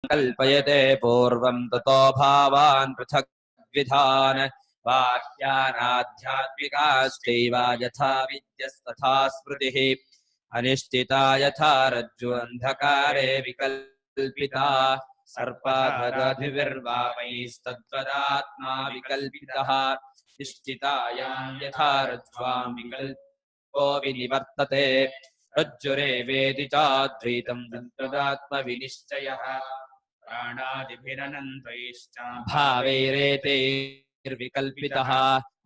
कल्पयते पूर्वं ततो भावान् पृथग्विधान् बाह्यानाध्यात्मिकाश्चैव यथा विद्यस्तथा स्मृतिः अनिश्चिता यथा रज्जु अन्धकारे विकल्पिता सर्पाधराधिर्वामैस्तद्वदात्मा विकल्पितः निश्चितायां यथा रज्ज्वां विकल्पो विनिवर्तते रज्जुरेवेति चाद्वैतं तदात्मविनिश्चयः प्राणादिभिरनन्तैश्च भावैरेतैर्विकल्पितः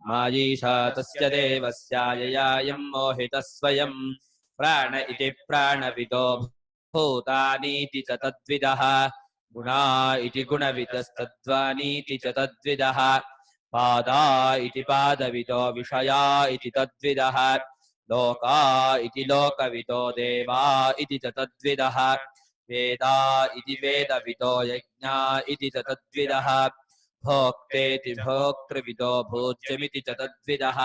मायीशा तस्य देवस्याययायं मोहितः स्वयं प्राण इति प्राणविदो भूतानीति च तद्विदः गुणा इति गुणविदस्तद्वानीति च तद्विदः पादा इति पादविदो विषया इति तद्विदः लोका इति लोकविदो देवा इति च तद्विदः वेदा इति वेदविदो यज्ञा इति च तद्विदः भोक्तेति भोक्तृविदो भोज्यमिति च तद्विदः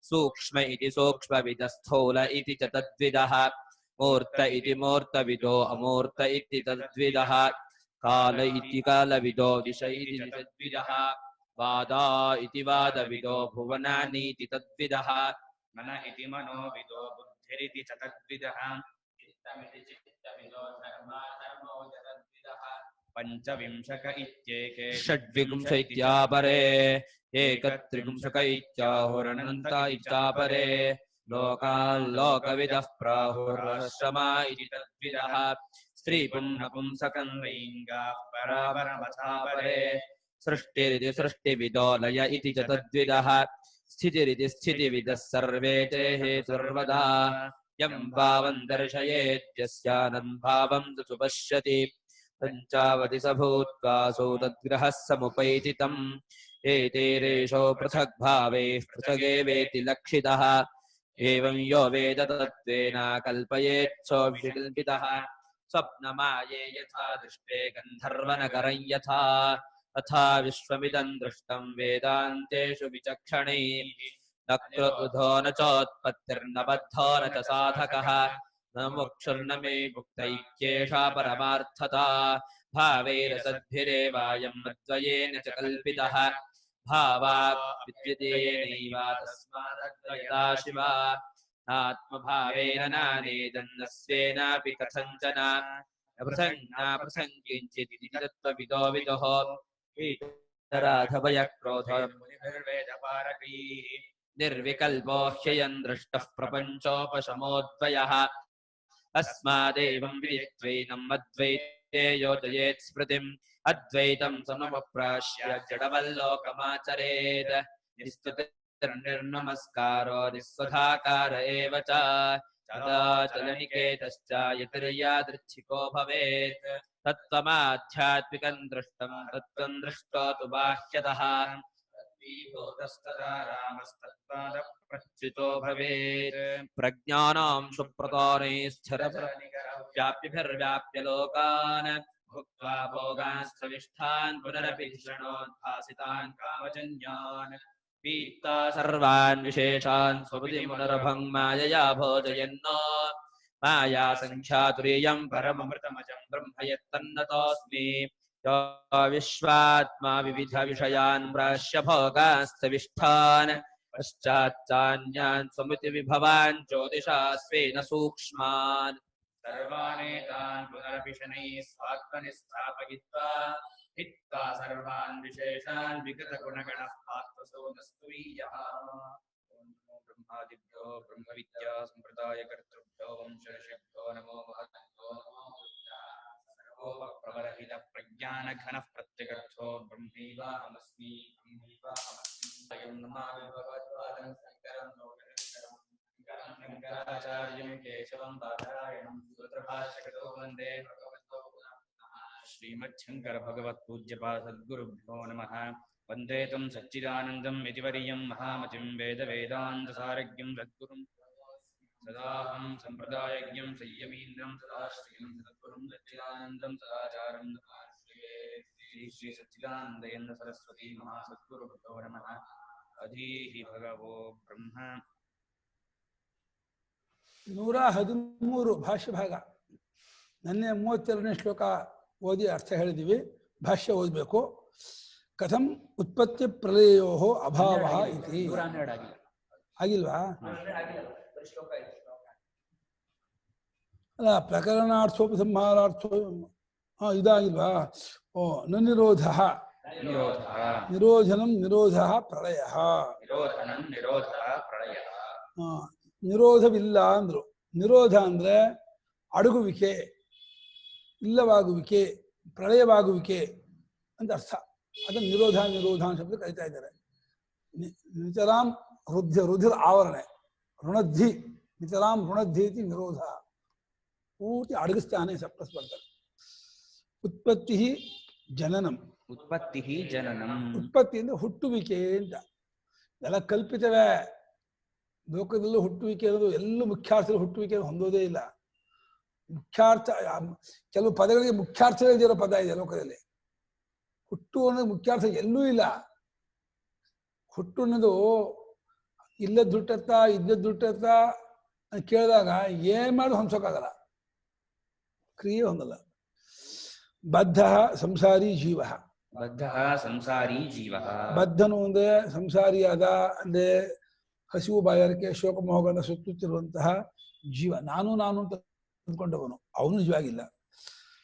सूक्ष्म इति सूक्ष्मविदः स्थूल इति च तद्विदः मूर्त इति मूर्तविदो अमूर्त इति तद्विदः काल इति कालविदो दिश इति तद्विदः वादा इति वादविदो भुवनानीति तद्विदः मन इति मनोविदो बुद्धिरिति च तद्विदः चित्तमिति चित्तविदो धर्मा धर्मो च तद्विदः पंचविंशक इत्येके षड्विंश इत्यापरे एकत्रिंशक इत्याहुरनन्त इत्यापरे लोकाल्लोकविदः प्राहुरश्रमा इति तद्विदः स्त्रीपुंनपुंसकं लिङ्गाः परापरमथापरे सृष्टिरिति सृष्टिविदो लय इति च तद्विदः स्थितिरिति स्थितिविदः सर्वे ते हेतुर्वदा यं भावं दर्शयेद्यस्यानं भावं तु सुपश्यति पञ्चावति स भूत्वासौ तद्ग्रहः समुपैति तम् एतेरेषो पृथग्भावैः पृथगेवेति लक्षितः एवं यो वेद तत्त्वेन कल्पयेच्छोऽभिकल्पितः स्वप्नमाये यथा दृष्टे गन्धर्वनगरं यथा तथा विश्वमिदं दृष्टं वेदान्तेषु विचक्षणैः न क्रतुधो न चोत्पत्तिर्न बद्धो न च साधकः न मोक्षर्न मे मुक्तैक्येषा परमार्थता भावैरसद्भिरेवायं मद्वयेन च कल्पितः भावा विद्यतेनैव तस्मादद्वयता शिवा आत्मभावेन नानेदन्न स्वेनापि कथञ्चन प्रसङ्गिञ्चित् इति तत्त्वविदो विदुः वीतराघभयक्रोधमुनिर्वेदपारकैः निर्विकल्पो ह्ययं दृष्टः प्रपञ्चोपशमोऽद्वयः अस्मादेवं विदित्वैनम् अद्वैते योजयेत् स्मृतिम् अद्वैतं सममप्राश्य जडवल्लोकमाचरेत् निस्तुतिर्निर्नमस्कारो निस्वधाकार एव च चलनिकेतश्च यतिर्यादृच्छिको भवेत् तत्त्वमाध्यात्मिकं दृष्टं तत्त्वं दृष्टो तु बाह्यतः तद्विभूतस्तदा रामस्तत्पादप्रच्युतो भवेत् प्रज्ञानां सुप्रतानैः स्थिरव्याप्यभिर्व्याप्य लोकान् भुक्त्वा भोगांस्त्वविष्ठान् पुनरपि धृष्णोद्भासितान् कामजन्यान् पीत्वा सर्वान् विशेषान् स्वबुद्धिमुनरभं मायया भोजयन्नो माया संख्यातुरीयं परममृतमजं ब्रह्म यत्तन्नतोऽस्मि यो विश्वात्मा विविध विषयान् प्राश्य भोगांस्तविष्ठान् पश्चाच्चान्यान् स्वमिति विभवान् ज्योतिषा स्वेन सूक्ष्मान् सर्वानेतान् पुनरपि शनैः स्वात्मनि स्थापयित्वा हित्वा सर्वान् विशेषान् विगतगुणगणः पार्थसोदस्तुयः ब्रह्मादिभ्यो ब्रह्मविद्या सम्प्रदायकर्तृभ्यो वंशऋषिभ्यो नमो महद्भ्यो सर्वोपप्रवरहित प्रज्ञानघनः प्रत्यगर्थो ब्रह्मैवाहमस्मि अयं नमामि भगवत्पादं शङ्करं लोकशङ्करं शङ्कराचार्यं केशवं बादरायणं सूत्रभाष्यकृतो वन्दे भगवतो श्रीमच्छङ्कर भगवत्पूज्यपाद सद्गुरुभ्यो नमः वन्दे तं सच्चिदानन्दं यतिवर्यं महामतिं वेदवेदान्तसारज्ञं सद्गुरुं सदाहं सम्प्रदायज्ञं संयमीन्द्रं सदाश्रियं सद्गुरुं सच्चिदानन्दं सदाचारं श्री श्री सच्चिदानन्देन्द्र सरस्वती महासद्गुरुभ्यो नमः अधीहि भगवो ब्रह्म 113 ಭಾಷ್ಯ ಭಾಗ. ನನ್ನೆ 32ನೇ ಶ್ಲೋಕ ಓದಿ ಅರ್ಥ ಹೇಳಿದೀವಿ. ಭಾಷ್ಯ ಓದಬೇಕು. ಕಥಂ ಉತ್ಪತ್ತಿ ಪ್ರಲಯೋ ಅಭಾವ ಇತಿ. ಆಗಿಲ್ವಾ? ಅಲ್ಲ, ಪ್ರಕರಣಾರ್ಥೋಪಸಂಹಾರಾರ್ಥೋ ಇದಾಗಿಲ್ವಾ? ಓ ನ ನಿರೋಧ ನಿರೋಧನಂ ನಿರೋಧ ಪ್ರಳಯ. ನಿರೋಧವಿಲ್ಲ ಅಂದ್ರು. ನಿರೋಧ ಅಂದ್ರೆ ಅಡಗುವಿಕೆ, ಇಲ್ಲವಾಗುವಿಕೆ, ಪ್ರಳಯವಾಗುವಿಕೆ ಅಂತ ಅರ್ಥ. ಅದನ್ನು ನಿರೋಧ ನಿರೋಧ ಶಬ್ದ ಕರೀತಾ ಇದ್ದಾರೆ. ನಿತರಾಂ ರುಧಿರ ಆವರಣೆ, ಋಣದ್ಧಿ, ನಿತರಾಂ ಋಣದ್ಧೀತಿ ನಿರೋಧ. ಪೂರ್ತಿ ಅಡಗಿಸ್ತಾನೆ ಸಪ್ರಸ್ ಬರ್ತಾರೆ. ಉತ್ಪತ್ತಿ ಜನನಂ. ಉತ್ಪತ್ತಿ ಅಂದ್ರೆ ಹುಟ್ಟುವಿಕೆ ಅಂತ. ಎಲ್ಲ ಕಲ್ಪಿತವೇ. ಲೋಕದಲ್ಲೂ ಹುಟ್ಟುವಿಕೆ ಅನ್ನೋದು ಎಲ್ಲೂ ಮುಖ್ಯಾರ್ಥದಲ್ಲಿ ಹುಟ್ಟುವಿಕೆ ಹೊಂದೋದೇ ಇಲ್ಲ. ಮುಖ್ಯಾರ್ಥ, ಕೆಲವು ಪದಗಳಿಗೆ ಮುಖ್ಯಾರ್ಥವೇ ಇರೋ ಪದ ಇದೆ ಲೋಕದಲ್ಲಿ. ಹುಟ್ಟು ಅನ್ನೋದು ಮುಖ್ಯಾರ್ಥ ಎಲ್ಲೂ ಇಲ್ಲ. ಹುಟ್ಟು ಅನ್ನೋದು ಇಲ್ಲದ ದುಟ್ಟತ್ತ ಇದ್ದದ್ದು ದುಟ್ಟತ್ತ ಅಂತ ಕೇಳಿದಾಗ ಏನ್ ಮಾಡಿ ಹೊಂದೋಕ್ಕಾಗಲ್ಲ, ಕ್ರಿಯೆ ಹೊಂದಲ್ಲ. ಬದ್ಧ ಸಂಸಾರಿ ಜೀವ. ಬದ್ಧನು ಅಂದ್ರೆ ಸಂಸಾರಿಯಾದ, ಅಂದ್ರೆ ಹಸಿವು ಬಾಯಾರಿಕೆ ಶೋಕ ಮೋಹಗಳನ್ನು ಸುತ್ತುತ್ತಿರುವಂತಹ ಜೀವ. ನಾನು ಅಂತ ಅಂದ್ಕೊಂಡವನು, ಅವನು ನಿಜವಾಗಿಲ್ಲ.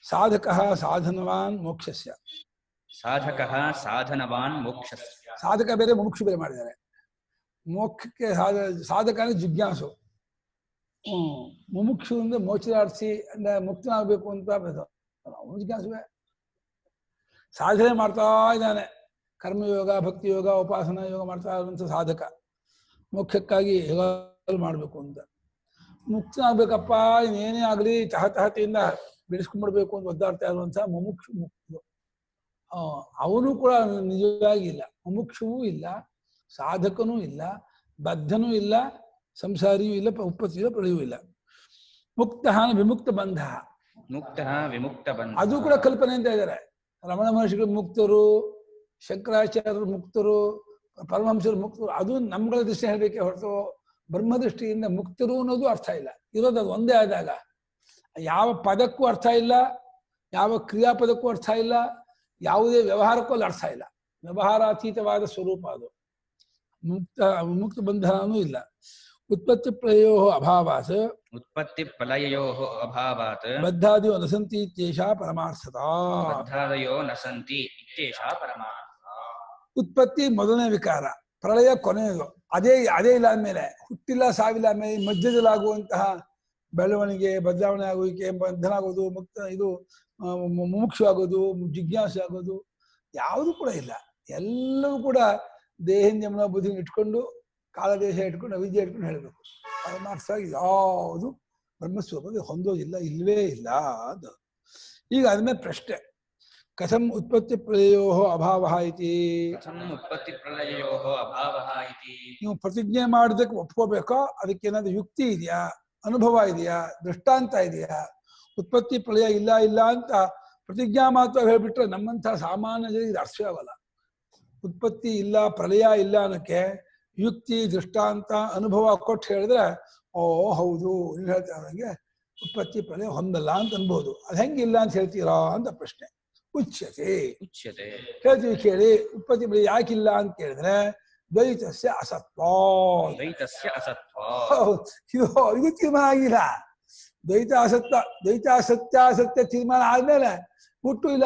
ಸಾಧಕ ಸಾಧನವಾನ್ ಮೋಕ್ಷಸ್ಯ. ಸಾಧಕ ಬೇರೆ ಮುಮುಕ್ಷು ಬೇರೆ ಮಾಡಿದ್ದಾರೆ. ಮೋಕ್ಷಕ್ಕೆ ಸಾಧಕ ಅಂದ್ರೆ ಜಿಜ್ಞಾಸು. ಮುಮುಕ್ಷು ಅಂದ್ರೆ ಮೋಕ್ಷಾರ್ಥಿ, ಅಂದ್ರೆ ಮುಕ್ತನಾಗಬೇಕು ಅಂತ ಅವನು ಜಿಜ್ಞಾಸುವೆ. ಸಾಧನೆ ಮಾಡ್ತಾ ಇದ್ದಾನೆ. ಕರ್ಮಯೋಗ, ಭಕ್ತಿ ಯೋಗ, ಉಪಾಸನಾ ಯೋಗ ಮಾಡ್ತಾ ಇರುವಂಥ ಸಾಧಕ. ಮೋಕ್ಷಕ್ಕಾಗಿ ಹೇಗಾದ್ರು ಮಾಡಬೇಕು ಅಂತ. ಮುಕ್ತನಾಗ್ಬೇಕಪ್ಪ, ಇನ್ನೇನೇ ಆಗಲಿ ತಹತೆಯಿಂದ ಬಿಡಿಸ್ಕೊಂಡ್ಬಿಡ್ಬೇಕು ಅಂತ ಒದ್ದಾಡ್ತಾ ಇರುವಂಥ ಮುಮುಕ್ಷು ಮುಕ್ತ. ಅವನು ಕೂಡ ನಿಜವಾಗಿ ಇಲ್ಲ. ಮುಮುಕ್ಷುವೂ ಇಲ್ಲ, ಸಾಧಕನೂ ಇಲ್ಲ, ಬದ್ಧನೂ ಇಲ್ಲ, ಸಂಸಾರಿಯೂ ಇಲ್ಲ, ಉತ್ಪತ್ತಿಯೂ ಇಲ್ಲ, ಪ್ರಳಯವೂ ಇಲ್ಲ. ಮುಕ್ತ ವಿಮುಕ್ತ ಬಂಧ. ಅದು ಕೂಡ ಕಲ್ಪನೆ ಅಂತ ಇದ್ದಾರೆ. ರಮಣ ಮಹರ್ಷಿಗಳು ಮುಕ್ತರು, ಶಂಕರಾಚಾರ್ಯರು ಮುಕ್ತರು, ಪರಮಹಂಸರು ಮುಕ್ತರು. ಅದು ನಮ್ಗಳ ದೃಷ್ಟಿ ಹೇಳಬೇಕೆ ಹೊರತು ಬ್ರಹ್ಮದೃಷ್ಟಿಯಿಂದ ಮುಕ್ತರು ಅನ್ನೋದು ಅರ್ಥ ಇಲ್ಲ. ಇರೋದು ಅದು ಒಂದೇ ಆದಾಗ ಯಾವ ಪದಕ್ಕೂ ಅರ್ಥ ಇಲ್ಲ, ಯಾವ ಕ್ರಿಯಾಪದಕ್ಕೂ ಅರ್ಥ ಇಲ್ಲ, ಯಾವುದೇ ವ್ಯವಹಾರಕ್ಕೂ ಅಲ್ಲಿ ಅರ್ಥ ಇಲ್ಲ. ವ್ಯವಹಾರಾತೀತವಾದ ಸ್ವರೂಪ ಅದು. ಮುಕ್ತ ಬಂಧನೂ ಇಲ್ಲ. ಉತ್ಪತ್ತಿ ಪ್ರಲಯೋ ಅಭಾವಾತ್ ಬದ್ಧಾದಯೋ ನ ಸಂತಿ ಇತ್ಯೇಷಾ ಪರಮಾರ್ಥತಾ. ಉತ್ಪತ್ತಿ ಮೊದಲನೇ ವಿಕಾರ, ಪ್ರಳಯ ಕೊನೆಯದು. ಅದೇ ಇಲ್ಲ ಅಂದಮೇಲೆ ಹುಟ್ಟಿಲ್ಲ, ಸಾವಿಲ್ಲ ಅಂದಮೇಲೆ ಮಧ್ಯದಲ್ಲಾಗುವಂತಹ ಬೆಳವಣಿಗೆ, ಬದಲಾವಣೆ ಆಗುವಿಕೆ, ಬಂಧನ ಆಗೋದು, ಇದು ಮುಮುಕ್ಷು ಆಗೋದು, ಜಿಜ್ಞಾಸೆ ಆಗೋದು ಯಾವುದು ಕೂಡ ಇಲ್ಲ. ಎಲ್ಲವೂ ಕೂಡ ದೇಹಿನ್ಯಮನ ಬುದ್ಧಿನ ಇಟ್ಕೊಂಡು, ಕಾಲದೇಶ ಇಟ್ಕೊಂಡು, ಅವಿದ್ಯೆ ಇಟ್ಕೊಂಡು ಹೇಳಬೇಕು. ಪರಮಾರ್ಥವಾಗಿ ಯಾವುದು ಬ್ರಹ್ಮಸ್ವರೂಪದಲ್ಲಿ ಹೊಂದೋದಿಲ್ಲ, ಇಲ್ವೇ ಇಲ್ಲ ಅದು. ಈಗ ಅದ್ಮೇಲೆ ಪ್ರಶ್ನೆ, ಕಥಂ ಉತ್ಪತ್ತಿ ಪ್ರಲಯೋ ಅಭಾವ ಇತಿ. ನೀವು ಪ್ರತಿಜ್ಞೆ ಮಾಡೋದಕ್ಕೆ ಒಪ್ಕೋಬೇಕೋ, ಅದಕ್ಕೇನಾದ್ರು ಯುಕ್ತಿ ಇದೆಯಾ, ಅನುಭವ ಇದೆಯಾ, ದೃಷ್ಟಾಂತ ಇದೆಯಾ? ಉತ್ಪತ್ತಿ ಪ್ರಳಯ ಇಲ್ಲ ಅಂತ ಪ್ರತಿಜ್ಞಾ ಮಾತ್ರ ಹೇಳ್ಬಿಟ್ರೆ ನಮ್ಮಂತಹ ಸಾಮಾನ್ಯ ಜನರಿಗೆ ಅರ್ಥವೇ ಆಗಲ್ಲ. ಉತ್ಪತ್ತಿ ಇಲ್ಲ, ಪ್ರಳಯ ಇಲ್ಲ ಅನ್ನೋಕ್ಕೆ ಯುಕ್ತಿ, ದೃಷ್ಟಾಂತ, ಅನುಭವ ಕೊಟ್ಟು ಹೇಳಿದ್ರೆ ಓ ಹೌದು ನೀವು ಹೇಳ್ತಾ ಇರೋಂಗೆ ಉತ್ಪತ್ತಿ ಪ್ರಳಯ ಹೊಂದಲ್ಲ ಅಂತ ಅನ್ಬೋದು. ಅದು ಹೆಂಗಿಲ್ಲ ಅಂತ ಹೇಳ್ತೀರಾ ಅಂತ ಪ್ರಶ್ನೆ. ಉಚ್ಯತೆ ಹೇಳ್ತೀವಿ ಕೇಳಿ. ಉತ್ಪತ್ತಿ ಪ್ರಳಯ ಯಾಕಿಲ್ಲ ಅಂತ ಕೇಳಿದ್ರೆ ದ್ವೈತಸ್ಯ ಅಸತ್ವ. ಇದು ತೀರ್ಮಾನ ಆಗಿಲ್ಲ. ದ್ವೈತಾಸತ್ಯ ತೀರ್ಮಾನ ಆದ್ಮೇಲೆ ಹುಟ್ಟು ಇಲ್ಲ,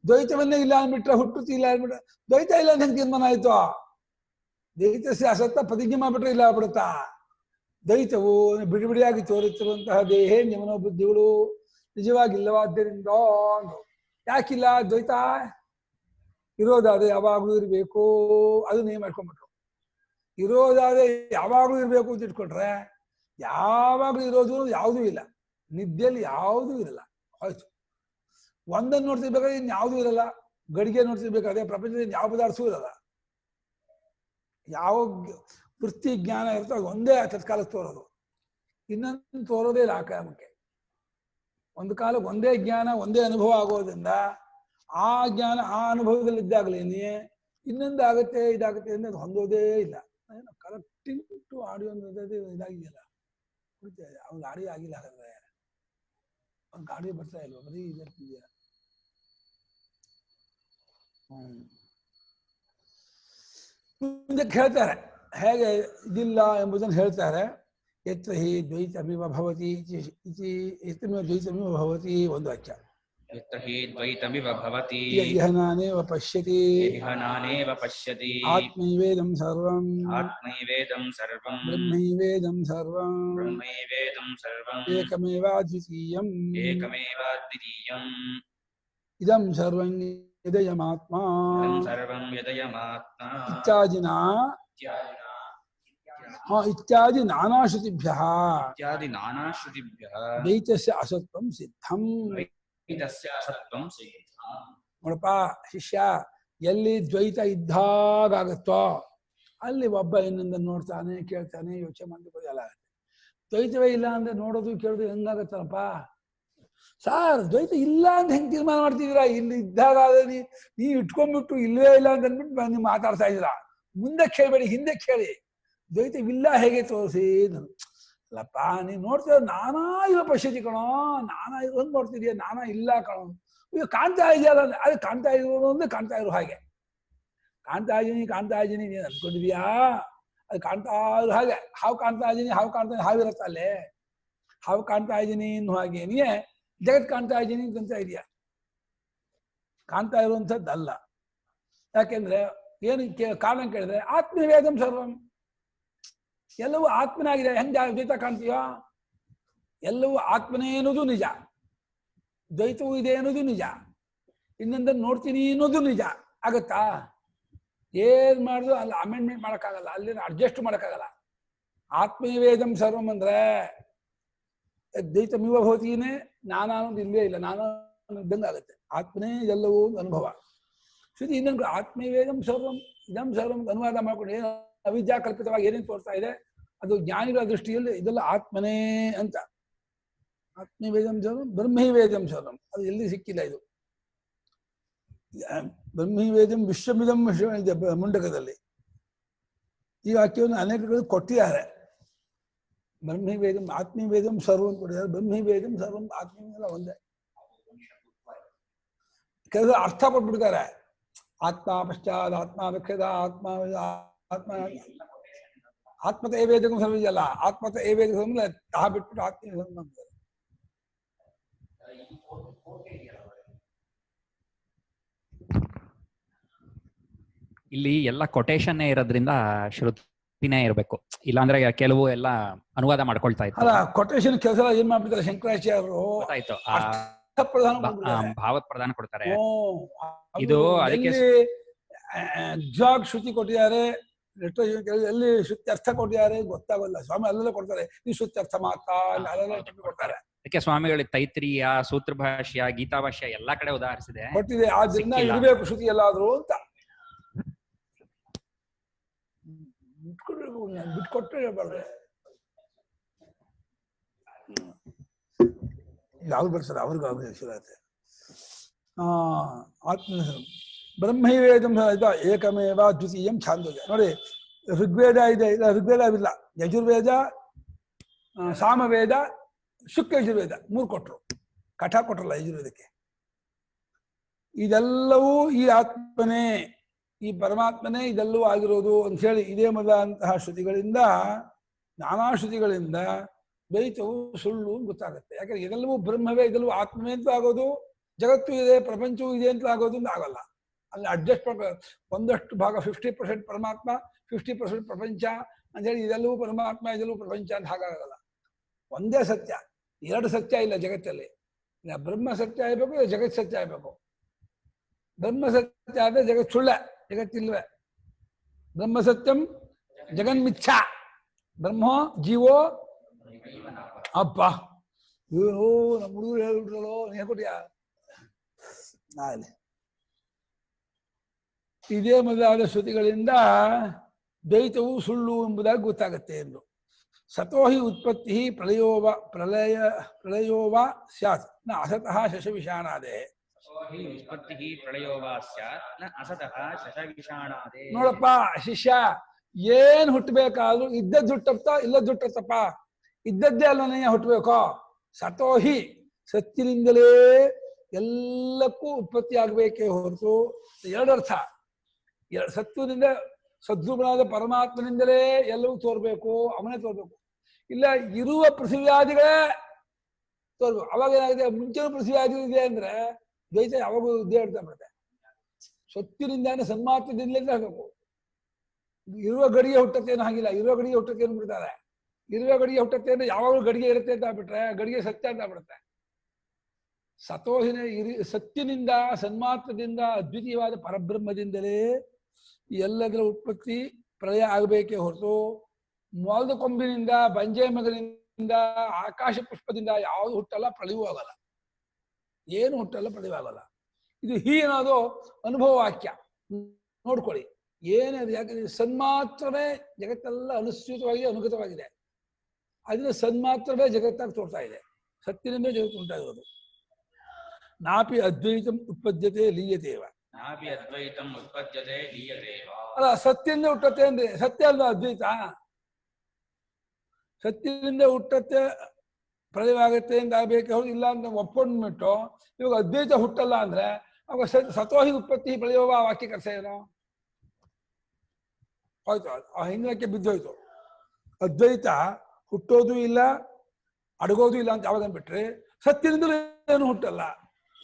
ದ್ವೈತವನ್ನೇ ಇಲ್ಲ ಅಂದ್ಬಿಟ್ರೆ ಹುಟ್ಟು ಇಲ್ಲ ಅಂದ್ಬಿಟ್ರೆ ದ್ವೈತ ಇಲ್ಲ ಅಂತ ತೀರ್ಮಾನ ಆಯ್ತು. ದ್ವೈತಸ್ಯ ಅಸತ್ಯ ಪ್ರತಿಜ್ಞೆ ಮಾಡ್ಬಿಟ್ರೆ ಇಲ್ಲ ಆಗ್ಬಿಡುತ್ತಾ? ದ್ವೈತವು ಬಿಡಿಬಿಡಿಯಾಗಿ ತೋರುತ್ತಿರುವಂತಹ ದೇಹೇ ನಿಮನೋ ಬುದ್ಧಿಗಳು ನಿಜವಾಗಿಲ್ಲವಾದ್ದರಿಂದ. ಯಾಕಿಲ್ಲ? ದ್ವೈತ ಇರೋದಾದ್ರೆ ಯಾವಾಗಲೂ ಇರಬೇಕು, ಅದು ನೀವು ಮಾಡ್ಕೊಂಡ್ಬಿಟ್ರು. ಇರೋದಾದ್ರೆ ಯಾವಾಗಲೂ ಇರಬೇಕು ಅಂತ ಇಟ್ಕೊಂಡ್ರೆ ಯಾವಾಗಲೂ ಇರೋದು ಯಾವುದೂ ಇಲ್ಲ. ನಿದ್ದೆಯಲ್ಲಿ ಯಾವುದೂ ಇರಲ್ಲ, ಹೋಯ್ತು. ಒಂದನ್ನು ನೋಡ್ತಿರ್ಬೇಕಾದ್ರೆ ಇನ್ಯಾವುದೂ ಇರಲ್ಲ. ಗಡಿಗೆ ನೋಡ್ತಿರ್ಬೇಕಾದ್ರೆ ಪ್ರಪಂಚದಲ್ಲಿ ಯಾವ ಪದಾರ್ಥವೂ ಇರಲ್ಲ. ಯಾವ ವೃತ್ತಿ ಜ್ಞಾನ ಇರ್ತೋ ಅದು ಒಂದೇ ತತ್ಕಾಲ ತೋರೋದು, ಇನ್ನೊಂದು ತೋರೋದೇ ಇಲ್ಲ. ಆ ಕಾಲಕ್ಕೆ ಒಂದು ಕಾಲಕ್ಕೆ ಒಂದೇ ಜ್ಞಾನ, ಒಂದೇ ಅನುಭವ ಆಗೋದ್ರಿಂದ ಆ ಜ್ಞಾನ ಆ ಅನುಭವದಲ್ಲಿದ್ದಾಗಲೇನೆ ಇನ್ನೊಂದು ಆಗುತ್ತೆ, ಇದಾಗುತ್ತೆ ಅಂದ್ರೆ ಅದು ಹೊಂದೋದೇ ಇಲ್ಲ. ಕರೆಕ್ಟಿಂಗ್ ಟು ಆಡಿಯೋ ಇದಾಗಿದೆಯಲ್ಲ, ಅವ್ನಿಗೆ ಆಡಿಯೋ ಆಗಿಲ್ಲ. ಹಾಗಾದ್ರೆ ಅವ್ನಿಗೆ ಆಡಿಯೋ ಬರ್ತಾ ಇಲ್ವ? ಬರೀ ಇದಿದೆಯಾ? ಮುಂದಕ್ಕೆ ಹೇಳ್ತಾರೆ ಹೇಗೆ ಇದಿಲ್ಲ ಎಂಬುದನ್ನು ಹೇಳ್ತಾರೆ. ಯತ್ರ ಹಿ ದ್ವೈತಮಿವ ಭವತಿ ಇತಿ ಯತ್ರಮಿವ ದ್ವೈತಮಿವ ಭವತಿ ಒಂದು ವಾಕ್ಯ. ಯತ್ರ ಹಿ ದ್ವೈತಮಿವ ಭವತಿ ಇಹ ನಾನೇವ ಪಶ್ಯತಿ ಇಹ ನಾನೇವ ಪಶ್ಯತಿ ಆತ್ಮೈವೇದಂ ಸರ್ವಂ ಆತ್ಮೈವೇದಂ ಸರ್ವಂ ಬ್ರಹ್ಮೈವೇದಂ ಸರ್ವಂ ಬ್ರಹ್ಮೈವೇದಂ ಸರ್ವಂ ಏಕಮೇವಾದ್ವಿತೀಯಂ ಏಕಮೇವಾದ್ವಿತೀಯಂ ಇದಂ ಸರ್ವಂ ಯದಯಮಾತ್ಮ ಇದಂ ಸರ್ವಂ ಯದಯಮಾತ್ಮ ಇತ್ಯಾದಿನ ಇತ್ಯಾದಿ ನಾನಾಶ್ರುತಿಭ್ಯಃ ಇತ್ಯಾದಿ ನಾನಾಶ್ರುತಿಭ್ಯಃ ದ್ವೈತಸ್ಯ ಅಸತ್ವಂ ಸಿದ್ಧಂ. ದ್ವೈತಸ್ಯ ಅಸತ್ವಂ ಸಿದ್ಧಂ. ನೋಡಪ್ಪ ಶಿಷ್ಯ, ಎಲ್ಲಿ ದ್ವೈತ ಇದ್ದಾಗತ್ತೋ ಅಲ್ಲಿ ಒಬ್ಬ ಇನ್ನೊಂದ ನೋಡ್ತಾನೆ, ಕೇಳ್ತಾನೆ, ಯೋಚನೆ ಮಾಡ್ಲಿಕ್ಕೆ ಎಲ್ಲ ಆಗುತ್ತೆ. ದ್ವೈತವೇ ಇಲ್ಲ ಅಂದ್ರೆ ನೋಡೋದು ಕೇಳೋದು ಹೆಂಗಾಗತ್ತಲ್ಲಪ್ಪ ಸಾರ್? ದ್ವೈತ ಇಲ್ಲ ಅಂತ ಹೆಂಗ್ ತೀರ್ಮಾನ ಮಾಡ್ತಿದ್ದೀರಾ? ಇಲ್ಲಿ ಇದ್ದಾಗ ನೀವು ಇಟ್ಕೊಂಡ್ಬಿಟ್ಟು ಇಲ್ಲವೇ ಇಲ್ಲ ಅಂತ ಅಂದ್ಬಿಟ್ಟು ನೀವು ಮಾತಾಡ್ತಾ ಇದ್ದೀರಾ. ಮುಂದೆ ಕೇಳಬೇಡಿ, ಹಿಂದೆ ಕೇಳಿ. ದ್ವೈತವಿಲ್ಲ ಹೇಗೆ ತೋರಿಸಿ ಅಲ್ಲಪ್ಪ. ನೀನು ನೋಡ್ತೀರ ನಾನಾ ಇವ ಪಶ್ಯತಿ ಕಣೋ, ನಾನಾ ಇರೋದು ನೋಡ್ತಿದ್ಯಾ, ನಾನಾ ಇಲ್ಲ ಕಣೋ. ಈಗ ಕಾಣ್ತಾ ಇದೆಯಲ್ಲ, ಅದು ಕಾಣ್ತಾ ಇರೋದು ಅಂದ್ರೆ ಕಾಣ್ತಾ ಇರೋ ಹಾಗೆ ಕಾಣ್ತಾ ಇದ್ದೀನಿ ನೀನು ಅಂದ್ಕೊಂಡಿದ್ಯಾ? ಅದು ಕಾಣ್ತಾ ಇರೋ ಹಾಗೆ. ಹಾವು ಕಾಣ್ತಾ ಇದ್ದೀನಿ, ಹಾವಿರತ್ತ ಅಲ್ಲೇ. ಹಾವು ಕಾಣ್ತಾ ಇದ್ದೀನಿ ಅನ್ನೋ ಹಾಗೆ ನೀಯೇ ಜಗತ್ ಕಾಣ್ತಾ ಇದ್ದೀನಿ ಅಂತ ಇದೆಯಾ? ಕಾಣ್ತಾ ಇರುವಂಥದ್ದಲ್ಲ. ಯಾಕೆಂದ್ರೆ ಏನು ಕಾರಣ ಕೇಳಿದ್ರೆ ಆತ್ಮವೇದಂ ಸರ್ವಂ, ಎಲ್ಲವೂ ಆತ್ಮನಾಗಿದೆ. ಹೆಂಗ ದ್ವೈತ ಕಾಣ್ತೀಯೋ? ಎಲ್ಲವೂ ಆತ್ಮನೇ ಅನ್ನೋದು ನಿಜ, ದ್ವೈತವೂ ಇದೆ ಅನ್ನೋದು ನಿಜ, ಇನ್ನೊಂದನ್ನು ನೋಡ್ತೀನಿ ಅನ್ನೋದು ನಿಜ. ಆಗತ್ತಾ? ಏನ್ ಮಾಡಿದ್ರು ಅಲ್ಲಿ ಅಮೆಂಡ್ಮೆಂಟ್ ಮಾಡೋಕ್ಕಾಗಲ್ಲ, ಅಲ್ಲಿ ಅಡ್ಜಸ್ಟ್ ಮಾಡೋಕ್ಕಾಗಲ್ಲ. ಆತ್ಮವೇದಂ ಸರ್ವಂ ಅಂದ್ರೆ ದ್ವೈತಮಿವ ಭವತಿನೇ ನಾನಾ ಅನ್ನೋದು ಇಲ್ಲೇ ಇಲ್ಲ, ನಾನಾ ಇದ್ದಂಗೆ ಆಗುತ್ತೆ. ಆತ್ಮನೇ ಎಲ್ಲವೂ ಅನುಭವ. ಶ್ರುತಿ ಇನ್ನೊಂದು ಆತ್ಮವೇದಂ ಸರ್ವಂ ಇದಂ ಸರ್ವಂ ಅನುವಾದ ಮಾಡ್ಕೊಂಡು ಏನು ಅವಿದ್ಯಾ ಕಲ್ಪಿತವಾಗಿ ಏನೇನು ತೋರ್ತಾ ಇದೆ ಅದು ಜ್ಞಾನಿಗಳ ದೃಷ್ಟಿಯಲ್ಲಿ ಇದೆಲ್ಲ ಆತ್ಮನೇ ಅಂತ. ಆತ್ಮವೇದಂ ಸರ್ವಂ ಬ್ರಹ್ಮೈವೇದಂ ಸರ್ವಂ ಅದು ಎಲ್ಲಿ ಸಿಕ್ಕಿಲ್ಲ. ಇದು ಬ್ರಹ್ಮೈವೇದಂ ವಿಶ್ವಮಿದಂ ವಿಶ್ವ ಇದೆ ಮುಂಡಕದಲ್ಲಿ. ಈ ವಾಕ್ಯವನ್ನು ಅನೇಕರು ಕೊಟ್ಟಿದ್ದಾರೆ. ಬ್ರಹ್ಮವೇದಂ ಆತ್ಮವೇದಂ ಸರ್ವಂ ಕೊಟ್ಟಿದ್ದಾರೆ. ಬ್ರಹ್ಮವೇದಂ ಸರ್ವಂ ಆತ್ಮವೆಲ್ಲ ಒಂದೇ. ಕೆಲವರು ಅರ್ಥ ಕೊಟ್ಬಿಡ್ತಾರೆ. ಆತ್ಮ ಪಶ್ಚಾತ್ ಆತ್ಮ ವಿಕ್ಷದ ಆತ್ಮ ಆತ್ಮ ಆತ್ಮತ ಏವೇದಂ ಸರ್ವ ಇದೆಯಲ್ಲ, ಆತ್ಮತ ಏವೇದ ಸರ್ವ ತಾ ಬಿಟ್ಬಿಟ್ಟು ಆತ್ಮ ಅಂತಾರೆ. ಇಲ್ಲಿ ಎಲ್ಲ ಕೊಟೇಶನ್ ಇರೋದ್ರಿಂದ ಶ್ರುತಿನೇ ಇರಬೇಕು, ಇಲ್ಲಾಂದ್ರೆ ಕೆಲವು ಎಲ್ಲ ಅನುವಾದ ಮಾಡ್ಕೊಳ್ತಾ ಇತ್ತು. ಅಲ್ಲ, ಕೊಟೇಶನ್ ಕೆಲಸ ಏನ್ ಮಾಡ್ಬಿಡ್ತಾರೆ ಶಂಕರಾಚಾರ್ಯರು, ಭಾವ ಪ್ರಧಾನ ಕೊಡ್ತಾರೆ. ಇದು ಅದಕ್ಕೆ ಜಾಗ್ ಶ್ರುತಿ ಕೊಟ್ಟಿದ್ದಾರೆ, ಎಲ್ಲಿ ಶ್ರುತಿ ಅರ್ಥ ಕೊಟ್ಟಿದ್ದಾರೆ ಗೊತ್ತಾಗಲ್ಲ. ಸ್ವಾಮಿ ಅಲ್ಲೆಲ್ಲ ಕೊಡ್ತಾರೆ, ಈ ಶ್ರುತಿ ಅರ್ಥ ಮಾತ್ರ ಅಲ್ಲೆಲ್ಲ ಕೊಡ್ತಾರೆ. ಅದಕ್ಕೆ ಸ್ವಾಮಿಗಳಿಗೆ ತೈತ್ರಿಯ, ಸೂತ್ರ ಭಾಷ್ಯ, ಗೀತಾ ಭಾಷ್ಯ ಎಲ್ಲಾ ಕಡೆ ಉದಾಹರಿಸಿದೆ ಕೊಟ್ಟಿದೆ. ಆದ್ರಿಂದ ಇರಬೇಕು ಶ್ರುತಿ ಎಲ್ಲಾದ್ರು ಅಂತ ಬಿಟ್ಕೊಟ್ರೆ ಹೇಳ್ಬಾರ್ದು. ಅವ್ರು ಬರ್ತಾರೆ, ಅವ್ರಿಗೂ ಶುರುವಾಗುತ್ತೆ. ಆತ್ಮ ಬ್ರಹ್ಮೈವೇದಂ ಏಕಮೇವ ದ್ವಿತೀಯಂ ಛಾಂದೋಗ್ಯ. ನೋಡಿ, ಋಗ್ವೇದ ಇದೆ, ಇಲ್ಲ ಋಗ್ವೇದವಿಲ್ಲ, ಯಜುರ್ವೇದ, ಸಾಮವೇದ, ಶುಕ್ಲ ಯಜುರ್ವೇದ 3 ಕೊಟ್ರು. ಕಠ ಕೊಟ್ರಲ್ಲ ಯಜುರ್ವೇದಕ್ಕೆ. ಇದೆಲ್ಲವೂ ಈ ಆತ್ಮನೇ, ಈ ಪರಮಾತ್ಮನೇ ಇದೆಲ್ಲವೂ ಆಗಿರೋದು ಅಂತ ಹೇಳಿ ಇದೇ ಮೊದಲಾದಂತಹ ಶ್ರುತಿಗಳಿಂದ, ನಾನಾ ಶ್ರುತಿಗಳಿಂದ ದ್ವೈತವು ಸುಳ್ಳು ಗೊತ್ತಾಗುತ್ತೆ. ಯಾಕಂದ್ರೆ ಇದೆಲ್ಲವೂ ಬ್ರಹ್ಮವೇ, ಇದೆಲ್ಲವೂ ಆತ್ಮವೇ ಅಂತ ಆಗೋದು, ಜಗತ್ತು ಇದೆ, ಪ್ರಪಂಚವೂ ಇದೆ ಅಂತ ಆಗೋದು ಅಂತ ಆಗಲ್ಲ. ಅಲ್ಲಿ ಅಡ್ಜಸ್ಟ್ ಮಾಡ್ಬೇಕು. ಒಂದಷ್ಟು ಭಾಗ 50% ಪರಮಾತ್ಮ, 50% ಪ್ರಪಂಚ ಅಂತ ಹೇಳಿ ಇದೆಲ್ಲವೂ ಪರಮಾತ್ಮ, ಇದೆಲ್ಲವೂ ಪ್ರಪಂಚ ಅಂತ ಹಾಗಾಗಲ್ಲ. ಒಂದೇ ಸತ್ಯ, 2 ಸತ್ಯ ಇಲ್ಲ ಜಗತ್ತಲ್ಲಿ. ಬ್ರಹ್ಮ ಸತ್ಯ ಆಗ್ಬೇಕು, ಇಲ್ಲ ಜಗತ್ ಸತ್ಯ ಆಗ್ಬೇಕು. ಬ್ರಹ್ಮ ಸತ್ಯ ಆದ್ರೆ ಜಗತ್ ಸುಳ್ಳ, ಜಗತ್ತಿಲ್ವೇ. ಬ್ರಹ್ಮ ಸತ್ಯಂ ಜಗನ್ಮಿಥ್ಯಾ, ಬ್ರಹ್ಮೋ ಜೀವೋ ಅಪ್ಪ. ಇವನು ನಮ್ಮ ಹುಡುಗರು ಹೇಳ್ಬಿಟ್ರಲ್ಲೋ, ನೀ ಕೊಟ್ಟಿಯಾ? ಇದೇ ಮೊದಲಾದ ಶ್ರುತಿಗಳಿಂದ ದ್ವೈತವು ಸುಳ್ಳು ಎಂಬುದಾಗಿ ಗೊತ್ತಾಗತ್ತೆ ಎಂದು. ಸತೋಹಿ ಉತ್ಪತ್ತಿ ಪ್ರಳಯೋವ ಸ್ಯಾತ್ ನ ಅಸತಃ ಶಶವಿಷಾಣಾದೆ. ನೋಡಪ್ಪ ಶಿಷ್ಯ, ಏನ್ ಹುಟ್ಟಬೇಕಾದ್ರೂ ಇದ್ದದ್ದು ಹುಟ್ಟಪ್ಪ, ಇಲ್ಲದ್ದು ಹುಟ್ಟತ್ತಪ್ಪ. ಇದ್ದದ್ದೇ ಅಲ್ಲನೇ ಹುಟ್ಟಬೇಕೋ. ಸತೋಹಿ ಸತ್ತಿನಿಂದಲೇ ಎಲ್ಲಕ್ಕೂ ಉತ್ಪತ್ತಿ ಆಗಬೇಕೇ ಹೊರತು ಎರಡರ್ಥ. ಸತ್ವದಿಂದ ಸದ್ರೂಪನಾದ ಪರಮಾತ್ಮನಿಂದಲೇ ಎಲ್ಲವೂ ತೋರ್ಬೇಕು, ಅವನೇ ತೋರ್ಬೇಕು. ಇಲ್ಲ ಇರುವ ಪೃಥ್ವಿಯಾದಿಗಳೇ ತೋರ್ಬೇಕು. ಅವಾಗ ಏನಾಗಿದೆ, ಮುಂಚೆ ಪೃಥ್ವಿಯಾದಿ ಇದೆ ಅಂದ್ರೆ ದ್ವೈತ ಯಾವಾಗೂ ಇದ್ದೇ ಇರ್ತಾ ಬರುತ್ತೆ. ಸತ್ಯದಿಂದಾನೆ ಸನ್ಮಾತ್ರದಿಂದಲೇ ಆಗಬೇಕು. ಇರುವ ಗಡಿಗೆ ಹುಟ್ಟತ್ತೇನು ಹಾಗಿಲ್ಲ, ಇರುವ ಗಡಿಗೆ ಹುಟ್ಟತ್ತೇನು ಬಿಡ್ತಾರೆ. ಇರುವ ಗಡಿಗೆ ಹುಟ್ಟತ್ತೆ ಅಂದ್ರೆ ಯಾವಾಗಲೂ ಗಡಿಗೆ ಇರುತ್ತೆ ಅಂತ ಬಿಟ್ರೆ ಗಡಿಗೆ ಸತ್ಯ ಅಂತ ಬಿಡುತ್ತೆ. ಸತೋಹಿನ ಸತ್ಯನಿಂದ ಸನ್ಮಾತ್ರದಿಂದ ಅದ್ವಿತೀಯವಾದ ಪರಬ್ರಹ್ಮದಿಂದಲೇ ಎಲ್ಲದರ ಉತ್ಪತ್ತಿ ಪ್ರಳಯ ಆಗಬೇಕೇ ಹೊರತು ಮೊಲದ ಕೊಂಬಿನಿಂದ ಬಂಜೆ ಮಗನಿಂದ ಆಕಾಶ ಪುಷ್ಪದಿಂದ ಯಾವುದು ಹುಟ್ಟಲ್ಲ, ಪ್ರಳಯವೂ ಆಗಲ್ಲ. ಏನು ಹುಟ್ಟಲ್ಲ, ಪ್ರಳಯವೂ ಆಗಲ್ಲ. ಇದು ಅನ್ನೋದು ಅನುಭವ ವಾಕ್ಯ ನೋಡ್ಕೊಳ್ಳಿ. ಏನಿದೆ, ಯಾಕಂದ್ರೆ ಸನ್ಮಾತ್ರವೇ ಜಗತ್ತೆಲ್ಲ ಅನುಸೃತವಾಗಿದೆ, ಅನುಗತವಾಗಿದೆ. ಅದನ್ನ ಸನ್ಮಾತ್ರವೇ ಜಗತ್ತಾಗಿ ತೋರ್ತಾ ಇದೆ. ಸತ್ಯನಿಂದ ಜಗತ್ತು ಉಂಟಾಗಿರೋದು. ನಾಪಿ ಅದ್ವೈತಂ ಉತ್ಪದ್ಯತೆ ಲೀಯತೇವ. ನಾಪಿ ಅದ್ವೈತಂ ಉತ್ಪದ್ಯತೆ ಲೀಯತೇವ. ಅಲ್ಲ, ಸತ್ಯದಿಂದ ಹುಟ್ಟತ್ತೆ ಅಂದ್ರೆ ಸತ್ಯ ಅಲ್ವಾ ಅದ್ವೈತ? ಸತ್ಯದಿಂದ ಹುಟ್ಟತ್ತೆ ಪ್ರಳಯವಾಗತ್ತೆ ಅಂತ ಆಗ್ಬೇಕು. ಅವ್ರು ಇಲ್ಲ ಅಂತ ಒಪ್ಕೊಂಡ್ಬಿಟ್ಟು ಇವಾಗ ಅದ್ವೈತ ಹುಟ್ಟಲ್ಲ ಅಂದ್ರೆ ಅವಾಗ ಸತೋಹಿ ಉತ್ಪತ್ತಿ ಪ್ರಳಯವ ವಾಕ್ಯ ಕರ್ಸ ಏನೋ ಹೋಯ್ತು, ಆ ಹಿಂದಕ್ಕೆ ಬಿದ್ದೋಯ್ತು. ಅದ್ವೈತ ಹುಟ್ಟೋದು ಇಲ್ಲ, ಅಡಗೋದು ಇಲ್ಲ ಅಂತ ಯಾವಾಗ ಬಿಟ್ರೆ ಸತ್ಯದಿಂದಲೂ ಏನು ಹುಟ್ಟಲ್ಲ,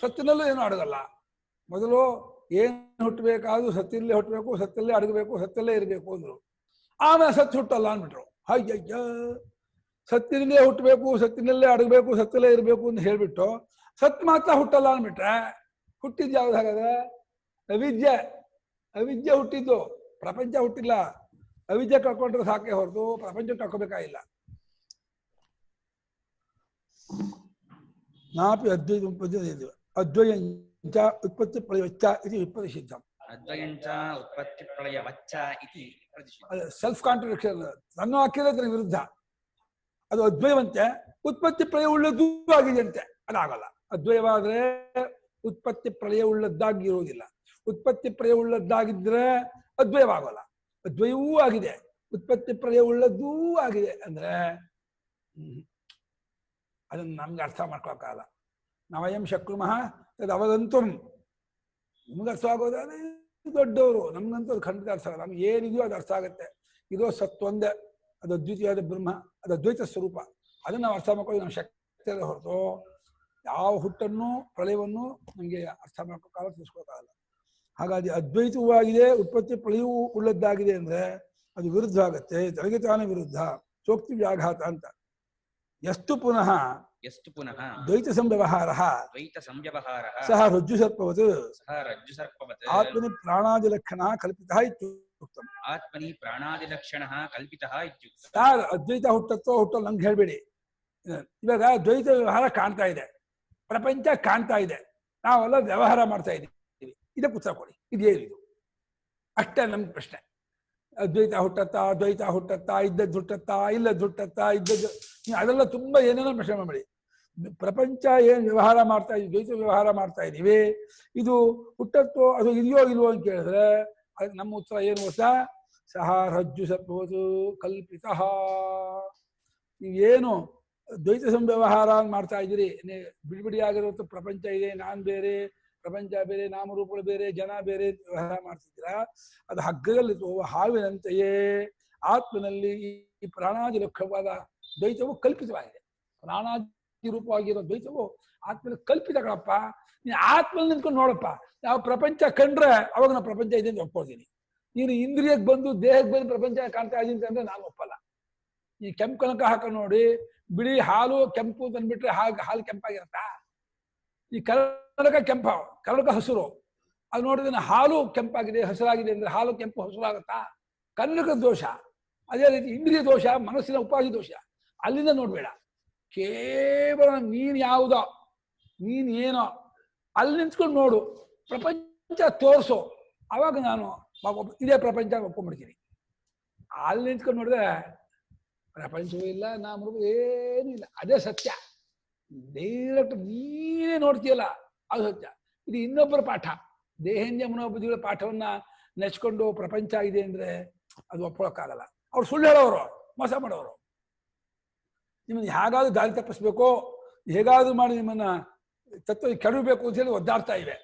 ಸತ್ಯನಲ್ಲೂ ಏನು ಅಡಗಲ್ಲ. ಮೊದಲು ಏನು ಹುಟ್ಟಬೇಕಾದ್ರೂ ಸತ್ಯದಲ್ಲೇ ಹುಟ್ಟಬೇಕು, ಸತ್ಯಲ್ಲೇ ಅಡಗಬೇಕು, ಸತ್ಯಲ್ಲೇ ಇರಬೇಕು ಅಂದ್ರು. ಆಮೇಲೆ ಸತ್ಯ ಹುಟ್ಟಲ್ಲ ಅಂದ್ಬಿಟ್ರು. ಅಯ್ಯಯ್ಯ, ಸತ್ಯದಿಂದಲೇ ಹುಟ್ಟಬೇಕು, ಸತ್ಯನಲ್ಲೇ ಅಡಗಬೇಕು, ಸತ್ಯಲ್ಲೇ ಇರಬೇಕು ಅಂತ ಹೇಳ್ಬಿಟ್ಟು ಸತ್ಯ ಮಾತ್ರ ಹುಟ್ಟಲ್ಲ ಅಂದ್ಬಿಟ್ರೆ ಹುಟ್ಟಿದ್ದು ಯಾವ್ದು? ಹಾಗಾದ್ರೆ ಅವಿದ್ಯೆ. ಅವಿದ್ಯೆ ಹುಟ್ಟಿದ್ದು, ಪ್ರಪಂಚ ಹುಟ್ಟಿಲ್ಲ. ಅವಿದ್ಯೆ ಕಳ್ಕೊಂಡ್ರೆ ಸಾಕೆ ಹೊರತು ಪ್ರಪಂಚ ಕಳ್ಕೋಬೇಕಾಗಿಲ್ಲ. ನಾಪಿ ಅದ್ವೈತ ಉತ್ಪತ್ತಿ ಅದ್ವಯಂಚ ಉತ್ಪತ್ತಿ ಪ್ರಳಯವಚ್ಚ ಇದು ವಿಪರೀತ. ಅದ್ವಯಂಚ ಉತ್ಪತ್ತಿ ಪ್ರಳಯವಚ್ಚ ಇತಿ ಪ್ರತಿಷಿದ್ಧಂ. Self contradiction. ನನ್ನ ವಾಕ್ಯದ ಅದರ ವಿರುದ್ಧ. ಅದು ಅದ್ವಯವಂತೆ, ಉತ್ಪತ್ತಿ ಪ್ರಳಯ ಉಳ್ಳದ್ದೂ ಆಗಿದೆಯಂತೆ. ಅದಾಗಲ್ಲ. ಅದ್ವಯವಾದ್ರೆ ಉತ್ಪತ್ತಿ ಪ್ರಳಯ ಉಳ್ಳದ್ದಾಗಿರೋದಿಲ್ಲ. ಉತ್ಪತ್ತಿ ಪ್ರಳಯ ಉಳ್ಳದ್ದಾಗಿದ್ರೆ ಅದ್ವಯವಾಗಲ್ಲ. ಅದ್ವಯವೂ ಆಗಿದೆ, ಉತ್ಪತ್ತಿ ಪ್ರಳಯ ಉಳ್ಳದ್ದೂ ಆಗಿದೆ ಅಂದ್ರೆ ಅದನ್ನ ನಮ್ಗೆ ಅರ್ಥ ಮಾಡ್ಕೊಳಕ್ಕಾಗಲ್ಲ. ನವಯಂ ಶಕ್ರುಮಃ ಅದು ಅವದಂತೂ ನಿಮ್ಗೆ ಅರ್ಥ ಆಗೋದಾದ್ರೆ ದೊಡ್ಡವರು, ನಮ್ಗಂತೂ ಅದು ಖಂಡಿತ ಅರ್ಥ ಆಗಲ್ಲ. ನಮ್ಗೆ ಏನಿದೆಯೋ ಅದು ಅರ್ಥ ಆಗುತ್ತೆ. ಇದೋ ಸತ್ವೊಂದೇ, ಅದು ಅದ್ವಿತೀಯವಾದ ಬ್ರಹ್ಮ, ಅದು ಅದ್ವೈತ ಸ್ವರೂಪ. ಅದನ್ನ ನಾವು ಅರ್ಥ ಮಾಡ್ಕೊಳ್ಳಿ. ನಮ್ಮ ಶಕ್ತಿ ಹೊರತು ಯಾವ ಹುಟ್ಟನ್ನು ಪ್ರಳಯವನ್ನು ನಮಗೆ ಅರ್ಥ ಮಾಡ್ಕೊಳಕ್ಕಾಗಲ್ಲ, ತಿಳಿಸ್ಕೊಳಕ್ಕಾಗಲ್ಲ. ಹಾಗಾಗಿ ಅದ್ವೈತವೂ ಆಗಿದೆ, ಉತ್ಪತ್ತಿ ಪ್ರಳಯವೂ ಉಳ್ಳದ್ದಾಗಿದೆ ಅಂದ್ರೆ ಅದು ವಿರುದ್ಧ ಆಗತ್ತೆ. ತನಗೆ ತಾನೇ ವಿರುದ್ಧ. ಚೋಕ್ತಿ ವ್ಯಾಘಾತ ಅಂತ. ಎಷ್ಟು ಪುನಃ ದ್ವೈತ ಸಂವ್ಯವಹಾರ ಸಹ ರಜ್ಜು ಸರ್ಪವತ್ ಆತ್ಮನಿ ಪ್ರಾಣಾದಿಲಕ್ಷಣ ಕಲ್ಪಿತಃ ಇತ್ಯುಕ್ತಂ. ಆತ್ಮನಿ ಪ್ರಾಣಾದಿಲಕ್ಷಣ ಕಲ್ಪಿತಃ ಇತ್ಯುಕ್ತಂ. ಯಾರು ಅದ್ವೈತ ಹುಟ್ಟತ್ತೋ ಹುಟ್ಟೋ ನಂಗೆ ಹೇಳ್ಬೇಡಿ. ಇವಾಗ ದ್ವೈತ ವ್ಯವಹಾರ ಕಾಣ್ತಾ ಇದೆ, ಪ್ರಪಂಚ ಕಾಣ್ತಾ ಇದೆ, ನಾವೆಲ್ಲ ವ್ಯವಹಾರ ಮಾಡ್ತಾ ಇದ್ದೀವಿ. ಇದಕ್ಕೆ ಉತ್ತರ ಕೊಡಿ. ಇದೇನಿದು? ಅಷ್ಟೇ ನಮ್ಗೆ ಪ್ರಶ್ನೆ. ಅದ್ವೈತ ಹುಟ್ಟತ್ತಾ, ದ್ವೈತ ಹುಟ್ಟತ್ತಾ, ಇದ್ದದ್ದು ಹುಟ್ಟತ್ತಾ, ಇಲ್ಲದ್ದು ಹುಟ್ಟತ್ತಾ, ಇದ್ದದ್ದು, ಅದೆಲ್ಲ ತುಂಬಾ ಏನೇನೋ ಪ್ರಶ್ನೆ ಮಾಡಿ. ಪ್ರಪಂಚ ಏನ್ ವ್ಯವಹಾರ ಮಾಡ್ತಾ ಇದೀವಿ, ದ್ವೈತ ವ್ಯವಹಾರ ಮಾಡ್ತಾ ಇದೀವಿ, ಇದು ಹುಟ್ಟತ್ತೋ ಅದು ಇದೆಯೋ ಇಲ್ವೋ ಅಂತ ಕೇಳಿದ್ರೆ ಅದಕ್ಕೆ ನಮ್ಮ ಉತ್ತರ ಏನು ಗೊತ್ತಾ? ಸಹ ರಜ್ಜು ಸರ್ಪವತ್ ಕಲ್ಪಿತಃ. ನೀವೇನು ದ್ವೈತ ಸಂವ್ಯವಹಾರ ಮಾಡ್ತಾ ಇದ್ದೀರಿ, ಬಿಡಿಬಿಡಿಯಾಗಿರುವಂಥ ಪ್ರಪಂಚ ಇದೆ, ನಾನ್ ಬೇರೆ, ಪ್ರಪಂಚ ಬೇರೆ, ನಾಮರೂಪಗಳು ಬೇರೆ, ಜನ ಬೇರೆ ವ್ಯವಹಾರ ಮಾಡ್ತಿದ್ದೀರಾ, ಅದು ಹಗ್ಗದಲ್ಲಿ ಹಾವಿನಂತೆಯೇ ಆತ್ಮನಲ್ಲಿ ಈ ಪ್ರಾಣಾದಿ ಲಕ್ಷವಾದ ದ್ವೈತವು ಕಲ್ಪಿತವಾಗಿದೆ. ಪ್ರಾಣಾದಿ ರೂಪವಾಗಿರೋ ದ್ವೈತವು ಆತ್ಮನಲ್ಲಿ ಕಲ್ಪಿತಗಳಪ್ಪ. ನೀನು ಆತ್ಮಲ್ಲಿ ನಿಂತ್ಕೊಂಡು ನೋಡಪ್ಪ. ನಾವು ಪ್ರಪಂಚ ಕಂಡ್ರೆ ಅವಾಗ ನಾವು ಪ್ರಪಂಚ ಇದೆ ಅಂತ ಒಪ್ಕೊಳ್ತೀನಿ. ನೀನು ಇಂದ್ರಿಯಕ್ಕೆ ಬಂದು ದೇಹಕ್ಕೆ ಬಂದು ಪ್ರಪಂಚ ಕಾಣ್ತಾ ಇದ್ದೀನಿ ಅಂದ್ರೆ ನಾನು ಒಪ್ಪಲ್ಲ. ಈ ಕೆಂಪು ಕನಕ ಹಾಕೊಂಡು ನೋಡಿ, ಬಿಳಿ ಹಾಲು ಕೆಂಪು ತಂದ್ಬಿಟ್ರೆ ಹಾಲು ಕೆಂಪಾಗಿರತ್ತಾ? ಈ ಕನ್ನಡಕ ಕೆಂಪ, ಕನ್ನಡಕ ಹಸಿರು. ಅದು ನೋಡಿದ್ರೆ ಹಾಲು ಕೆಂಪಾಗಿದೆ, ಹಸಿರಾಗಿದೆ ಅಂದ್ರೆ ಹಾಲು ಕೆಂಪು ಹಸಿರಾಗತ್ತಾ? ಕನ್ನಡಕ ದೋಷ. ಅದೇ ರೀತಿ ಇಂದ್ರಿಯ ದೋಷ, ಮನಸ್ಸಿನ ಉಪಾಧಿ ದೋಷ. ಅಲ್ಲಿಂದ ನೋಡ್ಬೇಡ. ಕೇವಲ ನೀನ್ ಯಾವುದೋ, ನೀನ್ ಏನೋ ಅಲ್ಲಿ ನಿಂತ್ಕೊಂಡು ನೋಡು, ಪ್ರಪಂಚ ತೋರಿಸು. ಅವಾಗ ನಾನು ಇದೇ ಪ್ರಪಂಚ ಒಪ್ಕೊಂಡ್ಬಿಡ್ತೀನಿ. ಅಲ್ಲಿ ನಿಂತ್ಕೊಂಡು ನೋಡಿದ್ರೆ ಪ್ರಪಂಚವೂ ಇಲ್ಲ, ನಾಮರೂಪ ಏನೂ ಇಲ್ಲ, ಅದೇ ಸತ್ಯ. ಡೈರೆಕ್ಟ್ ನೀನೇ ನೋಡ್ತೀಯಲ್ಲ, ಅದು ಸತ್ಯ. ಇದು ಇನ್ನೊಬ್ಬರ ಪಾಠ. ದೇಹೇಂದ್ರಿಯ ಮನೋಬುದ್ಧಿಗಳ ಪಾಠವನ್ನ ನೆಚ್ಕೊಂಡು ಪ್ರಪಂಚ ಇದೆ ಅಂದ್ರೆ ಅದು ಒಪ್ಕೊಳ್ಳೋಕ್ಕಾಗಲ್ಲ. ಅವ್ರು ಸುಳ್ಳು ಹೇಳೋರು, ಮೋಸ ಮಾಡೋರು. ನಿಮ್ಮನ್ನು ಹೇಗಾದ್ರೂ ದಾರಿ ತಪ್ಪಿಸ್ಬೇಕು, ಹೇಗಾದ್ರೂ ಮಾಡಿ ನಿಮ್ಮನ್ನ ತತ್ವ ಕೆಡಬೇಕು ಅಂತ ಹೇಳಿ ಒದ್ದಾಡ್ತಾ ಇವೆ.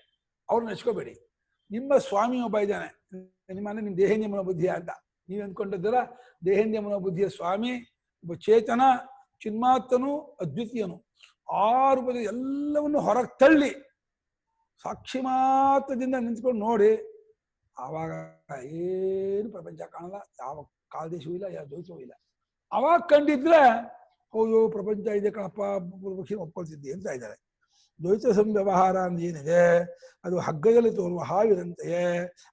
ಅವ್ರನ್ನ ನೆಚ್ಕೋಬೇಡಿ. ನಿಮ್ಮ ಸ್ವಾಮಿ ಒಬ್ಬ ಇದ್ದಾನೆ, ನಿಮ್ಮ ದೇಹೇಂದ್ರಿಯ ಮನೋಬುದ್ಧಿಯ ಅಂತ ನೀವು ಅಂದ್ಕೊಂಡಿದ್ದೀರ. ದೇಹೇಂದ್ರಿಯ ಮನೋಬುದ್ಧಿಯ ಸ್ವಾಮಿ ಒಬ್ಬ ಚೇತನ, ಚಿನ್ಮಾತ್ರನು, ಅದ್ವಿತೀಯನು. ಆ ರೂಪದಲ್ಲಿ ಎಲ್ಲವನ್ನು ಹೊರಗೆ ತಳ್ಳಿ ಸಾಕ್ಷಿ ಮಾತ್ರದಿಂದ ನಿಂತ್ಕೊಂಡು ನೋಡಿ, ಆವಾಗ ಏನು ಪ್ರಪಂಚ ಕಾಣಲ್ಲ, ಯಾವ ಕಾಲದೇಶವೂ ಇಲ್ಲ, ಯಾವ ದ್ವೈತವೂ ಇಲ್ಲ. ಅವಾಗ ಕಂಡಿದ್ರೆ ಹೌದು ಪ್ರಪಂಚ ಇದೆ ಕಣಪ್ಪ, ಪೂರ್ವಪಕ್ಷಿ ಒಪ್ಕೊಳ್ತಿದ್ದೆ ಅಂತ ಇದ್ದಾರೆ. ದ್ವೈತ ಸಂವ್ಯವಹಾರ ಅಂದ್ರೆ ಏನಿದೆ, ಅದು ಹಗ್ಗದಲ್ಲಿ ತೋರುವ ಹಾವಿನಂತೆಯೇ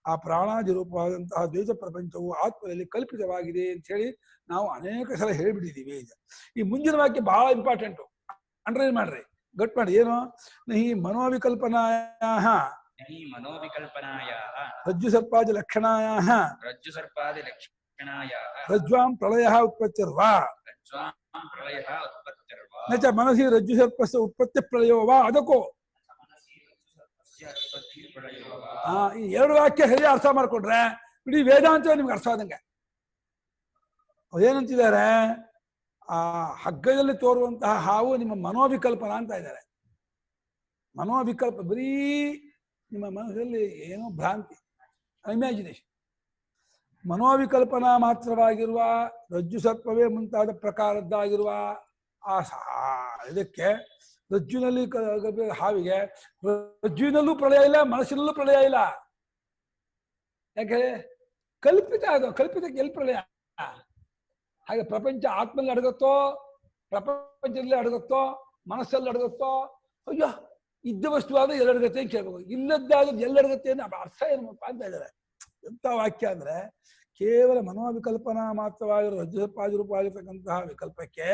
ಆ ಪ್ರಾಣಾದಿ ರೂಪವಾದಂತಹ ದ್ವೈತ ಪ್ರಪಂಚವು ಆತ್ಮದಲ್ಲಿ ಕಲ್ಪಿತವಾಗಿದೆ ಅಂತ ಹೇಳಿ ನಾವು ಅನೇಕ ಸಲ ಹೇಳ್ಬಿಟ್ಟಿದ್ದೀವಿ. ಈ ಮುಂದಿನ ವಾಕ್ಯ ಬಹಳ ಇಂಪಾರ್ಟೆಂಟು, ಅಂಡರ್ಲೈನ್ ಮಾಡ್ರಿ, ಗಟ್ ಮಾಡಿ. ಏನು? ಈ ಮನೋವಿಕಲ್ಪನಾಯಾಹ ರಜ್ಜು ಸರ್ಪಾದಿ ಲಕ್ಷಣಾಯಾಹ ರಜ್ವಾಂ ಪ್ರಳಯಃ ಉತ್ಪತ್ತಿರ್ವಾ ನ ಚ ಮನಸಿ ರಜ್ಜು ಸರ್ಪಸ್ಯ ಉತ್ಪತ್ತಿ ಪ್ರಳಯೋ ವಾ ಅದಕ್ಕೋ. ಈ ಎರಡು ವಾಕ್ಯ ಸರಿ ಅರ್ಥ ಮಾಡ್ಕೊಂಡ್ರೆ ಇಡೀ ವೇದಾಂತ ನಿಮ್ಗೆ ಅರ್ಥ ಆದಂಗೆ. ಅದೇನಂತಿದ್ದಾರೆ, ಆ ಹಗ್ಗದಲ್ಲಿ ತೋರುವಂತಹ ಹಾವು ನಿಮ್ಮ ಮನೋವಿಕಲ್ಪನಾ ಅಂತ ಇದ್ದಾರೆ. ಮನೋವಿಕಲ್ಪ ಬರೀ ನಿಮ್ಮ ಮನಸ್ಸಲ್ಲಿ ಏನೋ ಭ್ರಾಂತಿ, ಇಮ್ಯಾಜಿನೇಷನ್. ಮನೋವಿಕಲ್ಪನಾ ಮಾತ್ರವಾಗಿರುವ ರಜ್ಜು ಸರ್ಪವೇ ಮುಂತಾದ ಪ್ರಕಾರದ್ದಾಗಿರುವ ಆ ಇದಕ್ಕೆ ರಜ್ಜುನಲ್ಲಿ ಹಾವಿಗೆ ರಜ್ಜುವಿನಲ್ಲೂ ಪ್ರಳಯ ಇಲ್ಲ, ಮನಸ್ಸಿನಲ್ಲೂ ಪ್ರಳಯ ಇಲ್ಲ. ಯಾಕೆ? ಕಲ್ಪಿತ. ಅದು ಕಲ್ಪಿತಕ್ಕೆ ಎಲ್ಲಿ ಪ್ರಳಯ? ಹಾಗೆ ಪ್ರಪಂಚ ಆತ್ಮಲ್ಲಿ ಅಡಗುತ್ತೋ, ಪ್ರಪಂಚದಲ್ಲಿ ಅಡಗುತ್ತೋ, ಮನಸ್ಸಲ್ಲಿ ಅಡಗುತ್ತೋ? ಅಯ್ಯೋ, ಇದ್ದ ವಸ್ತುವಾದ ಎಲ್ಲಡಗತ್ತೆ ಅಂತ ಕೇಳ್ಬೇಕು, ಇಲ್ಲದ್ದಾದ ಎಲ್ಲಡಗತ್ತೆ ಅನ್ನೋ ಅರ್ಥ ಏನಪ್ಪ ಅಂತ ಇದ್ದಾರೆ. ಎಂಥ ವಾಕ್ಯ ಅಂದ್ರೆ, ಕೇವಲ ಮನೋವಿಕಲ್ಪನಾ ಮಾತ್ರವಾಗಿರೋ ರಜ್ಜು ಸರ್ಪಾದಿರೂಪವಾಗಿರ್ತಕ್ಕಂತಹ ವಿಕಲ್ಪಕ್ಕೆ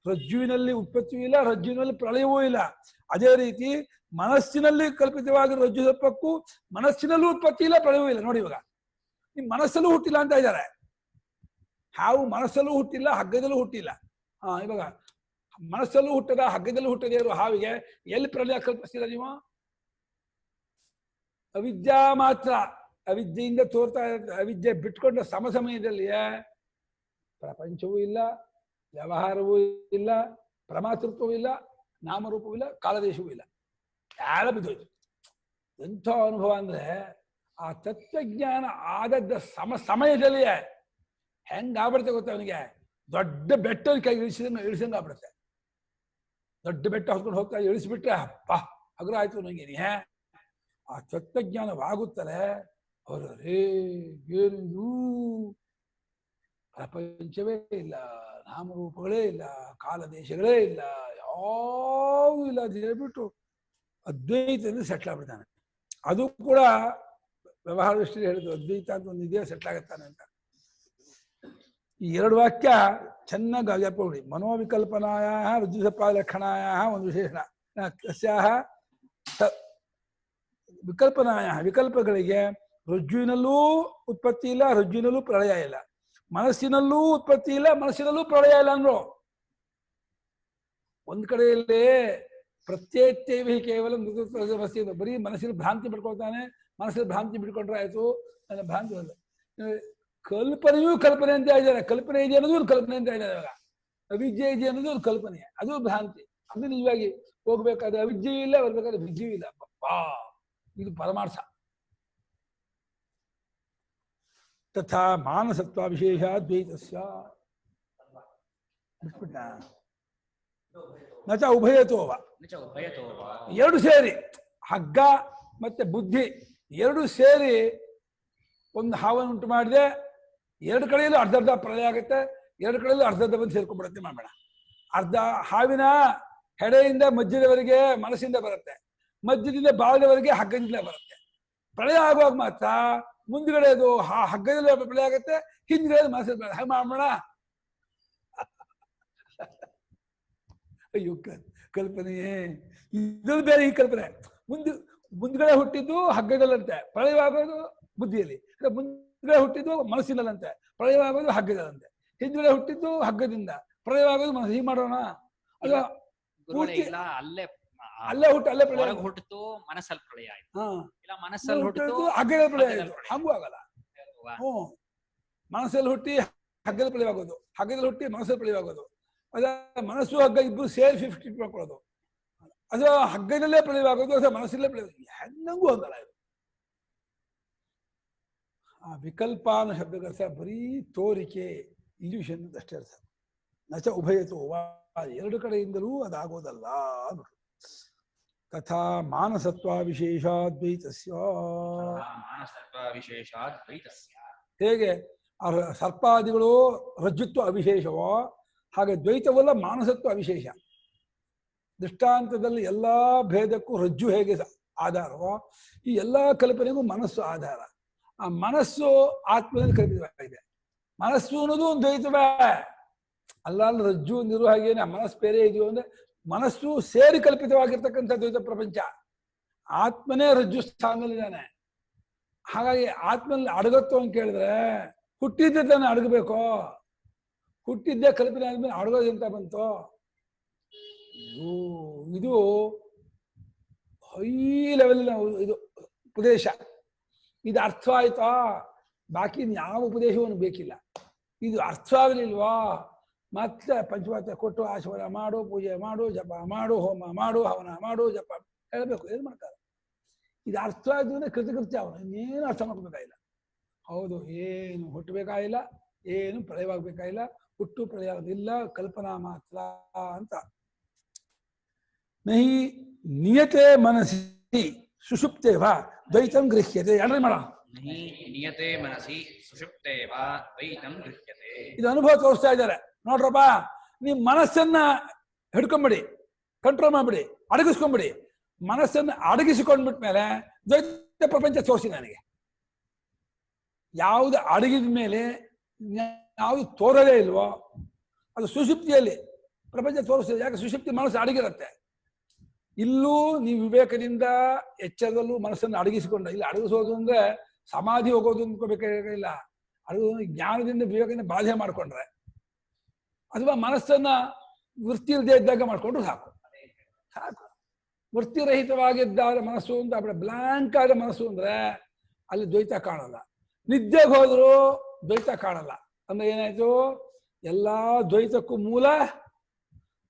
ರಜ್ಜುವಿನಲ್ಲಿ ಉತ್ಪತ್ತಿಯೂ ಇಲ್ಲ, ರಜ್ಜುವಿನಲ್ಲಿ ಪ್ರಳಯವೂ ಇಲ್ಲ. ಅದೇ ರೀತಿ ಮನಸ್ಸಿನಲ್ಲಿ ಕಲ್ಪಿತವಾಗಿರೋ ರಜ್ಜು ಸರ್ಪಕ್ಕೂ ಮನಸ್ಸಿನಲ್ಲೂ ಉತ್ಪತ್ತಿ ಇಲ್ಲ, ಪ್ರಳಯವೂ ಇಲ್ಲ. ನೋಡಿ, ಇವಾಗ ನಿಮ್ ಮನಸ್ಸಲ್ಲೂ ಹುಟ್ಟಿಲ್ಲ ಅಂತ ಇದ್ದಾರೆ. ಹಾವು ಮನಸ್ಸಲ್ಲೂ ಹುಟ್ಟಿಲ್ಲ, ಹಗ್ಗದಲ್ಲೂ ಹುಟ್ಟಿಲ್ಲ. ಇವಾಗ ಮನಸ್ಸಲ್ಲೂ ಹುಟ್ಟದ, ಹಗ್ಗದಲ್ಲೂ ಹುಟ್ಟದೇ ಇರೋ ಹಾವಿಗೆ ಎಲ್ಲಿ ಪ್ರಳಯ ಕಲ್ಪಿಸ್ತೀರ ನೀವು? ಅವಿದ್ಯಾ ಮಾತ್ರ, ಅವಿದ್ಯೆಯಿಂದ ತೋರ್ತಾ ಅವಿದ್ಯೆ ಬಿಟ್ಕೊಂಡ ಸಮಯದಲ್ಲಿಯೇ ಪ್ರಪಂಚವೂ ಇಲ್ಲ, ವ್ಯವಹಾರವೂ ಇಲ್ಲ, ಪ್ರಮಾತೃತ್ವವೂ ಇಲ್ಲ, ನಾಮರೂಪವೂ ಇಲ್ಲ, ಕಾಲದೇಶವೂ ಇಲ್ಲ, ಯಾರ ಬಿದ್ದೋಯ್ತು. ಎಂಥ ಅನುಭವ ಅಂದ್ರೆ, ಆ ತತ್ವಜ್ಞಾನ ಆದದ್ದ ಸಮಯದಲ್ಲಿಯೇ ಹೆಂಗಾಗ್ಬಿಡುತ್ತೆ ಗೊತ್ತ ಅವನಿಗೆ? ದೊಡ್ಡ ಬೆಟ್ಟ ಕೈ ಇಳಿಸಂಗ ಆಗ್ಬಿಡುತ್ತೆ. ದೊಡ್ಡ ಬೆಟ್ಟ ಹೊತ್ಕೊಂಡು ಹೋಗ್ತಾ ಇಳಿಸ್ಬಿಟ್ರೆ ಅಪ್ಪ ಹಗುರ ಆಯ್ತು ನನಗೆ. ಆ ತತ್ವಜ್ಞಾನವಾಗುತ್ತಲೇ ಅವರು ಏನು ಪ್ರಪಂಚವೇ ಇಲ್ಲ, ನಾಮರೂಪಗಳೇ ಇಲ್ಲ, ಕಾಲ ದೇಶಗಳೇ ಇಲ್ಲ, ಯಾವೂ ಇಲ್ಲ ಅಂತ ಹೇಳ್ಬಿಟ್ಟು ಅದ್ವೈತದಲ್ಲಿ ಸೆಟ್ಲ್ ಆಗ್ಬಿಡ್ತಾನೆ. ಅದು ಕೂಡ ವ್ಯವಹಾರ ದೃಷ್ಟಿಯಲ್ಲಿ ಹೇಳಿದ್ರು, ಅದ್ವೈತ ಅಂತ ಒಂದು ಇದೆಯಾ ಸೆಟ್ಲ್ ಆಗತ್ತಾನೆ ಅಂತ. ಈ ಎರಡು ವಾಕ್ಯ ಚೆನ್ನಾಗಿ ಅಪ್ಪಿಡಿ. ಮನೋವಿಕಲ್ಪನಾಯ ರಜ್ಜು ಸರ್ಪ ಲಕ್ಷಣಾಯ ಒಂದು ವಿಶೇಷಣ, ತಸ್ಯಾಹ ವಿಕಲ್ಪನಾಯ ವಿಕಲ್ಪಗಳಿಗೆ ರಜ್ಜುವಿನಲ್ಲೂ ಉತ್ಪತ್ತಿ ಇಲ್ಲ, ರಜ್ಜುವಿನಲ್ಲೂ ಪ್ರಳಯ ಇಲ್ಲ, ಮನಸ್ಸಿನಲ್ಲೂ ಉತ್ಪತ್ತಿ ಇಲ್ಲ, ಮನಸ್ಸಿನಲ್ಲೂ ಪ್ರಳಯ ಇಲ್ಲ ಅಂದ್ರು. ಒಂದ್ ಕಡೆಯಲ್ಲಿ ಪ್ರತ್ಯೇಕವೇ ಕೇವಲ ಮೃದು ಬರೀ ಮನಸ್ಸಿನ ಭ್ರಾಂತಿ ಬಿಡ್ಕೊಳ್ತಾನೆ. ಮನಸ್ಸಲ್ಲಿ ಭ್ರಾಂತಿ ಬಿಡ್ಕೊಂಡ್ರೆ ಆಯ್ತು, ನನ್ನ ಭ್ರಾಂತಿ ಅಲ್ಲ. ಕಲ್ಪನೆಯೂ ಕಲ್ಪನೆ ಅಂತ ಇದ್ದಾರೆ. ಕಲ್ಪನೆ ಇದೆ ಅನ್ನೋದು ಒಂದು ಕಲ್ಪನೆ ಅಂತ ಇದ್ದಾರೆ. ಇವಾಗ ಅವಿದ್ಯೆ ಇದೆ ಅನ್ನೋದು ಒಂದು ಕಲ್ಪನೆ, ಅದು ಭ್ರಾಂತಿ. ಅದು ನಿಜವಾಗಿ ಹೋಗ್ಬೇಕಾದ್ರೆ ಅವಿದ್ಯೆಯೂ ಇಲ್ಲ, ಬರ್ಬೇಕಾದ್ರೆ ವಿದ್ಯೆಯೂ ಇಲ್ಲ. ಇದು ಪರಮಾರ್ಥ. ತಥಾ ಮಾನಸತ್ವ ವಿಶೇಷ ದ್ವೈತಸ್ಯ ನಚ ಉಭಯತೋವ. ಎರಡು ಸೇರಿ, ಹಗ್ಗ ಮತ್ತೆ ಬುದ್ಧಿ ಎರಡು ಸೇರಿ ಒಂದು ಹಾವನ್ನು ಉಂಟು ಮಾಡಿದೆ. ಎರಡು ಕಡೆಯಲ್ಲೂ ಅರ್ಧ ಪ್ರಳಯ ಆಗುತ್ತೆ, ಎರಡು ಕಡೆಯಲ್ಲೂ ಅರ್ಧ ಬಂದು ಸೇರ್ಕೊಂಡ್ಬಿಡುತ್ತೆ. ಮಾಡೋಣ, ಅರ್ಧ ಹಾವಿನ ಹೆಡೆಯಿಂದ ಮಧ್ಯದವರೆಗೆ ಮನಸ್ಸಿಂದ ಬರುತ್ತೆ, ಮಧ್ಯದಿಂದ ಬಾಳದವರೆಗೆ ಹಗ್ಗದಿಂದ ಬರುತ್ತೆ. ಪ್ರಳಯ ಆಗುವಾಗ ಮಾತ್ರ ಮುಂದ್ಗಡೆ ಅದು ಹಗ್ಗದಲ್ಲಿ ಪ್ರಳಯ ಆಗುತ್ತೆ, ಹಿಂದ್ಗಡೆ ಮನಸ್ಸಲ್ಲಿ ಪ್ರಳಯ. ಹಾಗೆ ಮಾಡೋಣ. ಅಯ್ಯೋ ಕಲ್ಪನೆಯೇ ಇದ್ರಲ್ಲಿ ಬೇರೆ. ಈ ಕಲ್ಪನೆ ಮುಂದ್ಗಡೆ ಹುಟ್ಟಿದ್ದು ಹಗ್ಗದಲ್ಲಂತೆ, ಪ್ರಳಯವಾಗೋದು ಬುದ್ಧಿಯಲ್ಲಿ. ಮುಂದ್ಗಡೆ ಹುಟ್ಟಿದ್ದು ಮನಸ್ಸಿನಲ್ಲಂತೆ, ಪ್ರಳಯವಾಗೋದು ಹಗ್ಗದಲ್ಲಂತೆ. ಹಿಂದ್ಗಡೆ ಹುಟ್ಟಿದ್ದು ಹಗ್ಗದಿಂದ, ಪ್ರಳಯವಾಗೋದು ಮನಸ್ಸು. ಹೀಗೆ ಮಾಡೋಣ. ಅಲ್ಲ ಪೂರ್ತಿ ಅಲ್ಲೇ ಹುಟ್ಟು ಅಲ್ಲೇ ಪ್ರಳಯ ಹುಟ್ಟಿತು, ಮನಸ್ಸಲ್ಲಿ ಪ್ರಳಯ ಆಯ್ತು, ಇಲ್ಲ ಮನಸ್ಸಲ್ಲಿ ಹುಟ್ಟಿತು ಹಗ್ಗದಲ್ಲಿ ಪ್ರಳಯ ಆಯ್ತು. ಹಂಗೂ ಆಗಲ್ಲ. ಮನಸ್ಸಲ್ಲಿ ಹುಟ್ಟಿ ಹಗ್ಗದಲ್ಲಿ ಪ್ರಳಯವಾಗೋದು, ಹಗ್ಗದಲ್ಲಿ ಹುಟ್ಟಿ ಮನಸ್ಸಲ್ಲಿ ಪ್ರಳಯವಾಗೋದು. ಅದ ಮನಸ್ಸು ಹಗ್ಗ ಇಬ್ಬರು ಸೇರಿ 50 ಮಾಡ್ಕೊಳ್ಳೋದು. ಅಥವಾ ಹಗ್ಗದಲ್ಲೇ ಪ್ರಳಯವಾಗೋದು ಅಥವಾ ಮನಸ್ಸಲ್ಲೇ ಪ್ರಳಯ, ಹೆಂಗೂ ಗೊಂದಲ ಇದು. ಆ ವಿಕಲ್ಪ ಅನ್ನೋ ಶಬ್ದಕ್ಕೆ ಬರೀ ತೋರಿಕೆ, ಇಲ್ಯೂಷನ್ ಅಷ್ಟೇ ಅರ್ಥ. ನಚ ಉಭಯತೋ ವಾ, ಎರಡು ಕಡೆಯಿಂದಲೂ ಅದಾಗೋದಲ್ಲ. ತಥಾ ಮಾನಸತ್ವ ವಿಶೇಷಾದ್ವೈತಸ್ಯ, ಮಾನಸತ್ವ ವಿಶೇಷಾದ್ವೈತಸ್ಯ. ಹೇಗೆ ಆ ಸರ್ಪಾದಿಗಳು ರಜ್ಜುತ್ವ ಅವಿಶೇಷವೋ ಹಾಗೆ ದ್ವೈತವಲ್ಲ ಮಾನಸತ್ವ ಅವಿಶೇಷ. ದೃಷ್ಟಾಂತದಲ್ಲಿ ಎಲ್ಲಾ ಭೇದಕ್ಕೂ ರಜ್ಜು ಹೇಗೆ ಆಧಾರವೋ ಈ ಎಲ್ಲಾ ಕಲ್ಪನೆಗೂ ಮನಸ್ಸು ಆಧಾರ. ಆ ಮನಸ್ಸು ಆತ್ಮದಲ್ಲಿ ಕಲ್ಪಿತವಾಗಿದೆ. ಮನಸ್ಸು ಅನ್ನೋದು ಒಂದು ದ್ವೈತವೇ ಅಲ್ಲ. ಅಲ್ಲಿ ರಜ್ಜು ಒಂದಿರುವ ಹಾಗೇನೆ ಮನಸ್ಸು ಬೇರೆ ಇದೆಯೋ ಅಂದ್ರೆ ಮನಸ್ಸು ಸೇರಿ ಕಲ್ಪಿತವಾಗಿರ್ತಕ್ಕಂಥ ದ್ವೈತ ಪ್ರಪಂಚ. ಆತ್ಮನೇ ರಜ್ಜು ಸ್ಥಾನದಲ್ಲಿದ್ದಾನೆ. ಹಾಗಾಗಿ ಆತ್ಮನಲ್ಲಿ ಅಡಗತ್ತು ಅಂತ ಕೇಳಿದ್ರೆ ಹುಟ್ಟಿದ್ದೆ ತಾನೆ ಅಡಗಬೇಕು. ಹುಟ್ಟಿದ್ದೇ ಕಲ್ಪನೆ ಆದ್ಮೇಲೆ ಅಡಗೋದು ಅಂತ ಬಂತು. ಇದು ಹೈ ಲೆವೆಲ್ ಇದು ಉಪದೇಶ. ಇದು ಅರ್ಥ ಆಯ್ತಾ? ಬಾಕಿ ಯಾವ ಉಪದೇಶವನ್ನು ಬೇಕಿಲ್ಲ. ಇದು ಅರ್ಥ ಆಗಲಿಲ್ವಾ ಮತ್ತೆ ಪಂಚವಾದ್ಯ ಕೊಟ್ಟು ಆಶೀರ್ವಾದ ಮಾಡು, ಪೂಜೆ ಮಾಡು, ಜಪ ಮಾಡು, ಹೋಮ ಮಾಡು, ಹವನ ಮಾಡು, ಜಪ ಹೇಳಬೇಕು. ಏನು ಮಾಡ್ತಾರೆ? ಇದು ಅರ್ಥ ಆಯ್ತು ಅಂದ್ರೆ ಕೃತಕೃತ್ಯ. ಅವನು ಇನ್ನೇನು ಅರ್ಥ ಮಾಡ್ಬೇಕಾಗಿಲ್ಲ. ಹೌದು, ಏನು ಹುಟ್ಟಬೇಕಾಗಿಲ್ಲ, ಏನು ಪ್ರಳಯವಾಗಬೇಕಾಗಿಲ್ಲ. ಹುಟ್ಟು ಪ್ರಳಯ ಇಲ್ಲ, ಕಲ್ಪನಾ ಮಾತ್ರ ಅಂತ. ನಹಿ ನಿಯತೆ ಮನಸ್ಸಿ ಸುಷುಪ್ತೆ ವಾ ದ್ವೈತಂ ಗೃಹ್ಯತೆ. ಏನ್ರಿ ಮಾಡ ನಿಯತೆ ಮನಸಿ ಸುಷುಪ್ತೆ ವಾ ದ್ವೈತಂ ಗೃಹ್ಯತೆ. ಇದು ಅನುಭವ ತೋರಿಸ್ತಾ ಇದ್ದಾರೆ. ನೋಡ್ರಪ್ಪ, ನೀವು ಮನಸ್ಸನ್ನ ಹಿಡ್ಕೊಂಬಿಡಿ, ಕಂಟ್ರೋಲ್ ಮಾಡ್ಬಿಡಿ, ಅಡಗಿಸ್ಕೊಂಬಿಡಿ. ಮನಸ್ಸನ್ನು ಅಡಗಿಸಿಕೊಂಡ್ಬಿಟ್ಮೇಲೆ ದ್ವೈತ ಪ್ರಪಂಚ ತೋರಿಸಿ ನನಗೆ. ಯಾವುದು ಅಡಗಿದ ಮೇಲೆ ಯಾವುದು ತೋರದೇ ಇಲ್ವೋ ಅದು ಸುಷುಪ್ತಿಯಲ್ಲಿ ಪ್ರಪಂಚ ತೋರಿಸ್ತದೆ. ಯಾಕೆ? ಸುಷುಪ್ತಿ ಮನಸ್ಸು ಅಡಗಿರುತ್ತೆ. ಇಲ್ಲೂ ನೀವು ವಿವೇಕದಿಂದ ಎಚ್ಚರದಲ್ಲೂ ಮನಸ್ಸನ್ನು ಅಡಗಿಸಿಕೊಂಡ. ಇಲ್ಲಿ ಅಡಗಿಸೋದು ಅಂದ್ರೆ ಸಮಾಧಿ ಹೋಗೋದು ಅಂದ್ಕೋಬೇಕಾಗಿಲ್ಲ. ಅಡಗೋದು ಜ್ಞಾನದಿಂದ ವಿವೇಕದಿಂದ ಬಾಧೆ ಮಾಡ್ಕೊಂಡ್ರೆ, ಅಥವಾ ಮನಸ್ಸನ್ನ ವೃತ್ತಿ ಇಲ್ಲದೆ ಇದ್ದಾಗ ಮಾಡ್ಕೊಂಡ್ರು ಸಾಕು. ವೃತ್ತಿರಹಿತವಾಗಿದ್ದಾಗ ಮನಸ್ಸು ಅಂತ ಬ್ಲಾಂಕ್ ಆದ ಮನಸ್ಸು ಅಂದ್ರೆ ಅಲ್ಲಿ ದ್ವೈತ ಕಾಣಲ್ಲ. ನಿದ್ದೆಗೆ ಹೋದ್ರು ದ್ವೈತ ಕಾಣಲ್ಲ. ಅಂದ್ರೆ ಏನಾಯ್ತು? ಎಲ್ಲಾ ದ್ವೈತಕ್ಕೂ ಮೂಲ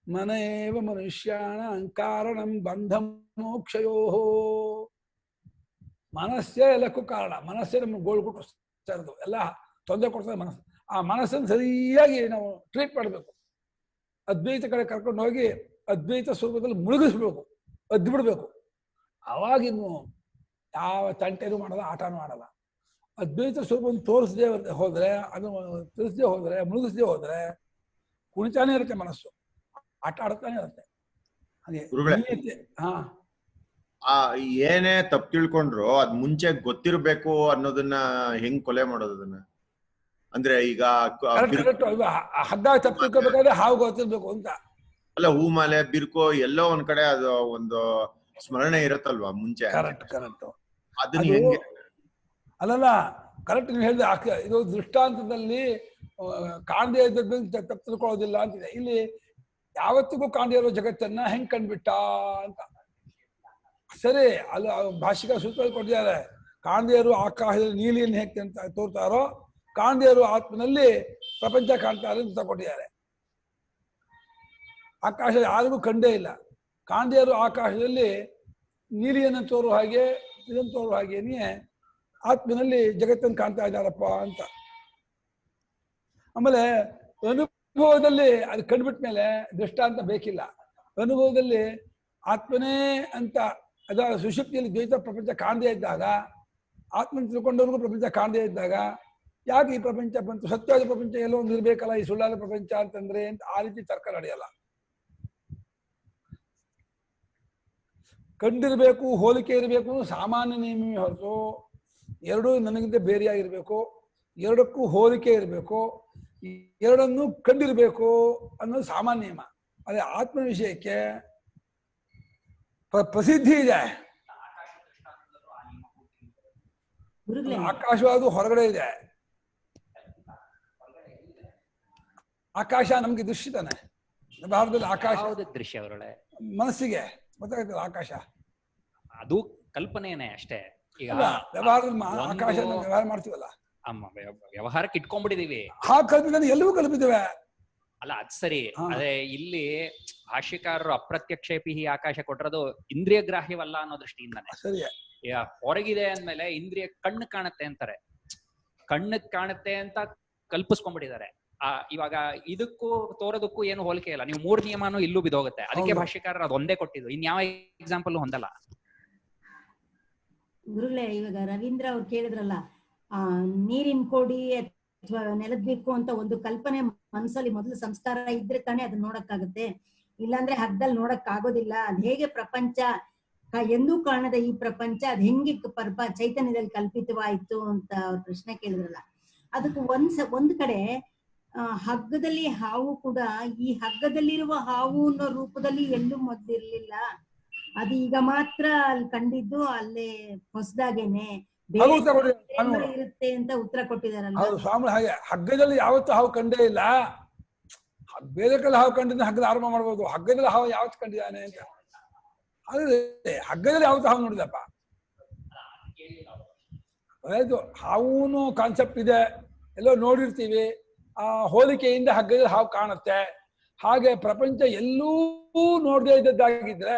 ಮನೇವ ಮನುಷ್ಯಾಣ ಅಂಕಾರಣಂ ಬಂಧಂ ಮೋಕ್ಷಯೋ. ಮನಸ್ಸೇ ಎಲ್ಲಕ್ಕೂ ಕಾರಣ. ಮನಸ್ಸೇ ನಮ್ಗೆ ಗೋಳು ಕೊಟ್ಟು ಎಲ್ಲ ತೊಂದರೆ ಕೊಡ್ತದೆ ಮನಸ್ಸು. ಆ ಮನಸ್ಸನ್ನು ಸರಿಯಾಗಿ ನಾವು ಟ್ರೀಟ್ ಮಾಡಬೇಕು. ಅದ್ವೈತ ಕಡೆ ಕರ್ಕೊಂಡು ಹೋಗಿ ಅದ್ವೈತ ಸ್ವರೂಪದಲ್ಲಿ ಮುಳುಗಿಸ್ಬೇಕು, ಅದ್ದು ಬಿಡ್ಬೇಕು. ಅವಾಗಿನ್ನು ಯಾವ ತಂಟೆನೂ ಮಾಡಲ್ಲ, ಆಟನೂ ಆಡಲ್ಲ. ಅದ್ವೈತ ಸ್ವರೂಪವನ್ನು ತೋರಿಸದೆ ಹೋದ್ರೆ, ಅದು ತಿಳಿಸದೆ ಹೋದ್ರೆ, ಮುಳುಗಿಸದೆ ಹೋದ್ರೆ ಕುಣಿತಾನೆ ಇರುತ್ತೆ ಮನಸ್ಸು, ಆಟ ಆಡ್ತಾನೆ ಇರುತ್ತೆ. ಹಾಗೆ ಏನೇ ತಪ್ಪು ತಿಳ್ಕೊಂಡ್ರು ಅದ್ ಮುಂಚೆ ಗೊತ್ತಿರ್ಬೇಕು ಅನ್ನೋದನ್ನ ಹೆಂಗ್ ಕೊಲೆ ಮಾಡೋದು? ಅದನ್ನ ಅಂದ್ರೆ ಈಗ ಹಗ್ಗ ತಪ್ಪು ತಿಳ್ಕೊಬೇಕಾದ್ರೆ ಹಾವು ಗೊತ್ತಿರ್ಬೇಕು ಅಂತ ಅಲ್ಲ, ಹೂಮಾಲೆ ಬಿರ್ಕೋ ಎಲ್ಲೋ ಒಂದ್ ಕಡೆ ಅದು ಒಂದು ಸ್ಮರಣೆ ಇರತ್ತಲ್ವಾ ಮುಂಚೆ. ಕರೆಕ್ಟ್. ಅದನ್ನ ಹೆಂಗೆ? ಅಲ್ಲಲ್ಲ, ಕರೆಕ್ಟ್ ನೀವು ಹೇಳಿದ್ರೆ. ಇದು ದೃಷ್ಟಾಂತದಲ್ಲಿ ಕಾಣದೇ ಇದ್ದ ತಪ್ಪು ತಿಳ್ಕೊಳ್ಳೋದಿಲ್ಲ ಅಂತಿದೆ. ಇಲ್ಲಿ ಯಾವತ್ತಿಗೂ ಕಾಣದೇ ಇರೋ ಜಗತ್ತನ್ನ ಹೆಂಗ್ ಕಂಡ್ಬಿಟ್ಟ ಅಂತ. ಸರಿ, ಅಲ್ಲ ಭಾಷಿಕ ಸೂತ್ರ ಕೊಟ್ಟಿದ್ದಾರೆ. ಕಾಣದೇ ಇರೋ ಆಕಾಶದಲ್ಲಿ ನೀಲಿಯನ್ನು ಹೇಗೆ ಅಂತ ತೋರ್ತಾರೋ, ಕಾಣದೇ ಇರೋ ಆತ್ಮನಲ್ಲಿ ಪ್ರಪಂಚ ಕಾಣ್ತಾರೆ ಅಂತ ಕೊಟ್ಟಿದ್ದಾರೆ. ಆಕಾಶ ಯಾರಿಗೂ ಕಂಡೇ ಇಲ್ಲ. ಕಾಣದೇ ಇರೋ ಆಕಾಶದಲ್ಲಿ ನೀಲಿಯನ್ನು ತೋರುವ ಹಾಗೆ, ಇದನ್ನು ತೋರುವ ಹಾಗೇನೆ ಆತ್ಮನಲ್ಲಿ ಜಗತ್ತನ್ನು ಕಾಣ್ತಾ ಇದ್ದಾರಪ್ಪ ಅಂತ. ಆಮೇಲೆ ಅನುಭವದಲ್ಲಿ ಅದು ಕಂಡುಬಿಟ್ಟ ಮೇಲೆ ದೃಷ್ಟಾಂತ ಬೇಕಿಲ್ಲ. ಅನುಭವದಲ್ಲಿ ಆತ್ಮನೇ ಅಂತ ಅದ ಸುಷುಪ್ತಿಯಲ್ಲಿ ದ್ವೈತ ಪ್ರಪಂಚ ಕಾಣದೇ ಇದ್ದಾಗ, ಆತ್ಮ ತಿಳ್ಕೊಂಡವ್ರಿಗೂ ಪ್ರಪಂಚ ಕಾಣದೇ ಇದ್ದಾಗ ಯಾಕೆ ಈ ಪ್ರಪಂಚ ಬಂತು? ಸತ್ಯವಾದ ಪ್ರಪಂಚ ಎಲ್ಲೋ ಒಂದು ಇರ್ಬೇಕಲ್ಲ, ಈ ಸುಳ್ಳಾದ ಪ್ರಪಂಚ ಅಂತಂದ್ರೆ ಅಂತ ಆ ರೀತಿ ತರ್ಕ ನಡೆಯಲ್ಲ. ಕಂಡಿರ್ಬೇಕು, ಹೋಲಿಕೆ ಇರಬೇಕು ಸಾಮಾನ್ಯ ನಿಯಮವೇ ಹೊರತು ಎರಡೂ ನನಗಿಂತ ಬೇರೆಯಾಗಿರ್ಬೇಕು, ಎರಡಕ್ಕೂ ಹೋಲಿಕೆ ಇರಬೇಕು, ಎರಡನ್ನೂ ಕಂಡಿರ್ಬೇಕು ಅನ್ನೋದು ಸಾಮಾನ್ಯ ನಿಯಮ. ಅದೇ ಆತ್ಮ ವಿಷಯಕ್ಕೆ ಪ್ರಸಿದ್ಧಿ ಇದೆ. ಆಕಾಶವಾದ ಹೊರಗಡೆ ಇದೆ. ಆಕಾಶ ನಮ್ಗೆ ದೃಶ್ಯ ತಾನೆ. ಭಾರತದಲ್ಲಿ ಆಕಾಶ ದೃಶ್ಯ ಅವರೊಳೆ ಮನಸ್ಸಿಗೆ ಗೊತ್ತಾಗ್ತದೆ. ಆಕಾಶ ಅದು ಕಲ್ಪನೆನೇ ಅಷ್ಟೇ. ಈಗ ವ್ಯವಹಾರದಲ್ಲಿ ಆಕಾಶ ವ್ಯವಹಾರ ಮಾಡ್ತೀವಲ್ಲ, ವ್ಯವಹಾರಕ್ಕೆ ಇಟ್ಕೊಂಡ್ಬಿಟ್ಟಿದೀವಿ. ಆ ಕಲ್ಪಿತ ಎಲ್ಲವೂ ಕಲ್ಪಿತವೆ. ಅಲ್ಲ ಅದ್ ಸರಿ. ಹಾ. ಅದೇ ಇಲ್ಲಿ ಭಾಷ್ಯಕಾರರು ಅಪ್ರತ್ಯಕ್ಷೇಪಿ ಆಕಾಶ ಕೊಟ್ಟಿರೋದು ಇಂದ್ರಿಯ ಗ್ರಾಹ್ಯವಲ್ಲ ಅನ್ನೋ ದೃಷ್ಟಿಯಿಂದಾನೆ. ಸರಿ. ಹೊರಗಿದೆ ಅಂದ್ಮೇಲೆ ಇಂದ್ರಿಯ ಕಣ್ಣು ಕಾಣುತ್ತೆ ಅಂತಾರೆ, ಕಣ್ಣು ಕಾಣುತ್ತೆ ಅಂತ ಕಲ್ಪಿಸ್ಕೊಂಡ್ಬಿಟ್ಟಿದ್ದಾರೆ. ಇವಾಗ ಇದಕ್ಕೂ ತೋರೋದಕ್ಕೂ ಏನು ಹೋಲಿಕೆ ಇಲ್ಲ. ನೀವು 3 ನಿಯಮನೂ ಇಲ್ಲೂ ಬಿದೋಗುತ್ತೆ. ಅದಕ್ಕೆ ಭಾಷ್ಯಕಾರರು ಅದೊಂದೇ ಕೊಟ್ಟಿದ್ದು, ಇನ್ಯಾವ ಎಕ್ಸಾಂಪಲ್ ಹೊಂದಲ್ಲ. ಗುರುಗಳೇ, ಇವಾಗ ರವೀಂದ್ರ ಅವ್ರು ಕೇಳಿದ್ರಲ್ಲ, ನೀರಿನ ಕೋಡಿ ಅಥವಾ ನೆಲದ ಬೇಕು ಅಂತ ಒಂದು ಕಲ್ಪನೆ ಮನಸ್ಸಲ್ಲಿ ಮೊದಲು ಸಂಸ್ಕಾರ ಇದ್ರೆ ತಾನೇ ಅದನ್ನ ನೋಡಕ್ಕಾಗುತ್ತೆ, ಇಲ್ಲಾಂದ್ರೆ ಹಗ್ಗದಲ್ಲಿ ನೋಡಕ್ ಆಗೋದಿಲ್ಲ. ಅದ್ ಹೇಗೆ ಪ್ರಪಂಚ ಎಂದೂ ಕಾಣದ ಈ ಪ್ರಪಂಚ ಅದ್ ಹೆಂಗೆ ಚೈತನ್ಯದಲ್ಲಿ ಕಲ್ಪಿತವಾಯ್ತು ಅಂತ ಅವ್ರ ಪ್ರಶ್ನೆ ಕೇಳಿದ್ರಲ್ಲ, ಅದಕ್ಕೆ ಒಂದ್ ಕಡೆ ಹಗ್ಗದಲ್ಲಿ ಹಾವು ಕೂಡ ಈ ಹಗ್ಗದಲ್ಲಿರುವ ಹಾವು ಅನ್ನೋ ರೂಪದಲ್ಲಿ ಎಲ್ಲೂ ಮೊದ್ಲಿರ್ಲಿಲ್ಲ, ಅದು ಈಗ ಮಾತ್ರ ಅಲ್ಲಿ ಕಂಡಿದ್ದು, ಅಲ್ಲೇ ಹೊಸದಾಗೇನೆ ಇರುತ್ತೆ ಅಂತ ಉತ್ತರ ಕೊಟ್ಟಿದಾರಲ್ಲ. ಸ್ವಾಮಿ ಹಾಗೆ ಹಗ್ಗದಲ್ಲಿ ಯಾವತ್ತೂ ಹಾವು ಕಂಡೇ ಇಲ್ಲ. ಬೇರೆ ಕಡೆ ಹಾವು ಕಂಡಿದ್ದ ಹಗ್ಗದ ಆರಂಭ ಮಾಡ್ಬೋದು, ಹಗ್ಗದಲ್ಲಿ ಹಾವು ಯಾವತ್ತು ಕಂಡಿದ್ದಾನೆ ಅಂತ. ಅದೇ ಹಗ್ಗದಲ್ಲಿ ಯಾವತ್ತು ಹಾವು ನೋಡಿದಪ್ಪ. ಆಯ್ತು, ಹಾವು ಕಾನ್ಸೆಪ್ಟ್ ಇದೆ, ಎಲ್ಲೋ ನೋಡಿರ್ತೀವಿ, ಆ ಹೋಲಿಕೆಯಿಂದ ಹಗ್ಗದಲ್ಲಿ ಹಾವು ಕಾಣುತ್ತೆ. ಹಾಗೆ ಪ್ರಪಂಚ ಎಲ್ಲೂ ನೋಡದೇ ಇದ್ದದ್ದಾಗಿದ್ರೆ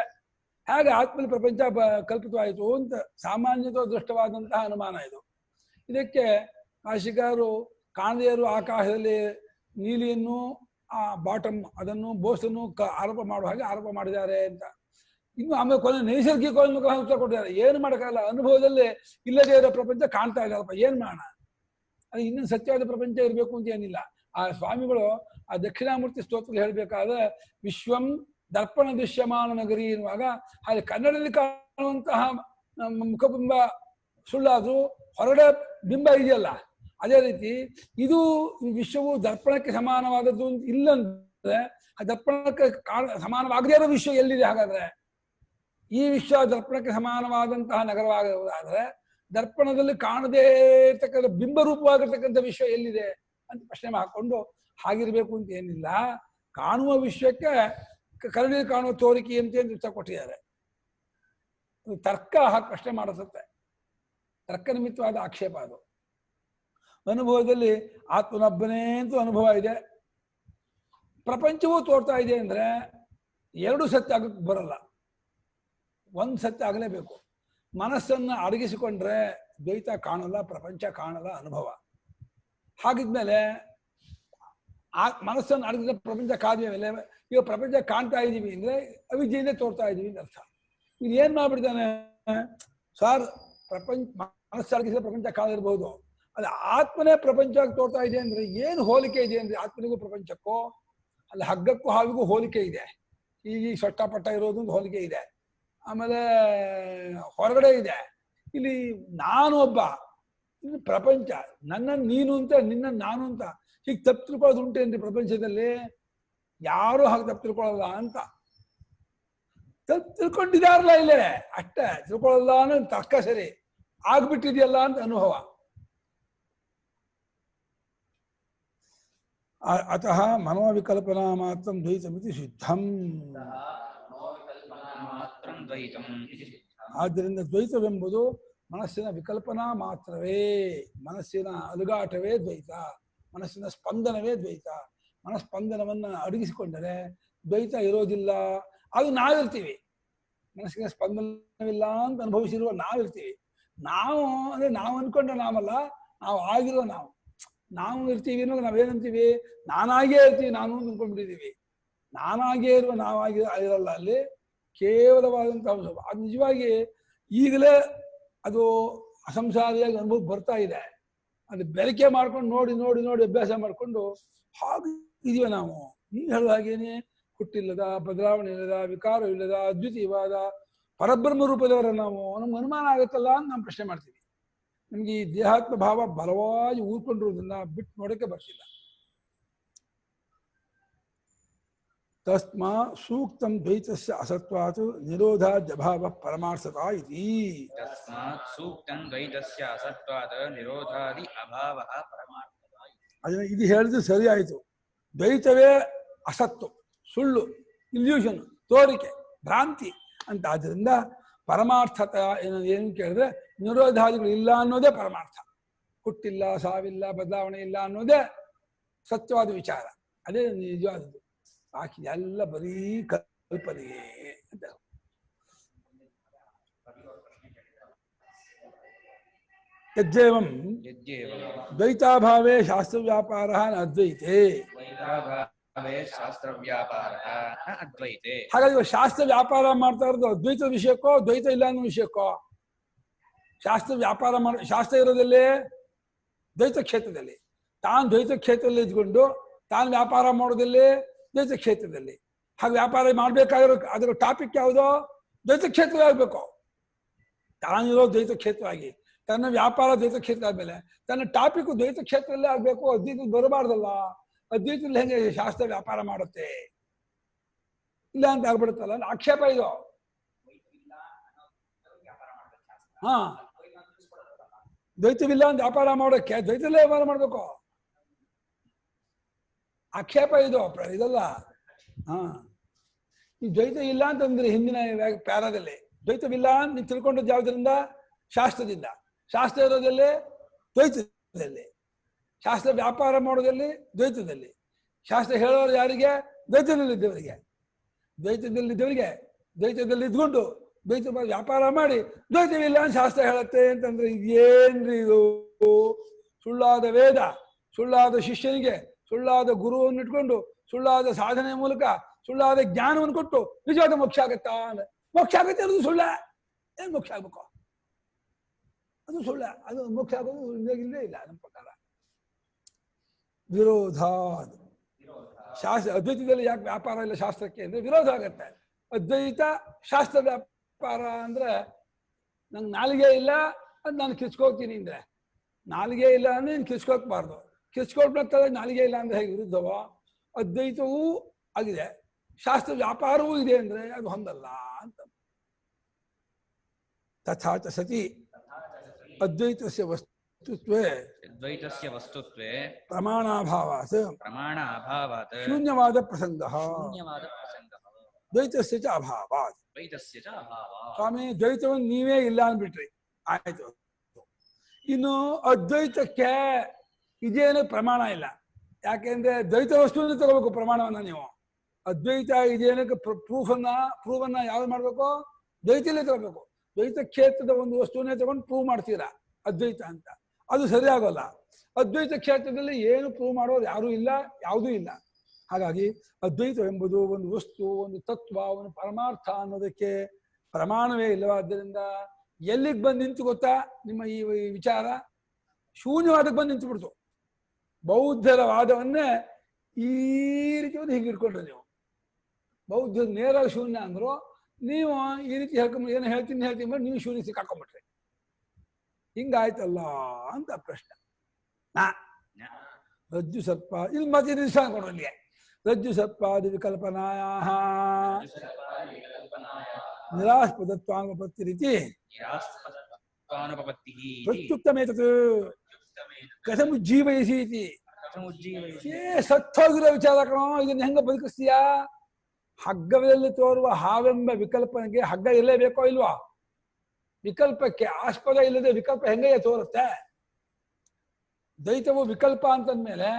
ಹಾಗೆ ಆತ್ಮಲ್ಲಿ ಪ್ರಪಂಚ ಕಲ್ಪಿತವಾಯಿತು ಅಂತ ಸಾಮಾನ್ಯತೋ ದೃಷ್ಟವಾದಂತಹ ಅನುಮಾನ ಇದು. ಇದಕ್ಕೆ ಭಾಷಿಕಾರರು ಕಾಣದೇ ಇರುವ ಆಕಾಶದಲ್ಲಿ ನೀಲಿಯನ್ನು ಆ ಬಾಟಮ್ ಅದನ್ನು ಬೋಸನ್ನು ಆರೋಪ ಮಾಡುವ ಹಾಗೆ ಆರೋಪ ಮಾಡಿದ್ದಾರೆ ಅಂತ. ಇನ್ನು ಆಮೇಲೆ ಕೊನೆ ನೈಸರ್ಗಿಕ ಉತ್ತರ ಕೊಟ್ಟಿದ್ದಾರೆ. ಏನು ಮಾಡೋಕ್ಕಾಗಲ್ಲ, ಅನುಭವದಲ್ಲಿ ಇಲ್ಲದೇ ಇರೋ ಪ್ರಪಂಚ ಕಾಣ್ತಾ ಇದ್ದಾರಪ್ಪ, ಏನ್ ಮಾಡೋಣ, ಅದು ಇನ್ನೊಂದು ಸತ್ಯವಾದ ಪ್ರಪಂಚ ಇರಬೇಕು ಅಂತ ಏನಿಲ್ಲ. ಆ ಸ್ವಾಮಿಗಳು ಆ ದಕ್ಷಿಣಾಮೂರ್ತಿ ಸ್ತೋತ್ರದಲ್ಲಿ ಹೇಳ್ಬೇಕಾದ್ರೆ ವಿಶ್ವಂ ದರ್ಪಣ ದೃಶ್ಯಮಾನ ನಗರಿ ಎನ್ನುವಾಗ ಹಾಗೆ ಕನ್ನಡದಲ್ಲಿ ಕಾಣುವಂತಹ ಮುಖಬಿಂಬ ಸುಳ್ಳಾದ್ರು ಹೊರಗಡೆ ಬಿಂಬ ಇದೆಯಲ್ಲ, ಅದೇ ರೀತಿ ಇದು ವಿಶ್ವವು ದರ್ಪಣಕ್ಕೆ ಸಮಾನವಾದದ್ದು ಇಲ್ಲ ಅಂದ್ರೆ ಆ ದರ್ಪಣಕ್ಕೆ ಸಮಾನವಾಗದೇ ಇರೋ ವಿಶ್ವ ಎಲ್ಲಿದೆ? ಹಾಗಾದ್ರೆ ಈ ವಿಶ್ವ ದರ್ಪಣಕ್ಕೆ ಸಮಾನವಾದಂತಹ ನಗರವಾಗುವುದಾದ್ರೆ ದರ್ಪಣದಲ್ಲಿ ಕಾಣದೇ ಇರ್ತಕ್ಕಂಥ ಬಿಂಬರೂಪವಾಗಿರ್ತಕ್ಕಂಥ ವಿಶ್ವ ಎಲ್ಲಿದೆ ಅಂತ ಪ್ರಶ್ನೆ ಹಾಕೊಂಡು, ಹಾಗಿರ್ಬೇಕು ಅಂತ ಏನಿಲ್ಲ, ಕಾಣುವ ವಿಶ್ವಕ್ಕೆ ಕರಡಿ ಕಾಣುವ ತೋರಿಕೆಯಂತೆ ಅಂತ ಉತ್ತರ ಕೊಟ್ಟಿದ್ದಾರೆ. ತರ್ಕ ಹಾಕಿ ಪ್ರಶ್ನೆ ಮಾಡಿಸುತ್ತೆ, ತರ್ಕ ನಿಮಿತ್ತವಾದ ಆಕ್ಷೇಪ ಅದು. ಅನುಭವದಲ್ಲಿ ಆತ್ಮನೊಬ್ಬನೇ ಅಂತೂ ಅನುಭವ ಇದೆ, ಪ್ರಪಂಚವೂ ತೋರ್ತಾ ಇದೆ ಅಂದ್ರೆ 2 ಸತ್ಯ ಆಗಕ್ಕೆ ಬರಲ್ಲ, 1 ಸತ್ಯ ಆಗಲೇಬೇಕು. ಮನಸ್ಸನ್ನು ಅಡಗಿಸಿಕೊಂಡ್ರೆ ದ್ವೈತ ಕಾಣಲ್ಲ, ಪ್ರಪಂಚ ಕಾಣಲ್ಲ, ಅನುಭವ. ಹಾಗಿದ್ಮೇಲೆ ಆ ಮನಸ್ಸನ್ನು ಅಡಗಿದ್ರೆ ಪ್ರಪಂಚ ಕಾದ ಮೇಲೆ ಈಗ ಪ್ರಪಂಚ ಕಾಣ್ತಾ ಇದ್ದೀವಿ ಅಂದ್ರೆ ಅವಿದ್ಯೆಯಿಂದ ತೋರ್ತಾ ಇದ್ದೀವಿ ಅಂತ ಅರ್ಥ. ಇದು ಏನ್ ಮಾಡ್ಬಿಡ್ತಾನೆ ಸರ್, ಮನಸ್ಸು ಅಡಗಿಸಿದ್ರೆ ಪ್ರಪಂಚ ಕಾದಿರ್ಬೋದು, ಅದು ಆತ್ಮನೇ ಪ್ರಪಂಚವಾಗಿ ತೋರ್ತಾ ಇದೆ ಅಂದ್ರೆ ಏನು ಹೋಲಿಕೆ ಇದೆ ಅಂದ್ರೆ ಆತ್ಮನಿಗೂ ಪ್ರಪಂಚಕ್ಕೂ, ಅಲ್ಲಿ ಹಗ್ಗಕ್ಕೂ ಹಾವಿಗೂ ಹೋಲಿಕೆ ಇದೆ. ಈಗ ಸೊಟ್ಟಪಟ್ಟ ಇರೋದು ಒಂದು ಹೋಲಿಕೆ ಇದೆ, ಆಮೇಲೆ ಹೊರಗಡೆ ಇದೆ, ಇಲ್ಲಿ ನಾನು ಒಬ್ಬ, ಇಲ್ಲಿ ಪ್ರಪಂಚ, ನನ್ನನ್ನು ನೀನು ಅಂತ, ನಿನ್ನನ್ನು ನಾನು ಅಂತ. ಹೀಗೆ ತಪ್ಪು ತಿಳ್ಕೊಳ್ಳೋದು ಉಂಟೇನ್ರಿ ಪ್ರಪಂಚದಲ್ಲಿ? ಯಾರು ಹಾಗೆ ತಪ್ಪು ತಿಳ್ಕೊಳ್ಳಲ್ಲ ಅಂತ. ತಪ್ಪು ತಿಳ್ಕೊಂಡಿದಾರಲ್ಲ ಇಲ್ಲೇ, ಅಷ್ಟೇ. ತಿಳ್ಕೊಳ್ಳಲ್ಲ ಅನ್ನೋ ತರ್ಕ ಸರಿ, ಆಗ್ಬಿಟ್ಟಿದೆಯಲ್ಲ ಅಂತ ಅನುಭವ. ಅತಃ ಮನೋವಿಕಲ್ಪನಾ ಮಾತ್ರ ದ್ವೈತಮಿತಿ ಸಿದ್ಧಂ. ಆದ್ದರಿಂದ ದ್ವೈತವೆಂಬುದು ಮನಸ್ಸಿನ ವಿಕಲ್ಪನಾ ಮಾತ್ರವೇ, ಮನಸ್ಸಿನ ಅಲುಗಾಟವೇ ದ್ವೈತ, ಮನಸ್ಸಿನ ಸ್ಪಂದನವೇ ದ್ವೈತ. ಮನಸ್ಪಂದನವನ್ನು ಅಡಗಿಸಿಕೊಂಡರೆ ದ್ವೈತ ಇರೋದಿಲ್ಲ. ಅದು ನಾವಿರ್ತೀವಿ, ಮನಸ್ಸಿನ ಸ್ಪಂದನವಿಲ್ಲ ಅಂತ ಅನುಭವಿಸಿರುವ ನಾವಿರ್ತೀವಿ. ನಾವು ಅಂದ್ರೆ ನಾವು ಅನ್ಕೊಂಡ್ರೆ ನಾವಲ್ಲ, ನಾವು ಆಗಿರೋ ನಾವು ಇರ್ತೀವಿ ಅನ್ನೋದು ನಾವೇನಂತೀವಿ? ನಾನಾಗೇ ಇರ್ತೀವಿ, ನಾನು ಅಂತ ಅನ್ಕೊಂಡ್ಬಿಟ್ಟಿದ್ದೀವಿ. ನಾನಾಗೇ ಇರುವ ಇರಲ್ಲ, ಅಲ್ಲಿ ಕೇವಲವಾದಂತಹ ಅಂಶ. ಅದು ನಿಜವಾಗಿ ಈಗಲೇ ಅದು ಅಸಂಸಾರಿಯಾಗಿ ಅನುಭವ ಬರ್ತಾ ಇದೆ. ಅದು ಬೆರಕೆ ಮಾಡ್ಕೊಂಡು ನೋಡಿ ನೋಡಿ ನೋಡಿ ಅಭ್ಯಾಸ ಮಾಡಿಕೊಂಡು ಹಾಗೆ ಇದೀವಿ ನಾವು. ನೀವು ಹೇಳಿದ ಹಾಗೇನೆ ಹುಟ್ಟಿಲ್ಲದ, ಬದಲಾವಣೆ ಇಲ್ಲದ, ವಿಕಾರ ಇಲ್ಲದ, ಅದ್ವಿತೀಯವಾದ ಪರಬ್ರಹ್ಮ ರೂಪದವರ ನಾವು. ನಮ್ಗೆ ಅನುಮಾನ ಆಗುತ್ತಲ್ಲ ಅಂತ ನಾವು ಪ್ರಶ್ನೆ ಮಾಡ್ತೀವಿ. ನಮ್ಗೆ ಈ ದೇಹಾತ್ಮ ಭಾವ ಬಲವಾಗಿ ಊರ್ಕೊಂಡಿರೋದನ್ನ ಬಿಟ್ಟು ನೋಡಕ್ಕೆ ಬರ್ತಿಲ್ಲ. ತಸ್ಮಾ ಸೂಕ್ತಂ ದ್ವೈತಸ್ಯ ಅಸತ್ವಾತ್ ನಿರೋಧಾದ್ ಅಭಾವ ಪರಮಾರ್ಥತಾ ಇತಿ. ತಸ್ಮಾತ್ ಸೂಕ್ತಂ ದ್ವೈತಸ್ಯ ಅಸತ್ವಾತ್ ನಿರೋಧಾದಿ ಅಭಾವಃ ಪರಮಾರ್ಥತಾ ಇತಿ. ಅದನ್ನ ಇದು ಹೇಳಿದ್ರೆ ಸರಿ ಆಯಿತು. ದ್ವೈತವೇ ಅಸತ್ತು, ಸುಳ್ಳು, ಇಲ್ಯೂಷನ್, ತೋರಿಕೆ, ಭ್ರಾಂತಿ ಅಂತ. ಆದ್ದರಿಂದ ಪರಮಾರ್ಥತ ಏನು ಕೇಳಿದ್ರೆ ನಿರೋಧಾದಿಗಳು ಇಲ್ಲ ಅನ್ನೋದೇ ಪರಮಾರ್ಥ. ಹುಟ್ಟಿಲ್ಲ, ಸಾವಿಲ್ಲ, ಬದಲಾವಣೆ ಇಲ್ಲ ಅನ್ನೋದೇ ಸತ್ಯವಾದ ವಿಚಾರ. ಅದೇ ನಿಜವಾದದ್ದು. ಬಾಕಿ ಎಲ್ಲ ಬರೀ ಕಲ್ಪನೆಯೇ ಅಂತ. ಯಜ್ಜೇವಂ ದ್ವೈತಾಭಾವೇ ಶಾಸ್ತ್ರ ವ್ಯಾಪಾರ ನ ಅದ್ವೈತೆ. ಶಾಸ್ತ್ರ ವ್ಯಾಪಾರ ಅದ್ವೈತೆ. ಹಾಗಾಗಿ ಇವಾಗ ಶಾಸ್ತ್ರ ವ್ಯಾಪಾರ ಮಾಡ್ತಾ ಇರೋದು ಅದ್ವೈತ ವಿಷಯಕ್ಕೋ ದ್ವೈತ ಇಲ್ಲ ಅನ್ನೋ ವಿಷಯಕ್ಕೋ? ಶಾಸ್ತ್ರ ವ್ಯಾಪಾರ ಶಾಸ್ತ್ರ ಇರೋದಲ್ಲೇ ದ್ವೈತ ಕ್ಷೇತ್ರದಲ್ಲಿ, ತಾನು ದ್ವೈತ ಕ್ಷೇತ್ರದಲ್ಲಿ ಇದ್ಕೊಂಡು ತಾನು ವ್ಯಾಪಾರ ಮಾಡೋದಲ್ಲಿ ದ್ವೈತ ಕ್ಷೇತ್ರದಲ್ಲಿ. ಹಾಗೆ ವ್ಯಾಪಾರ ಮಾಡ್ಬೇಕಾಗಿರೋ ಅದರ ಟಾಪಿಕ್ ಯಾವುದೋ ದ್ವೈತ ಕ್ಷೇತ್ರ ಆಗ್ಬೇಕು. ತಾನಿರೋ ದ್ವೈತ ಕ್ಷೇತ್ರ ಆಗಿ ತನ್ನ ವ್ಯಾಪಾರ ದ್ವೈತ ಕ್ಷೇತ್ರ ಆದ್ಮೇಲೆ ತನ್ನ ಟಾಪಿಕ್ ದ್ವೈತ ಕ್ಷೇತ್ರದಲ್ಲೇ ಆಗ್ಬೇಕು. ಅದ್ವೈತದಲ್ಲಿ ಬರಬಾರ್ದಲ್ಲ. ಅದ್ವೈತದಲ್ಲಿ ಹೆಂಗೆ ಶಾಸ್ತ್ರ ವ್ಯಾಪಾರ ಮಾಡುತ್ತೆ? ಇಲ್ಲ ಅಂತ ಆಗ್ಬಿಡುತ್ತಲ್ಲ, ಆಕ್ಷೇಪ ಇದು. ಹಾ, ದ್ವೈತವಿಲ್ಲ ಅಂತ ವ್ಯಾಪಾರ ಮಾಡೋಕ್ಕೆ ದ್ವೈತಲ್ಲೇ ವ್ಯಾಪಾರ ಮಾಡ್ಬೇಕು. ಆಕ್ಷೇಪ ಇದು, ಇದಲ್ಲ. ಹಾ, ಈ ದ್ವೈತ ಇಲ್ಲ ಅಂತಂದ್ರೆ ಹಿಂದಿನ ಪ್ಯಾರಾದಲ್ಲಿ ದ್ವೈತವಿಲ್ಲ ಅಂತ ನೀವು ತಿಳ್ಕೊಂಡದ್ದು ಯಾವುದರಿಂದ? ಶಾಸ್ತ್ರದಿಂದ. ಶಾಸ್ತ್ರ ಇರೋದಲ್ಲಿ ದ್ವೈತದಲ್ಲಿ, ಶಾಸ್ತ್ರ ವ್ಯಾಪಾರ ಮಾಡೋದಲ್ಲಿ ದ್ವೈತದಲ್ಲಿ, ಶಾಸ್ತ್ರ ಹೇಳೋರು ಯಾರಿಗೆ? ದ್ವೈತದಲ್ಲಿದ್ದವರಿಗೆ. ದ್ವೈತದಲ್ಲಿದ್ದವರಿಗೆ ದ್ವೈತದಲ್ಲಿ ಇದ್ಕೊಂಡು ದ್ವೈತ ವ್ಯಾಪಾರ ಮಾಡಿ ದ್ವೈತವಿಲ್ಲ ಅಂತ ಶಾಸ್ತ್ರ ಹೇಳುತ್ತೆ ಅಂತಂದ್ರೆ ಇದೇನ್ರಿ ಇದು? ಸುಳ್ಳಾದ ವೇದ, ಸುಳ್ಳಾದ ಶಿಷ್ಯನಿಗೆ ಸುಳ್ಳಾದ ಗುರುವನ್ನು ಇಟ್ಕೊಂಡು ಸುಳ್ಳಾದ ಸಾಧನೆಯ ಮೂಲಕ ಸುಳ್ಳಾದ ಜ್ಞಾನವನ್ನು ಕೊಟ್ಟು ನಿಜವಾದ ಮೋಕ್ಷ ಆಗತ್ತಾ? ಮೋಕ್ಷ ಆಗತ್ತೆ ಅನ್ನೋದು ಸುಳ್ಳ. ಏನ್ ಮೋಕ್ಷ ಆಗ್ಬೇಕು? ಅದು ಸುಳ್ಳ. ಅದು ಮೋಕ್ಷ ಆಗೋದು ಇಲ್ಲೇ ಇಲ್ಲ ನಮ್ಮ ಪ್ರಕಾರ. ವಿರೋಧ. ಶಾಸ್ತ್ರ ಅದ್ವೈತದಲ್ಲಿ ಯಾಕೆ ವ್ಯಾಪಾರ ಇಲ್ಲ ಶಾಸ್ತ್ರಕ್ಕೆ ಅಂದ್ರೆ ವಿರೋಧ ಆಗತ್ತೆ. ಅದ್ವೈತ ಶಾಸ್ತ್ರ ವ್ಯಾಪಾರ ಅಂದ್ರೆ ನಂಗೆ ನಾಲಿಗೆ ಇಲ್ಲ ಅದು ನಾನು ಕಿಸ್ಕೋತೀನಿ ಅಂದ್ರೆ, ನಾಲಿಗೆ ಇಲ್ಲ ಅಂದ್ರೆ ನೀನು ಕಿಸ್ಕೋಕ್ಬಾರ್ದು. ಕಿಸ್ಕೊಳ್ಬೇಕಾದ್ರೆ ನಾಲಿಗೆ ಇಲ್ಲ ಅಂದ್ರೆ ಹೇಗೆ ವಿರುದ್ಧವೋ, ಅದ್ವೈತವೂ ಆಗಿದೆ ಶಾಸ್ತ್ರ ವ್ಯಾಪಾರವೂ ಇದೆ ಅಂದ್ರೆ ಅದು ಹೊಂದಲ್ಲ ಅಂತ. ತಥಾಚ ಸತಿ ಅದ್ವೈತಸ್ಯ ವಸ್ತುತ್ವೇ ಪ್ರಮಾಣಾಭಾವಾತ್ ಶೂನ್ಯವಾದ ಪ್ರಸಂಗಃ ದ್ವೈತಸ್ಯ ಚ ಅಭಾವಾತ್. ಸ್ವಾಮಿ, ದ್ವೈತವನ್ನು ನೀವೇ ಇಲ್ಲ ಅಂದ್ಬಿಟ್ರಿ, ಆಯ್ತು. ಇನ್ನು ಅದ್ವೈತಕ್ಕೆ ಇದೇನು ಪ್ರಮಾಣ ಇಲ್ಲ. ಯಾಕೆಂದ್ರೆ ದ್ವೈತ ವಸ್ತುವನ್ನು ತಗೋಬೇಕು ಪ್ರಮಾಣವನ್ನ ನೀವು. ಅದ್ವೈತ ಇದೇನಕ್ಕೆ ಪ್ರೂಫನ್ನ ಯಾವ್ದು ಮಾಡ್ಬೇಕು? ದ್ವೈತಲ್ಲೇ ತಗೋಬೇಕು. ದ್ವೈತ ಕ್ಷೇತ್ರದ ಒಂದು ವಸ್ತುವನ್ನೇ ತಗೊಂಡು ಪ್ರೂವ್ ಮಾಡ್ತೀರಾ ಅದ್ವೈತ ಅಂತ, ಅದು ಸರಿ ಆಗೋಲ್ಲ. ಅದ್ವೈತ ಕ್ಷೇತ್ರದಲ್ಲಿ ಏನು ಪ್ರೂವ್ ಮಾಡೋದು ಯಾರೂ ಇಲ್ಲ, ಯಾವುದೂ ಇಲ್ಲ. ಹಾಗಾಗಿ ಅದ್ವೈತವೆಂಬುದು ಒಂದು ವಸ್ತು, ಒಂದು ತತ್ವ, ಒಂದು ಪರಮಾರ್ಥ ಅನ್ನೋದಕ್ಕೆ ಪ್ರಮಾಣವೇ ಇಲ್ಲವಾದ್ದರಿಂದ ಎಲ್ಲಿಗೆ ಬಂದು ನಿಂತು ಗೊತ್ತಾ ನಿಮ್ಮ ಈ ವಿಚಾರ? ಶೂನ್ಯವಾದಕ್ಕೆ ಬಂದು ನಿಂತು ಬಿಡ್ತು. ಬೌದ್ಧರ ವಾದವನ್ನೇ ಈ ರೀತಿ ಒಂದು ಹೀಗೆ ಇಟ್ಕೊಂಡ್ರೆ ನೀವು, ಬೌದ್ಧ ನೇರ ಶೂನ್ಯ ಅಂದ್ರು, ನೀವು ಈ ರೀತಿ ಹೇಳ್ಕೊಂಡ್ ಏನು ಹೇಳ್ತೀನಿ ನೀವು ಶೂನ್ಯ ಸಿಕ್ಕಾಕೊಂಡ್ಬಿಟ್ರಿ. ಹಿಂಗಾಯ್ತಲ್ಲ ಅಂತ ಪ್ರಶ್ನೆ. ರಜ್ಜು ಸರ್ಪ ಇಲ್ಲಿ ಮತ್ತೆ ನಿಲ್ಸ ಕೊಡ್ರಲ್ಲಿಗೆ. ರಜ್ಜು ಸರ್ಪಾದಿ ವಿಕಲ್ಪನಾಯ ನಿರಾಸ್ಪದತ್ವಾನುಪತ್ತಿ ರೀತಿ ಪ್ರತ್ಯುಕ್ತಮೇತತ್ ಕಥಂ ಉಜ್ಜೀವಯಸಿ ಇತಿ. ಸತ್ತೋಗಿರೋ ವಿಚಾರ ಕಣೋ, ಇದನ್ನ ಹೆಂಗ ಬದುಕಿಸ್ತೀಯಾ? ಹಗ್ಗದಲ್ಲಿ ತೋರುವ ಹಾವೆಂಬ ವಿಕಲ್ಪನೆಗೆ ಹಗ್ಗ ಇರಲೇಬೇಕೋ ಇಲ್ವಾ? ವಿಕಲ್ಪಕ್ಕೆ ಆಸ್ಪದ ಇಲ್ಲದೆ ವಿಕಲ್ಪ ಹೆಂಗೆ ತೋರುತ್ತೆ? ದ್ವೈತವು ವಿಕಲ್ಪ ಅಂತಂದ್ಮೇಲೆ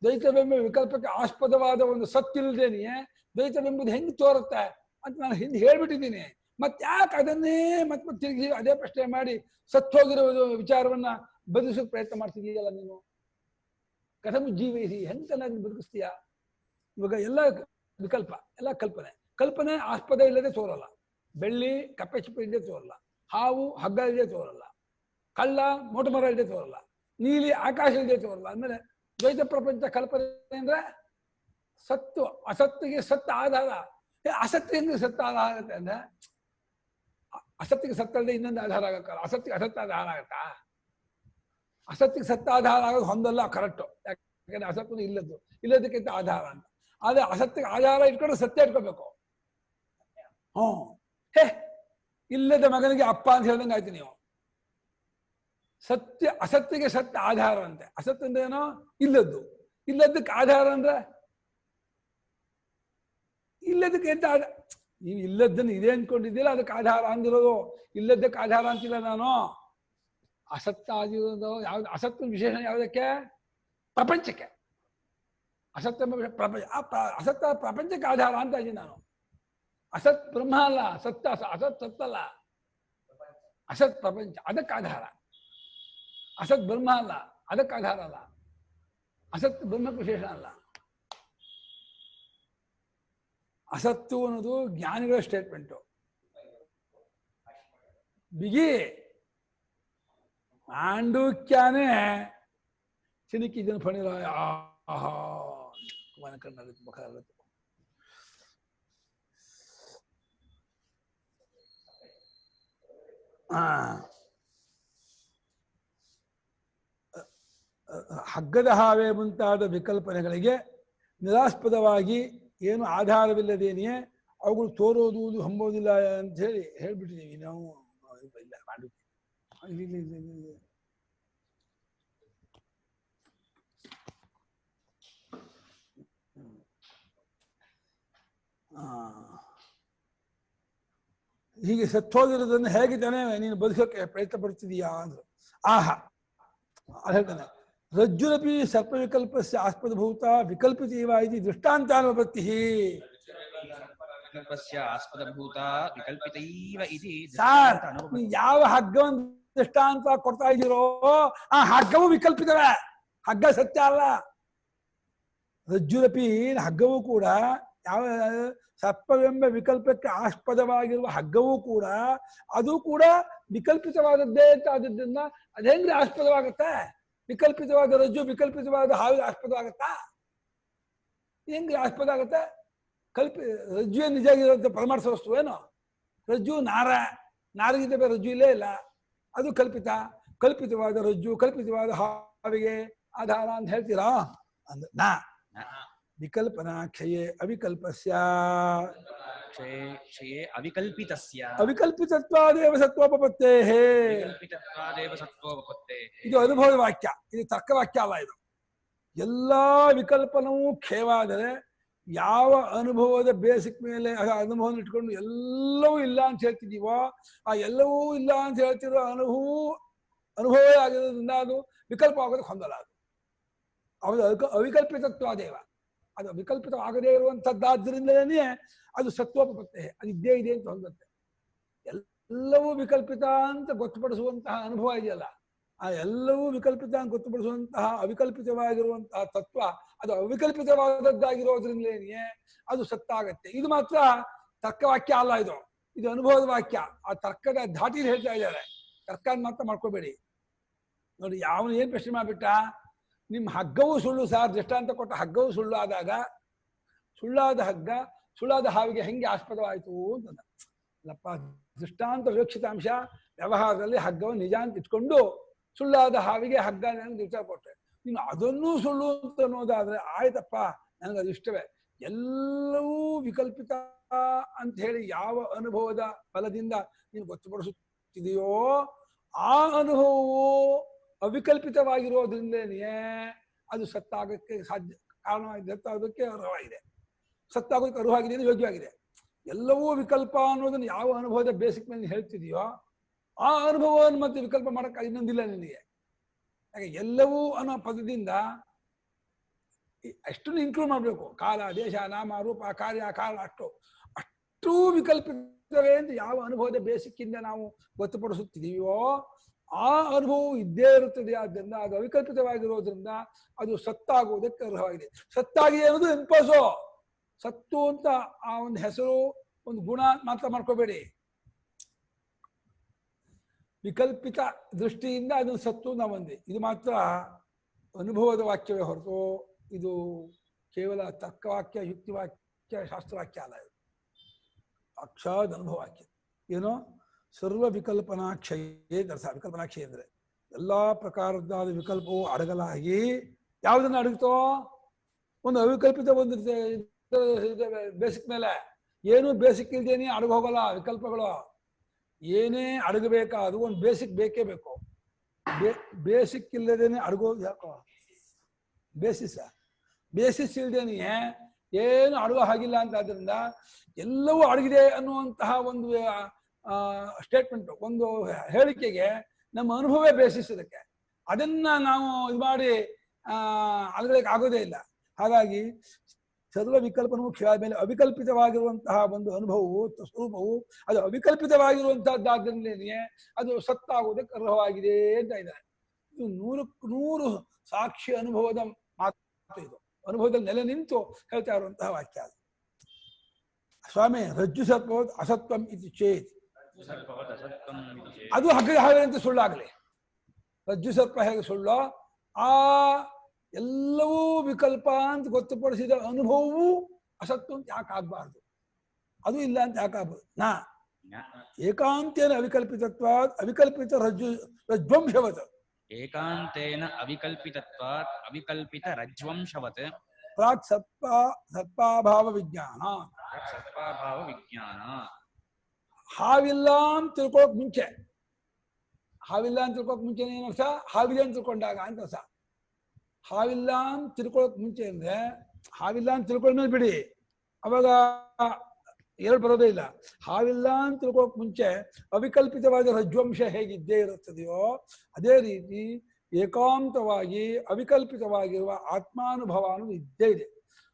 ದ್ವೈತವೆಂಬ ವಿಕಲ್ಪಕ್ಕೆ ಆಸ್ಪದವಾದ ಒಂದು ಸತ್ತಿಲ್ಲದೇನೆಯೇ ದ್ವೈತವೆಂಬುದು ಹೆಂಗೆ ತೋರುತ್ತೆ ಅಂತ ನಾನು ಹಿಂದೆ ಹೇಳ್ಬಿಟ್ಟಿದ್ದೀನಿ. ಮತ್ತೆ ಯಾಕೆ ಅದನ್ನೇ ಮತ್ತೆ ತಿರುಗಿ ಅದೇ ಪ್ರಶ್ನೆ ಮಾಡಿ ಸತ್ತೋಗಿರೋ ವಿಚಾರವನ್ನ ಬದುಕಿಸೋಕೆ ಪ್ರಯತ್ನ ಮಾಡ್ತಿದೀಯಲ್ಲ ನೀನು? ಕಥಂ ಜೀವೈಸಿ, ಹೆಂಗೆ ಚೆನ್ನಾಗಿ ಬದುಕಿಸ್ತೀಯಾ? ಇವಾಗ ಎಲ್ಲ ವಿಕಲ್ಪ, ಎಲ್ಲ ಕಲ್ಪನೆ ಆಸ್ಪದ ಇಲ್ಲದೆ ತೋರಲ್ಲ. ಬೆಳ್ಳಿ ಕಪ್ಪೆ ಚಿಪ್ಪೆ ಇಲ್ಲದೆ ತೋರಲ್ಲ, ಹಾವು ಹಗ್ಗ ಇಲ್ಲದೆ ತೋರಲ್ಲ, ಕಳ್ಳ ಮೋಟು ಮರ ಇಲ್ಲದೆ ತೋರಲ್ಲ, ನೀಲಿ ಆಕಾಶ ಇಲ್ಲದೆ ತೋರಲ್ಲ. ಅಂದ್ಮೇಲೆ ದ್ವೈತ ಪ್ರಪಂಚ ಕಲ್ಪನೆ ಅಂದ್ರೆ ಸತ್ತು, ಅಸತ್ತಿಗೆ ಸತ್ತ ಆಧಾರ. ಅಸತ್ತಿ ಹೆಂಗೆ ಸತ್ತ ಆಧಾರ ಆಗುತ್ತೆ ಅಂದ್ರೆ, ಅಸತ್ತಿಗೆ ಸತ್ತಲ್ಲದೆ ಇನ್ನೊಂದು ಆಧಾರ ಆಗಕ್ಕಲ್ಲ. ಅಸತ್ತಿಗೆ ಅಸತ್ತ ಆಧಾರ ಆಗತ್ತಾ? ಅಸತ್ತಿಗೆ ಸತ್ತ ಆಧಾರ ಆಗೋದು ಹೊಂದಲ್ಲ, ಕರೆಕ್ಟು. ಯಾಕಂದ್ರೆ ಅಸತ್ತು ಇಲ್ಲದಕ್ಕಿಂತ ಆಧಾರ ಅಂತ. ಆದ್ರೆ ಅಸತ್ತಿಗೆ ಆಧಾರ ಇಟ್ಕೊಂಡು ಸತ್ಯ ಇಟ್ಕೋಬೇಕು. ಇಲ್ಲದ ಮಗನಿಗೆ ಅಪ್ಪ ಅಂತ ಹೇಳ್ದಂಗೆ ಆಯ್ತು ನೀವು. ಸತ್ಯ ಅಸತ್ತಿಗೆ ಸತ್ಯ ಆಧಾರ ಅಂತೆ. ಅಸತ್ ಅಂದ್ರೆ ಏನೋ ಇಲ್ಲದಕ್ಕೆ ಆಧಾರ ಅಂದ್ರೆ ಇಲ್ಲದಕ್ಕೆ ಎಂತ ನೀವು ಇಲ್ಲದನ್ನು ಇದೆ ಅನ್ಕೊಂಡಿದ್ದೀರ, ಅದಕ್ಕೆ ಆಧಾರ ಅಂದಿರೋದು. ಇಲ್ಲದಕ್ಕೆ ಆಧಾರ ಅಂತಿಲ್ಲ ನಾನು. ಅಸತ್ತ ಆಗಿರೋದು ಯಾವ್ದು? ಅಸತ್ತು ವಿಶೇಷಣ ಯಾವುದಕ್ಕೆ? ಪ್ರಪಂಚಕ್ಕೆ. ಅಸತ್ ಎಂಬ ಪ್ರಪಂಚ ಅಸತ್ತ ಪ್ರಪಂಚಕ್ಕೆ ಆಧಾರ ಅಂತ ಇದ್ದೀನಿ ನಾನು. ಅಸತ್ ಬ್ರಹ್ಮ ಅಲ್ಲ, ಸತ್ತ ಅಸತ್ ಸತ್ತಲ್ಲ, ಅಸತ್ ಪ್ರಪಂಚ ಅದಕ್ಕೆ ಆಧಾರ. ಅಸತ್ ಬ್ರಹ್ಮ ಅಲ್ಲ, ಅದಕ್ಕೆ ಆಧಾರ ಅಲ್ಲ. ಅಸತ್ ಬ್ರಹ್ಮಕ್ಕೆ ವಿಶೇಷ ಅಲ್ಲ. ಅಸತ್ತು ಅನ್ನೋದು ಜ್ಞಾನಿಗಳ ಸ್ಟೇಟ್ಮೆಂಟು. ಬಿಗಿ ಮಾಂಡುಕ್ಯನೇ ಚಿನಿಕಿ ಇದನ್ನು ಫಣಿರ ಆಹಾ ಮನ ಕಣ್ಣಾಗುತ್ತೆ, ಮುಖ ಆಗುತ್ತೆ. ಹಗ್ಗದ ಹಾವೆ ಮುಂತಾದ ವಿಕಲ್ಪನೆಗಳಿಗೆ ನಿರಾಸ್ಪದವಾಗಿ ಏನು ಆಧಾರವಿಲ್ಲದೇನೆಯೇ ಅವುಗಳು ತೋರೋದು ಹಂಬೋದಿಲ್ಲ ಅಂತ ಹೇಳಿ ಹೇಳ್ಬಿಟ್ಟಿದ್ದೀವಿ ನಾವು. ಇಲ್ಲ ಮಾಡು ಹೀಗೆ ಸತ್ತೋಗಿರೋದನ್ನು ಹೇಗೆ ತಾನೇ ನೀನು ಬದುಕೋಕೆ ಪ್ರಯತ್ನ ಪಡ್ತಿದೀಯಾ ಅಂದ್ರು. ಆಹಾ ಅದು ಹೇಳ್ತಾನೆ, ರಜ್ಜುರಪಿ ಸರ್ಪ ವಿಕಲ್ಪಸ್ಯ ಆಸ್ಪದಭೂತ ವಿಕಲ್ಪಿತೀವ ಇದು ದೃಷ್ಟಾಂತಾನುಪತ್ತಿ. ಸಾರ್, ಯಾವ ಹಗ್ಗವನ್ನು ದೃಷ್ಟಾಂತ ಕೊಡ್ತಾ ಇದ್ದೀರೋ ಆ ಹಗ್ಗವೂ ವಿಕಲ್ಪಿತವೇ, ಹಗ್ಗ ಸತ್ಯ ಅಲ್ಲ. ರಜ್ಜುರಪಿ ಹಗ್ಗವೂ ಕೂಡ ಯಾವ ಸರ್ಪವೆಂಬ ವಿಕಲ್ಪಕ್ಕೆ ಆಸ್ಪದವಾಗಿರುವ ಹಗ್ಗವೂ ಕೂಡ ಅದು ಕೂಡ ವಿಕಲ್ಪಿತವಾದದ್ದೇ ಅಂತ ಆದದ್ರಿಂದ ಅದು ಹೆಂಗ್ರೆ ಆಸ್ಪದವಾಗತ್ತೆ? ವಿಕಲ್ಪಿತವಾದ ರಜ್ಜು ವಿಕಲ್ಪಿತವಾದ ಹಾವಿಗೆ ಆಸ್ಪದವಾಗತ್ತಾ? ಹೆಂಗ್ರೆ ಆಸ್ಪದ ಆಗತ್ತೆ? ರಜ್ಜುವೇ ನಿಜ ಆಗಿರೋಂಥ ಪರಮಾರ್ಥ ವಸ್ತು ಏನು? ರಜ್ಜು ನಾರಗಿಂತ ಬೇರೆ ರಜ್ಜು ಇಲ್ಲೇ ಇಲ್ಲ, ಅದು ಕಲ್ಪಿತ. ಕಲ್ಪಿತವಾದ ರಜ್ಜು ಕಲ್ಪಿತವಾದ ಹಾವಿಗೆ ಆಧಾರ ಅಂತ ಹೇಳ್ತೀರಾ? ಅಂದ್ರೆ ನಾ ವಿಕಲ್ಪನಾ ಕ್ಷಯೇ ಅವಿಕಲ್ಪಸ್ಯ ಕ್ಷಯೇ ಅವಿಕಲ್ಪಿತಸ್ಯ ಅವಿಕಲ್ಪಿತತ್ವಾದೇವ ಸತ್ವೋಪಪತ್ತೇಃ. ಇದು ಅನುಭವದ ವಾಕ್ಯ, ಇದು ತರ್ಕವಾಕ್ಯ ಅಲ್ಲ. ಇದು ಎಲ್ಲಾ ವಿಕಲ್ಪನವೂ ಕ್ಷಯವಾದರೆ ಯಾವ ಅನುಭವದ ಬೇಸಿಕ್ ಮೇಲೆ ಅನುಭವನ ಇಟ್ಕೊಂಡು ಎಲ್ಲವೂ ಇಲ್ಲ ಅಂತ ಹೇಳ್ತಿದೀವೋ ಆ ಎಲ್ಲವೂ ಇಲ್ಲ ಅಂತ ಹೇಳ್ತಿರೋ ಅನುಭವವೇ ಆಗಿರೋದ್ರಿಂದ ಅದು ವಿಕಲ್ಪವಾಗೋದಕ್ಕೆ ಹೊಂದಲ್ಲ. ಅದು ಅವಿಕಲ್ಪಿತತ್ವಾದೇವ, ಅದು ವಿಕಲ್ಪಿತವಾಗದೇ ಇರುವಂಥದ್ದಾದ್ದರಿಂದಲೇ ಅದು ಸತ್ವೋಪಪತ್ತೆ, ಅದು ಇದ್ದೇ ಇದೆ ಅಂತ ಹೊಂದುತ್ತೆ. ಎಲ್ಲವೂ ವಿಕಲ್ಪಿತ ಅಂತ ಗೊತ್ತುಪಡಿಸುವಂತಹ ಅನುಭವ ಇದೆಯಲ್ಲ, ಆ ಎಲ್ಲವೂ ವಿಕಲ್ಪಿತ ಅಂತ ಗೊತ್ತುಪಡಿಸುವಂತಹ ಅವಿಕಲ್ಪಿತವಾಗಿರುವಂತಹ ತತ್ವ ಅದು ಅವಿಕಲ್ಪಿತವಾದದ್ದಾಗಿರೋದ್ರಿಂದಲೇ ಅದು ಸತ್ತಾಗತ್ತೆ. ಇದು ಮಾತ್ರ ತರ್ಕವಾಕ್ಯ ಅಲ್ಲ, ಇದು ಅನುಭವದ ವಾಕ್ಯ. ಆ ತರ್ಕದ ಧಾಟಿಲಿ ಹೇಳ್ತಾ ಇದ್ದಾರೆ. ತರ್ಕ ಮಾತ್ರ ಮಾಡ್ಕೋಬೇಡಿ. ನೋಡಿ, ಯಾವನು ಏನ್ ಪ್ರಶ್ನೆ ಮಾಡ್ಬಿಟ್ಟ, ನಿಮ್ಮ ಹಗ್ಗವೂ ಸುಳ್ಳು ಸಾರ್, ದೃಷ್ಟಾಂತ ಕೊಟ್ಟ ಹಗ್ಗವೂ ಸುಳ್ಳು ಆದಾಗ ಸುಳ್ಳಾದ ಹಗ್ಗ ಸುಳ್ಳಾದ ಹಾವಿಗೆ ಹೆಂಗೆ ಆಸ್ಪದವಾಯಿತು ಅಂತಂದ. ಅಲ್ಲಪ್ಪ, ದೃಷ್ಟಾಂತ ವಿವಕ್ಷಿತಾಂಶ ವ್ಯವಹಾರದಲ್ಲಿ ಹಗ್ಗವನ್ನು ನಿಜ ಅಂತ ಇಟ್ಕೊಂಡು ಸುಳ್ಳಾದ ಹಾವಿಗೆ ಹಗ್ಗ ವಿಚಾರ ಕೊಟ್ಟೆ. ನೀನು ಅದನ್ನೂ ಸುಳ್ಳು ಅಂತ ಅನ್ನೋದಾದ್ರೆ ಆಯ್ತಪ್ಪ, ನನಗದು ಇಷ್ಟವೇ. ಎಲ್ಲವೂ ವಿಕಲ್ಪಿತ ಅಂತ ಹೇಳಿ ಯಾವ ಅನುಭವದ ಫಲದಿಂದ ನೀನು ಗೊತ್ತುಪಡಿಸುತ್ತಿದೆಯೋ ಆ ಅನುಭವವು ಅವಿಕಲ್ಪಿತವಾಗಿರೋದ್ರಿಂದಲೇ ಅದು ಸತ್ತಾಗಕ್ಕೆ ಸಾಧ್ಯ, ಕಾರಣವಾಗಿದೆ, ಸತ್ತಾಗೋದಕ್ಕೆ ಅರ್ಹವಾಗಿದೆ. ಸತ್ತಾಗೋದಕ್ಕೆ ಅರ್ಹವಾಗಿದೆ, ಯೋಗ್ಯವಾಗಿದೆ. ಎಲ್ಲವೂ ವಿಕಲ್ಪ ಅನ್ನೋದನ್ನು ಯಾವ ಅನುಭವದ ಬೇಸಿಕ್ ಮೇಲೆ ಹೇಳ್ತಿದೆಯೋ ಆ ಅನುಭವವನ್ನು ಮತ್ತೆ ವಿಕಲ್ಪ ಮಾಡಕ್ಕೆ ಇನ್ನೊಂದಿಲ್ಲ ನಿನಗೆ. ಯಾಕೆ ಎಲ್ಲವೂ ಅನ್ನೋ ಪದದಿಂದ ಅಷ್ಟನ್ನು ಇನ್ಕ್ಲೂಡ್ ಮಾಡಬೇಕು. ಕಾಲ, ದೇಶ, ನಾಮ, ರೂಪ, ಕಾರ್ಯ, ಕಾಲ ಅಷ್ಟೂ ವಿಕಲ್ಪಿತವೇ ಅಂತ ಯಾವ ಅನುಭವದ ಬೇಸಿಕ್ಕಿಂದ ನಾವು ಗೊತ್ತುಪಡಿಸುತ್ತಿದೆಯೋ ಆ ಅನುಭವವು ಇದ್ದೇ ಇರುತ್ತದೆ. ಆದ್ದರಿಂದ ಅದು ಅವಿಕಲ್ಪಿತವಾಗಿರೋದ್ರಿಂದ ಅದು ಸತ್ತಾಗುವುದಕ್ಕೆ ಅರ್ಹವಾಗಿದೆ. ಸತ್ತಾಗಿದೆ ಅನ್ನೋದು ಎಂಪೋಸೋ, ಸತ್ತು ಅಂತ ಆ ಒಂದು ಹೆಸರು ಒಂದು ಗುಣ ಮಾತ್ರ ಮಾಡ್ಕೋಬೇಡಿ. ವಿಕಲ್ಪಿತ ದೃಷ್ಟಿಯಿಂದ ಅದನ್ನು ಸತ್ತು ನಾವಂದೆ. ಇದು ಮಾತ್ರ ಅನುಭವದ ವಾಕ್ಯವೇ ಹೊರತು ಇದು ಕೇವಲ ತರ್ಕವಾಕ್ಯ, ಯುಕ್ತಿವಾಕ್ಯ, ಶಾಸ್ತ್ರವಾಕ್ಯ ಅಲ್ಲ. ಇದು ಸಾಕ್ಷಾತ್ ಅನುಭವ ವಾಕ್ಯ. ಏನೋ ಸರ್ವ ವಿಕಲ್ಪನಾಕ್ಷಯೇ ದರ್ಶ. ವಿಕಲ್ಪನಾಕ್ಷಯ ಅಂದ್ರೆ ಎಲ್ಲಾ ಪ್ರಕಾರದ್ದಾದ ವಿಕಲ್ಪವು ಅಡಗಲಾಗಿ ಯಾವುದನ್ನ ಅಡಗುತ್ತೋ ಒಂದು ಅವಿಕಲ್ಪಿತ ಒಂದು ಬೇಸಿಕ್ ಮೇಲೆ. ಏನು ಬೇಸಿಕ್ ಇಲ್ದೇನೆ ಅಡಗ ಹೋಗಲ್ಲ ವಿಕಲ್ಪಗಳು. ಏನೇ ಅಡಗಬೇಕಾದ್ರು ಒಂದು ಬೇಸಿಕ್ ಬೇಕೇ ಬೇಕು. ಬೇಸಿಕ್ ಇಲ್ಲದೇನೆ ಅಡಗೋದು ಯಾಕೋ ಬೇಸಿಸ್ ಇಲ್ದೇನೆ ಏನು ಅಡಗೋ ಹಾಗಿಲ್ಲ ಅಂತ. ಆದ್ರಿಂದ ಎಲ್ಲವೂ ಅಡಗಿದೆ ಅನ್ನುವಂತಹ ಒಂದು ಸ್ಟೇಟ್ಮೆಂಟ್, ಒಂದು ಹೇಳಿಕೆಗೆ ನಮ್ಮ ಅನುಭವವೇ ಬೇಸಿಸ್. ಇದಕ್ಕೆ ಅದನ್ನ ನಾವು ಇದು ಮಾಡಿ ಅಲ್ಗಳಿಗೆ ಆಗೋದೇ ಇಲ್ಲ. ಹಾಗಾಗಿ ಸರ್ವ ವಿಕಲ್ಪನೂ ಕ್ಷಯ ಮೇಲೆ ಅವಿಕಲ್ಪಿತವಾಗಿರುವಂತಹ ಒಂದು ಅನುಭವವು ಸ್ವರೂಪವು ಅದು ಅವಿಕಲ್ಪಿತವಾಗಿರುವಂತಹದ್ದಾದ್ದರಿಂದಲೇ ಅದು ಸತ್ತಾಗುವುದಕ್ಕೆ ಅರ್ಹವಾಗಿದೆ ಅಂತ ಇದ್ದಾರೆ. ಇದು 100% ಸಾಕ್ಷಿ ಅನುಭವದ ಮಾತು. ಇದು ಅನುಭವದಲ್ಲಿ ನೆಲೆ ನಿಂತು ಹೇಳ್ತಾ ಇರುವಂತಹ ವಾಕ್ಯ ಅದು. ಸ್ವಾಮಿ ರಜ್ಜು ಸರ್ಪವದ್ ಅಸತ್ವಂ ಇತಿ ಚೇತ್, ಅದು ಹಗ್ಗದ ಹಾಗೆ ಅಂತ ಸುಳ್ಳಾಗಲಿ. ರಜ್ಜು ಸರ್ಪ ಹೇಗೆ ಸುಳ್ಳೋ ಆ ಎಲ್ಲವೂ ವಿಕಲ್ಪ ಅಂತ ಗೊತ್ತುಪಡಿಸಿದ ಅನುಭವವೂ ಅಸತ್ತು ಅಂತ ಯಾಕೆ ಆಗ್ಬಾರ್ದು, ಅದು ಇಲ್ಲ ಅಂತ ಯಾಕಾಗ್ಬೋದು. ನಾ ಏಕಾಂತೇನ ಅವಿಕಲ್ಪಿತತ್ವಾತ್ ಅವಿಕಲ್ಪಿತ ರಜ್ವಂಶವತ್, ಏಕಾಂತೇನ ಅವಿಕಲ್ಪಿತತ್ವಾತ್ ಅವಿಕಲ್ಪಿತ ರಜ್ವಂಶವತ್ ಪ್ರಾಕ್ ಸತ್ಪಾಭಾವ ವಿಜ್ಞಾನ. ಸತ್ಪಾಭಾವ ವಿಜ್ಞಾನ. ಹಾವಿಲ್ಲ ಅಂತ ತಿಳ್ಕೊಳಕ್ ಮುಂಚೆ, ಹಾವಿಲ್ಲ ಅಂತ ತಿಳ್ಕೊಳಕ್ ಮುಂಚೆ ಏನರ್ಥ, ಹಾವಿದೆ ಅಂತ ತಿಳ್ಕೊಂಡಾಗ ಅಂತ ಅರ್ಥ. ಹಾವಿಲ್ಲ ಅಂತ ತಿಳ್ಕೊಳಕ್ ಮುಂಚೆ ಅಂದ್ರೆ ಹಾವಿಲ್ಲ ಅಂತ ತಿಳ್ಕೊಂಡ್ಮೇಲೆ ಬಿಡಿ, ಅವಾಗ ಎರಡು ಬರೋದೇ ಇಲ್ಲ. ಹಾವಿಲ್ಲ ಅಂತ ತಿಳ್ಕೊಳಕ್ ಮುಂಚೆ ಅವಿಕಲ್ಪಿತವಾದ ರಜ್ವಂಶ ಹೇಗಿದ್ದೇ ಇರುತ್ತದೆಯೋ ಅದೇ ರೀತಿ ಏಕಾಂತವಾಗಿ ಅವಿಕಲ್ಪಿತವಾಗಿರುವ ಆತ್ಮಾನುಭವ ಅನ್ನೋದು ಇದ್ದೇ ಇದೆ.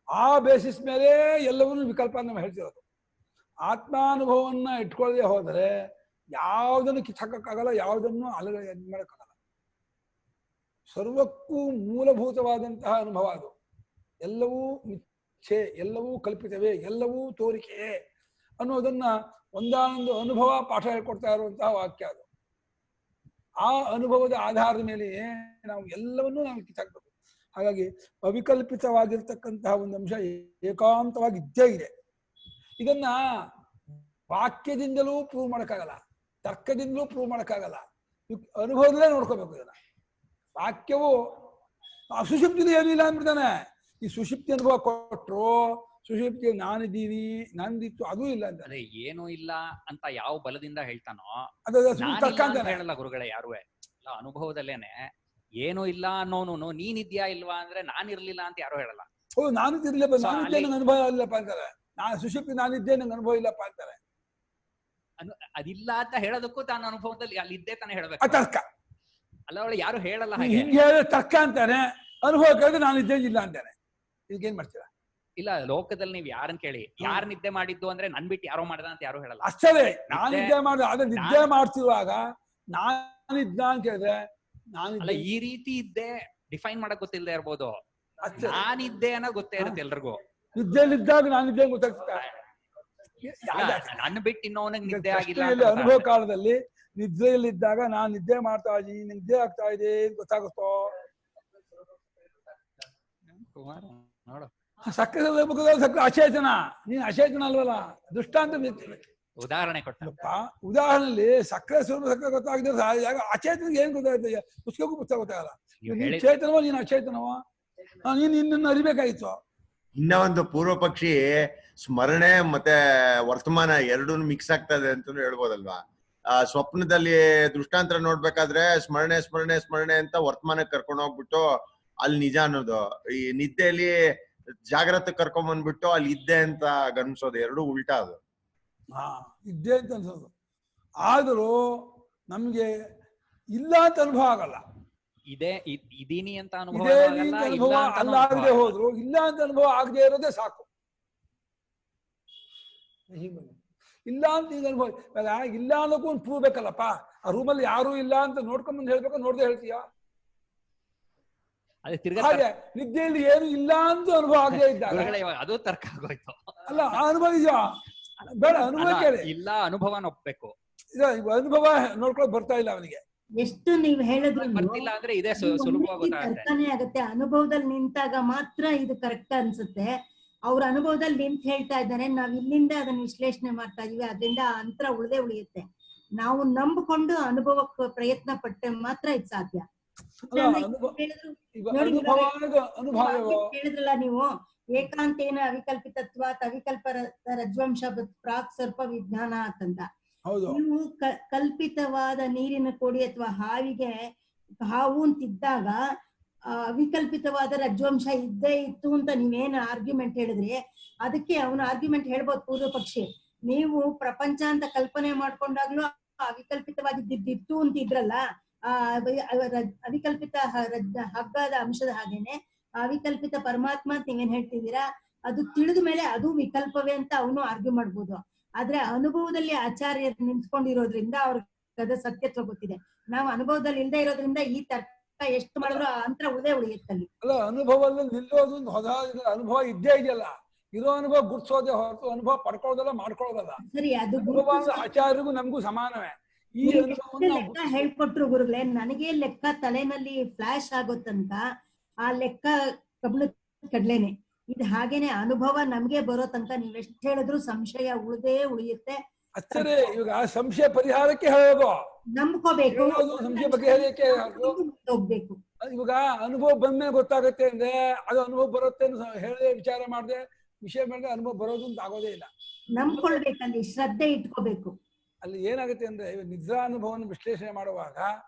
ಆ ಬೇಸಿಸ್ ಮೇಲೆ ಎಲ್ಲವನ್ನೂ ವಿಕಲ್ಪ ನಾವು ಹೇಳ್ತಿರೋದು. ಆತ್ಮಾನುಭವವನ್ನ ಇಟ್ಕೊಳ್ಳದೆ ಹೋದರೆ ಯಾವುದನ್ನು ಕಿತ್ತಾಕಕ್ಕಾಗಲ್ಲ, ಯಾವುದನ್ನು ಮಾಡಕ್ಕಾಗಲ್ಲ. ಸರ್ವಕ್ಕೂ ಮೂಲಭೂತವಾದಂತಹ ಅನುಭವ ಅದು. ಎಲ್ಲವೂ ಮಿಥ್ಯೆ, ಎಲ್ಲವೂ ಕಲ್ಪಿತವೇ, ಎಲ್ಲವೂ ತೋರಿಕೆಯೇ ಅನ್ನೋದನ್ನ ಒಂದಾನೊಂದು ಅನುಭವ ಪಾಠ ಹೇಳ್ಕೊಡ್ತಾ ಇರುವಂತಹ ವಾಕ್ಯ ಅದು. ಆ ಅನುಭವದ ಆಧಾರದ ಮೇಲೆ ನಾವು ಎಲ್ಲವನ್ನೂ ನಾವು ಕಿತ್ತಾಕ್ಬೇಕು. ಹಾಗಾಗಿ ಅವಿಕಲ್ಪಿತವಾಗಿರ್ತಕ್ಕಂತಹ ಒಂದು ಅಂಶ ಏಕಾಂತವಾಗಿ ಇದ್ದೇ ಇದೆ. ಇದನ್ನ ವಾಕ್ಯದಿಂದಲೂ ಪ್ರೂವ್ ಮಾಡಕ್ಕಾಗಲ್ಲ, ತರ್ಕದಿಂದಲೂ ಪ್ರೂವ್ ಮಾಡಕ್ಕಾಗಲ್ಲ, ಅನುಭವದಲ್ಲೇ ನೋಡ್ಕೋಬೇಕು. ಇದನ್ನ ವಾಕ್ಯವು ಸುಷುಪ್ತಿಲಿ ಏನಿಲ್ಲ ಅಂದ್ಬಿಡ್ತಾನೆ. ಈ ಸುಷುಪ್ತಿ ಅನುಭವ ಕೊಟ್ಟರು ಸುಷುಪ್ತಿ ನಾನಿದ್ದೀನಿ ನಂದಿತ್ತು ಅದೂ ಇಲ್ಲ ಅಂತ. ಅದೇ ಏನೂ ಇಲ್ಲ ಅಂತ ಯಾವ ಬಲದಿಂದ ಹೇಳ್ತಾನೋ ಅದು ತರ್ಕ ಅಂತಾನೆ ಹೇಳಲ್ಲ ಗುರುಗಳೇ ಯಾರುವೆ. ಅನುಭವದಲ್ಲೇನೆ ಏನೂ ಇಲ್ಲ ಅನ್ನೋನು ನೀನಿದ್ಯಾ ಇಲ್ವಾ ಅಂದ್ರೆ ನಾನಿರ್ಲಿಲ್ಲ ಅಂತ ಯಾರು ಹೇಳಲ್ಲ. ಹೌದು, ನಾನಿದ್ದಿರ್ಲಿಲ್ಲ, ನಾನಿದ್ದೇ ನಂಗೆ ಅನುಭವ ಇಲ್ಲಪ್ಪ ಅಂತಾರೆ. ನಾನು ಸುಷುಪ್ತಿ ನಾನಿದ್ದೇ ನಂಗೆ ಅನುಭವ ಇಲ್ಲಪ್ಪ ಅಂತಾರೆ. ಅದಿಲ್ಲ ಅಂತ ಹೇಳೋದಕ್ಕೂ ತಾನು ಅನುಭವದಲ್ಲಿ ಅಲ್ಲಿದ್ದೇ ತಾನೇ ಹೇಳ್ಬೇಕು. ತರ್ಕ ಅಲ್ಲ, ಅವಳು ಯಾರು ಹೇಳಲ್ಲ. ಹಿಂಗೆ ಹೇಳಿದ್ರೆ ತರ್ಕ ಅಂತಾನೆ, ಅನುಭವ ಕೇಳಿದ್ರೆ ನಾನು ಇದ್ದೇನಿಲ್ಲ ಅಂತಾನೆ. ಇದಕ್ಕೇನ್ ಮಾಡ್ತೀರಾ? ಇಲ್ಲ, ಲೋಕದಲ್ಲಿ ನೀವ್ ಯಾರನ್ನ ಕೇಳಿ, ಯಾರು ನಿದ್ದೆ ಮಾಡಿದ್ದು ಅಂದ್ರೆ ನನ್ ಬಿಟ್ಟು ಯಾರೋ ಮಾಡ್ದ ಅಂತ ಯಾರು ಹೇಳಲ್ಲ. ಅಷ್ಟೇ, ನಾನು ನಿದ್ದೆ ಮಾಡಿದ್ರೆ ಅದೇ ನಿದ್ದೆ ಮಾಡ್ತಿರುವಾಗ ನಾನಿದ್ದ ಅಂತ ಹೇಳಿದ್ರೆ ಅಲ್ಲ, ಈ ರೀತಿ ಇದ್ದೆ ಡಿಫೈನ್ ಮಾಡಕ್ ಗೊತ್ತಿಲ್ಲದೆ ಇರ್ಬೋದು, ನಾನಿದ್ದೆ ಅನ್ನೋ ಗೊತ್ತೇ ಇರುತ್ತೆ ಎಲ್ರಿಗೂ. ನಿದ್ದೆಯಲ್ಲಿದ್ದಾಗ ನಾನಿದ್ದೆ ಗೊತ್ತಾಗ್ತದೆ. ನನ್ನ ಬಿಟ್ಟು ಇನ್ನೊವನಿಗೆ ನಿದ್ದೆ ಆಗಿಲ್ಲ. ಅನುಭವ ಕಾಲದಲ್ಲಿ ನಿದ್ರೆಯಲ್ಲಿದ್ದಾಗ ನಾನ್ ನಿದ್ದೆ ಮಾಡ್ತಾ ಇದ್ದೀನಿ, ನಿದ್ದೆ ಆಗ್ತಾ ಇದೆ ಗೊತ್ತಾಗುತ್ತೋ? ನೋಡು, ಸಕ್ಕರೆ ಸಕ್ಕರೆ ಅಚೇತನ, ನೀನ್ ಅಚೇತನ ಅಲ್ವಲ್ಲ. ದೃಷ್ಟಾಂತ ಉದಾಹರಣೆ ಕೊಟ್ಟಪ್ಪ. ಉದಾಹರಣೆಯಲ್ಲಿ ಸಕ್ಕರೆ ಸ್ವರೂಪ ಸಕ್ಕರೆ ಗೊತ್ತಾಗಿದ್ರೆ ಅಚೇತನಿಗೆ ಏನ್ ಗೊತ್ತಾಗುತ್ತೆ? ಪುಸ್ತಕಕ್ಕೂ ಪುಸ್ತಕ ಗೊತ್ತಾಗಲ್ಲ. ನೀನ್ ಚೇತನವ ನೀನ್ ಅಚೇತನವ, ನೀನ್ ನಿನ್ನನ್ನು ಅರಿಬೇಕಾಗಿತ್ತು. ಇನ್ನ ಒಂದು ಪೂರ್ವ ಪಕ್ಷಿ ಸ್ಮರಣೆ ಮತ್ತೆ ವರ್ತಮಾನ ಎರಡೂ ಮಿಕ್ಸ್ ಆಗ್ತದೆ ಅಂತ ಹೇಳ್ಬೋದಲ್ವಾ? ಸ್ವಪ್ನದಲ್ಲಿ ದೃಷ್ಟಾಂತರ ನೋಡ್ಬೇಕಾದ್ರೆ ಸ್ಮರಣೆ ಸ್ಮರಣೆ ಸ್ಮರಣೆ ಅಂತ ವರ್ತಮಾನಕ್ಕೆ ಕರ್ಕೊಂಡು ಹೋಗ್ಬಿಟ್ಟು ಅಲ್ಲಿ ನಿಜ ಅನ್ನೋದು, ಈ ನಿದ್ದೆಯಲ್ಲಿ ಜಾಗ್ರತೆ ಕರ್ಕೊಂಡ್ ಬಂದ್ಬಿಟ್ಟು ಅಲ್ಲಿ ಇದ್ದೆ ಅಂತ ಗನ್ಸೋದು, ಎರಡೂ ಉಲ್ಟಾ ಅದು. ಇದ್ದೆ ಅಂತ ಅನ್ಸೋದು. ಆದರೂ ನಮ್ಗೆ ಇಲ್ಲ ಅಂತ ಅನುಭವ ಆಗಲ್ಲ. ಇದೀನಿ ಅಂತ ಅನುಭವ ಅಲ್ಲಾಗದೆ ಹೋದ್ರು ಇಲ್ಲ ಅಂತ ಅನುಭವ ಆಗದೆ ಇರೋದೇ ಸಾಕು. ಇಲ್ಲ ಅಂತ ಈಗ ಅನುಭವ ಇಲ್ಲ ಅನ್ನೋಕ್ಕೂ ಒಂದು ಪ್ರೂವ್ ಬೇಕಲ್ಲಪ್ಪ. ಆ ರೂಮಲ್ಲಿ ಯಾರು ಇಲ್ಲ ಅಂತ ನೋಡ್ಕೊಂಡ್ ಹೇಳ್ಬೇಕು, ನೋಡ್ದೆ ಹೇಳ್ತೀಯ? ಹಾಗೆ ನಿದ್ದೆಯಲ್ಲಿ ಏನು ಇಲ್ಲ ಅಂತ ಅನುಭವ ಆಗದೆ ಇದ್ದಾಗ ಅದು ತರ್ಕ ಆಗೋಯ್ತು. ಅಲ್ಲ, ಆ ಅನುಭವ ಇದೆಯಾ? ಬೇಡ, ಅನುಭವ ಕೇಳಿ. ಇಲ್ಲ, ಅನುಭವ ಒಪ್ಬೇಕು. ಅನುಭವ ನೋಡ್ಕೊಂಡು ಬರ್ತಾ ಇಲ್ಲ ಅವನಿಗೆ. ಎಷ್ಟು ನೀವ್ ಹೇಳಿದ್ರು ಬರ್ತಿಲ್ಲ ಅಂದ್ರೆ ಇದೇ ಸುಲಭವಾಗಿ ತರ್ಕನೇ ಆಗುತ್ತೆ. ಅನುಭವದಲ್ಲಿ ನಿಂತಾಗ ಮಾತ್ರ ಇದು ಕರೆಕ್ಟ್ ಅನ್ಸುತ್ತೆ. ಅವ್ರ ಅನುಭವದಲ್ಲಿ ನಿಂತ ಹೇಳ್ತಾ ಇದ್ದಾನೆ, ನಾವ್ ಇಲ್ಲಿಂದ ಅದನ್ನ ವಿಶ್ಲೇಷಣೆ ಮಾಡ್ತಾ ಇದೀವಿ, ಅದರಿಂದ ಆ ಅಂತರ ಉಳಿದೇ ಉಳಿಯುತ್ತೆ. ನಾವು ನಂಬಿಕೊಂಡು ಅನುಭವಕ್ಕೆ ಪ್ರಯತ್ನ ಪಟ್ಟೆ ಮಾತ್ರ ಇದು ಸಾಧ್ಯ. ಹೇಳಿದ್ರಲ್ಲ ನೀವು, ಏಕಾಂತೇನ ಅವಿಕಲ್ಪಿತತ್ವಾತ್ ಅವಿಕಲ್ಪ ರಜ್ವಂಶ ಪ್ರಾಕ್ ಸರ್ಪ ವಿಜ್ಞಾನ ಅಂತಂದ. ನೀವು ಕಲ್ಪಿತವಾದ ನೀರಿನ ಕೋಡಿ ಅಥವಾ ಹಾವಿಗೆ ಹಾವು ಅಂತಿದ್ದಾಗ ಅವಿಕಲ್ಪಿತವಾದ ರಜ್ವಂಶ ಇದ್ದೇ ಇತ್ತು ಅಂತ ನೀವೇನು ಆರ್ಗ್ಯುಮೆಂಟ್ ಹೇಳಿದ್ರಿ, ಅದಕ್ಕೆ ಅವನು ಆರ್ಗ್ಯುಮೆಂಟ್ ಹೇಳ್ಬೋದು ಪೂರ್ವ ಪಕ್ಷಿ. ನೀವು ಪ್ರಪಂಚ ಅಂತ ಕಲ್ಪನೆ ಮಾಡ್ಕೊಂಡಾಗ್ಲೂ ಅವಿಕಲ್ಪಿತವಾಗಿದ್ದಿತ್ತು ಅಂತಿದ್ರಲ್ಲ, ಅವಿಕಲ್ಪಿತ ಹಗ್ಗದ ಅಂಶದ ಹಾಗೇನೆ ಅವಿಕಲ್ಪಿತ ಪರಮಾತ್ಮ ಅಂತ ನೀವೇನ್ ಹೇಳ್ತಿದ್ದೀರಾ, ಅದು ತಿಳಿದ ಮೇಲೆ ಅದು ವಿಕಲ್ಪವೇ ಅಂತ ಅವನು ಆರ್ಗ್ಯೂ ಮಾಡ್ಬೋದು. ಆದ್ರೆ ಅನುಭವದಲ್ಲಿ ಆಚಾರ್ಯರು ನಿಂತ್ಕೊಂಡಿರೋದ್ರಿಂದ ಅವ್ರಿಗೆ ಅದ ಸತ್ಯತ್ವ ಗೊತ್ತಿದೆ. ನಾವು ಅನುಭವದಲ್ಲಿ ಇಲ್ದೇ ಇರೋದ್ರಿಂದ ಈ ತರ್ಕ ಎಷ್ಟು ಮಾಡಿದ್ರು ಆ ಅಂತರ ಉಳಿಯುತ್ತಲ್ಲಿ. ಅಲ್ಲ, ಅನುಭವದಲ್ಲಿ ನಿಲ್ಲೋದು ಒಂದು ಹೊಸ ಅನುಭವ ಇದ್ದೇ ಇದೆಯಲ್ಲ. ಇರೋ ಅನುಭವ ಗುರ್ಸೋದೇ ಹೊರತು ಅನುಭವ ಪಡ್ಕೊಳ್ಳೋದಲ್ಲ ಮಾಡ್ಕೊಳ್ಳೋದಲ್ಲ. ಸರಿ, ಅದು ಆಚಾರ್ಯರಿಗೂ ನಮ್ಗೂ ಸಮಾನವೇ. ಈ ಲೆಕ್ಕ ಹೇಳ್ಕೊಟ್ರು ಗುರುಗಳೇ, ನನಗೆ ಲೆಕ್ಕ ತಲೆನಲ್ಲಿ ಫ್ಲಾಶ್ ಆಗೋ ತನಕ ಆ ಲೆಕ್ಕ ಕಬ್ಣ ಕಡ್ಲೇನೆ. ಇದು ಹಾಗೇನೆ ಅನುಭವ ನಮ್ಗೆ ಬರೋ ತನಕ ನೀವೆಷ್ಟು ಹೇಳಿದ್ರು ಸಂಶಯ ಉಳಿಯುತ್ತೆ. ಅಷ್ಟೇ. ಇವಾಗ ಸಂಶಯ ಪರಿಹಾರಕ್ಕೆ ಹೇಳೋದು, ನಂಬ್ಕೋಬೇಕು, ಸಂಶಯ ಬಗೆಹರಿಯಕ್ಕೆ ಹೋಗ್ಬೇಕು. ಇವಾಗ ಅನುಭವ ಬಂದ್ಮೇಲೆ ಗೊತ್ತಾಗುತ್ತೆ ಅಂದ್ರೆ ಅದು ಅನುಭವ ಬರುತ್ತೆ ಹೇಳದೆ ವಿಚಾರ ಮಾಡದೆ ವಿಷಯ ಮಾಡಿದ್ರೆ ಅನುಭವ ಬರೋದು ಅಂತ ಆಗೋದೇ ಇಲ್ಲ. ನಂಬ್ಕೊಳ್ಬೇಕಲ್ಲಿ, ಶ್ರದ್ಧೆ ಇಟ್ಕೋಬೇಕು. ಅಲ್ಲಿ ಏನಾಗುತ್ತೆ ಅಂದ್ರೆ ನಿದ್ರಾ ಅನುಭವವನ್ನು ವಿಶ್ಲೇಷಣೆ ಮಾಡುವಾಗ